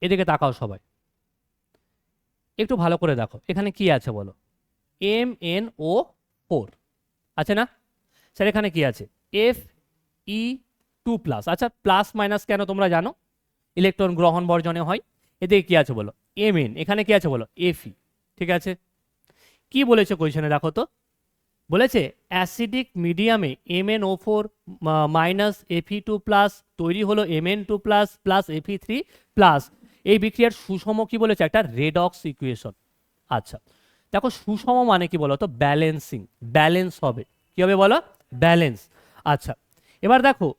এদিকে তাকাও সবাই, একটু ভালো করে দেখো এখানে কি আছে বলো, MnO4 আছে না স্যার, এখানে কি আছে, Fe2+, আচ্ছা প্লাস মাইনাস কেন তোমরা জানো, ইলেকট্রন গ্রহণ বর্জনে হয়। এদিকে কি আছে বলো, Mn, এখানে কি আছে বলো, Fe, ঠিক আছে। কি বলেছে কোয়েশনে দেখো তো, বলেছে অ্যাসিডিক মিডিয়ামে MnO4 Fe2+ তৈরি হলো Mn2+ প্লাস Fe3+। এই বিক্রিয়ার সুষম কি বলেছে, একটা রেডক্স ইকুয়েশন। আচ্ছা দেখো, সুষম মানে কি বলো তো, ব্যালেন্সিং, ব্যালেন্স হবে, কি হবে বলো, ব্যালেন্স। আচ্ছা এবার দেখো,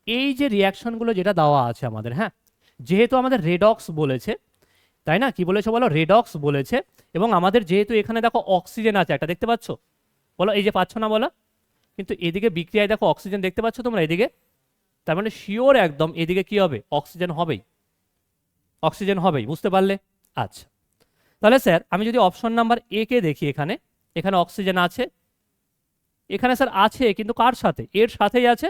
এই যে রিয়াকশনগুলো যেটা দেওয়া আছে আমাদের, হ্যাঁ, যেহেতু আমাদের রেডক্স বলেছে, তাই না, কি বলেছে বলো, রেডক্স বলেছে, এবং আমাদের যেহেতু এখানে দেখো অক্সিজেন আছে একটা, দেখতে পাচ্ছ বলো, এই যে পাচ্ছ না বলো, কিন্তু এদিকে বিক্রিয়ায় দেখো অক্সিজেন দেখতে পাচ্ছ তোমরা এদিকে, তার মানে শিওর একদম এদিকে কি হবে, অক্সিজেন হবেই, অক্সিজেন হবেই, বুঝতে পারলে। আচ্ছা তাহলে স্যার আমি যদি অপশন নাম্বার এ কে দেখি, এখানে এখানে অক্সিজেন আছে, এখানে স্যার আছে কিন্তু কার সাথে, এর সাথেই আছে।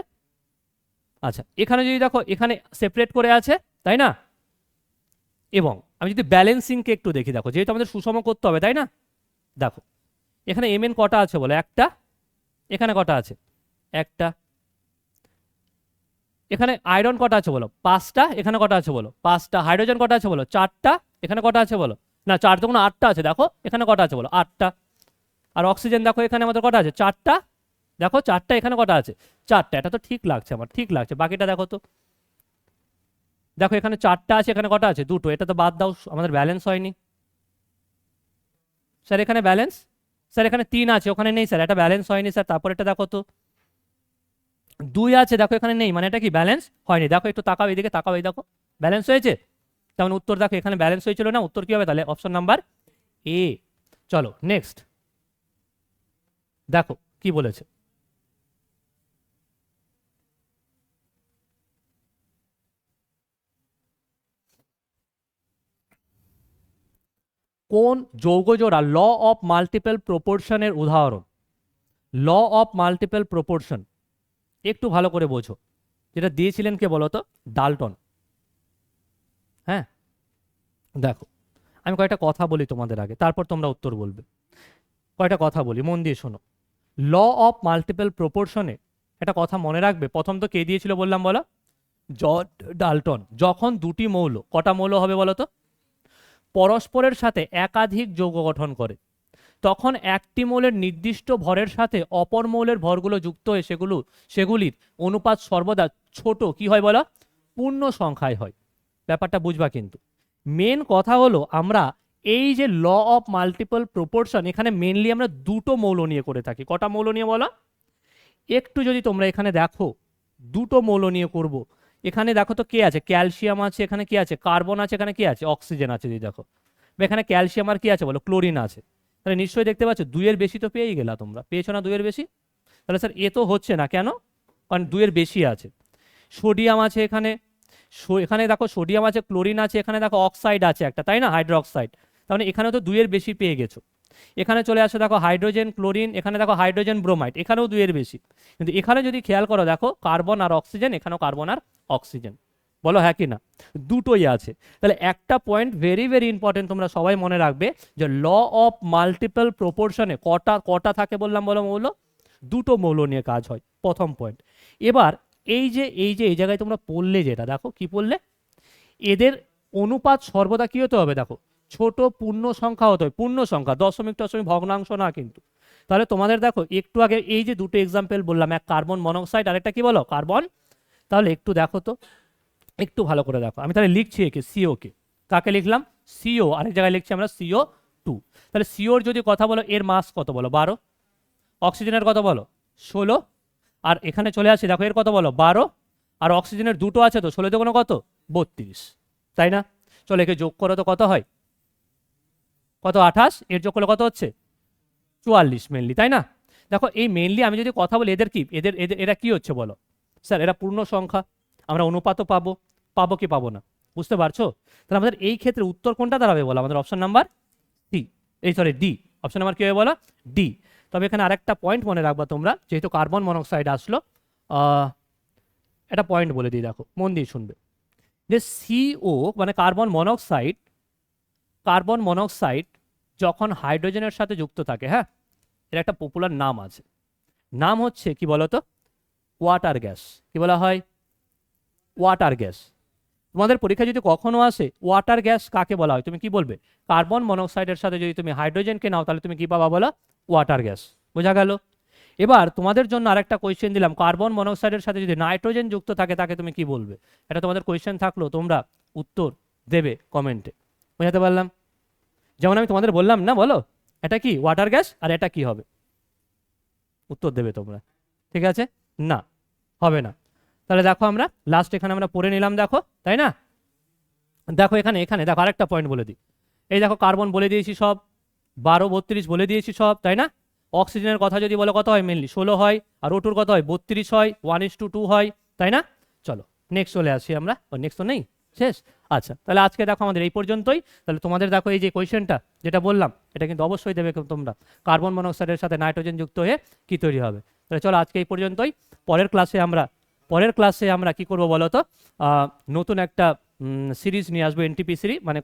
আচ্ছা এখানে যদি দেখো, এখানে সেপারেট করে আছে, তাই না, এবং আমি যদি ব্যালেন্সিংকে একটু দেখি, দেখো যেহেতু আমাদের সুষম করতে হবে, তাই না, দেখো এখানে Mn কটা আছে বলো, একটা, এখানে কটা আছে, একটা, এখানে আয়রন কটা আছে বলো, 5টা, এখানে কটা আছে বলো, 5টা, হাইড্রোজেন কটা আছে বলো, 4টা, এখানে কটা আছে বলো, না 4 তো কোনো 8টা আছে, দেখো এখানে কটা আছে বলো, 8টা, আর অক্সিজেন দেখো এখানে আমাদের কটা আছে, 4টা, দেখো 4টা, এখানে কটা আছে, 4টা, এটা তো ঠিক লাগছে আমার, ঠিক লাগছে, বাকিটা দেখো তো, দেখো এখানে 4টা আছে, এখানে কটা আছে, 2টো, এটা তো বাদ দাও, আমাদের ব্যালেন্স হয়নি। স্যার এখানে ব্যালেন্স, স্যার এখানে 3 আছে, ওখানে নেই স্যার, এটা ব্যালেন্স হয়নি স্যার, তারপর এটা দেখো তো 2 আছে, দেখো এখানে নেই, মানে এটা কি ব্যালেন্স হয়নি, দেখো একটু তাকাও এদিকে, তাকাও এই দেখো, ব্যালেন্স হয়েছে, তার মানে উত্তর দেখো এখানে ব্যালেন্স হয়েছিল না, উত্তর কি হবে তাহলে, অপশন নাম্বার এ। চলো নেক্সট দেখো কি বলেছে, কোন যৌগ জোড়া ল অফ মাল্টিপল প্রপোর্শনের উদাহরণ, ল অফ মাল্টিপল প্রপোর্শন একটু ভালো করে বোঝো, যেটা দিয়েছিলেন কে বলো তো, ডাল্টন। হ্যাঁ দেখো আমি কয়েকটা কথা বলি তোমাদের আগে, তারপর তোমরা উত্তর বলবে, কয়েকটা কথা বলি, মন দিয়ে শোনো। ল অফ মাল্টিপল প্রপোর্শনে একটা কথা মনে রাখবে, প্রথম তো কে দিয়েছিল বললাম বলো, জর্জ ডাল্টন। যখন দুটি মৌল, কটা মৌল হবে বলো তো, পরস্পরের সাথে একাধিক যৌগ গঠন করে, তখন একটি মৌলের নির্দিষ্ট ভরের সাথে অপর মৌলের ভরগুলো যুক্ত হয়ে সেগুলির অনুপাত সর্বদা ছোট কি হয় বলো, পূর্ণ সংখ্যায় হয়। ব্যাপারটা বুঝবা কিন্তু, মেন কথা হলো আমরা এই যে ল অফ মাল্টিপল প্রপোর্শন, এখানে মেনলি আমরা দুটো মৌল নিয়ে করে থাকি, কটা মৌল নিয়ে বলো, একটু যদি তোমরা এখানে দেখো, দুটো মৌল নিয়ে করব, এখানে দেখো তো কে আছে, ক্যালসিয়াম আছে, এখানে কি আছে, কার্বন আছে, এখানে কি আছে, অক্সিজেন আছে, যদি দেখো বা এখানে ক্যালসিয়াম আর কি আছে বলো, ক্লোরিন আছে। তাহলে নিশ্চয়ই দেখতে পাচ্ছ দুইয়ের বেশি তো পেয়েই গেলা তোমরা, পেয়েছো না দুইয়ের বেশি? তাহলে স্যার এ তো হচ্ছে না কেন, কারণ দুইয়ের বেশি আছে। সোডিয়াম আছে এখানে, এখানে দেখো সোডিয়াম আছে, ক্লোরিন আছে, এখানে দেখো অক্সাইড আছে একটা, তাই না, হাইড্রোক্সাইড। তার মানে এখানে তো দুইয়ের বেশি পেয়ে গেছো। এখানে চলে আসো দেখো হাইড্রোজেন, ক্লোরিন, এখানে দেখো হাইড্রোজেন ব্রোমাইড, এখানেও দুইয়ের বেশি। কিন্তু এখানে যদি খেয়াল করো দেখো কার্বন আর অক্সিজেন, এখানেও কার্বন আর অক্সিজেন, বলো হ্যাঁ কি না, দুটোই আছে। তাহলে একটা পয়েন্ট ভেরি ভেরি ইম্পর্টেন্ট, তোমরা সবাই মনে রাখবে যে ল অফ মাল্টিপল প্রপোর্শনে কটা কটা থাকে বললাম বলো মৌল, দুটো মৌল নিয়ে কাজ হয়, প্রথম পয়েন্ট। এবার এই জায়গায় তোমরা পড়লে যেটা দেখো কি পড়লে, এদের অনুপাত সর্বদা কি হতে হবে দেখো, ছোট পূর্ণ সংখ্যা হতে হবে, পূর্ণ সংখ্যা, দশমিক টশমিক ভগ্নাংশ না কিন্তু। তাহলে তোমাদের দেখো একটু আগে এই যে দুটো এক্সাম্পল বললাম, এক কার্বন মনোক্সাইড আর একটা কি বলো কার্বন, তাহলে একটু দেখো তো, একটু ভালো করে দেখো, আমি তাহলে লিখছি একে সিও কে, কাকে লিখলাম সিও, আরেক জায়গায় লিখছি আমরা CO2। তাহলে সিওর যদি কথা বলো এর মাস কত বলো 12, অক্সিজেনের কত বলো 16, আর এখানে চলে আসি দেখো এর কত বলো 12, আর অক্সিজেনের দুটো আছে তো 16 তে কোনো কত 32, তাই না? চলো একে যোগ করো তো কত হয়, কত 28, এর যোগ করলে কত হচ্ছে 44 মেনলি, তাই না? দেখো এই মেনলি আমি যদি কথা বলি এদের কি, এদের এদের এরা কি হচ্ছে বলো স্যার, এরা পূর্ণ সংখ্যা, আমরা অনুপাতও পাবো, পাবো কি পাবো না, বুঝতে পারছো? তাহলে আমাদের এই ক্ষেত্রে উত্তর কোনটা দাঁড়াবে বলো, আমাদের অপশন নাম্বার সি, এই সরি ডি, অপশন নাম্বার কি হবে বলো ডি। তবে এখানে আরেকটা পয়েন্ট মনে রাখবা তোমরা, যেহেতু কার্বন মনোক্সাইড আসলো, একটা পয়েন্ট বলে দিই দেখো মন দিয়ে শুনবে, যে সিও মানে কার্বন মনোক্সাইড যখন হাইড্রোজেনের সাথে যুক্ত থাকে, হ্যাঁ, এর একটা পপুলার নাম আছে, নাম হচ্ছে কি বলতো ওয়াটার গ্যাস। কি বলা হয়, ওয়াটার গ্যাস। তোমাদের পরীক্ষা যদি কখনো আসে ওয়াটার গ্যাস কাকে বলা হয়, তুমি কি বলবে, কার্বন মনোক্সাইডের সাথে যদি তুমি হাইড্রোজেনকে নাও তাহলে তুমি কি পাবা বলো, ওয়াটার গ্যাস। বোঝা গেল? এবার তোমাদের জন্য আরেকটা কোয়েশ্চেন দিলাম, কার্বন মনোক্সাইডের সাথে যদি নাইট্রোজেন যুক্ত থাকে তাকে তুমি কি বলবে, এটা তোমাদের কোয়েশ্চেন থাকলো, তোমরা উত্তর দেবে কমেন্টে। বোঝাতে পারলাম? যেমন আমি তোমাদের বললাম না, বলো এটা কি ওয়াটার গ্যাস আর এটা কি হবে, উত্তর দেবে তোমরা, ঠিক আছে? না, হবে না। তাহলে দেখো আমরা লাস্ট এখানে আমরা পড়ে নিলাম দেখো, তাই না? দেখো এখানে এখানে দেখো আরেকটা পয়েন্ট বলে দিই, এই দেখো কার্বন বলে দিয়েছি সব, 12 32 বলে দিয়েছি সব, তাই না? অক্সিজেনের কথা যদি বলো কত হয় মেনলি 16 হয়, আর ওটুর কত হয় 32 হয়, 1:2 হয়, তাই না? চলো নেক্সট চলে আসি আমরা, নেক্সট তো নেই, শেষ। আচ্ছা তাহলে আজকে দেখো আমাদের এই পর্যন্তই। তাহলে তোমাদের দেখো এই যে কোয়েশ্চেনটা যেটা বললাম এটা কিন্তু অবশ্যই দেবে তোমরা, কার্বন মনোক্সাইডের সাথে নাইট্রোজেন যুক্ত হয়ে কি তৈরি হবে। তাহলে চলো আজকে এই পর্যন্তই, পরের ক্লাসে আমরা কি করব বলো তো, নতুন একটা সিরিজ নিয়ে আসবো, এনটিপি সিরিজ, মানে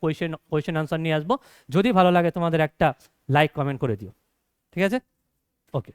কোয়েশ্চেন আনসার নিয়ে আসবো। যদি ভালো লাগে তোমাদের একটা লাইক কমেন্ট করে দিও, ঠিক আছে? ওকে।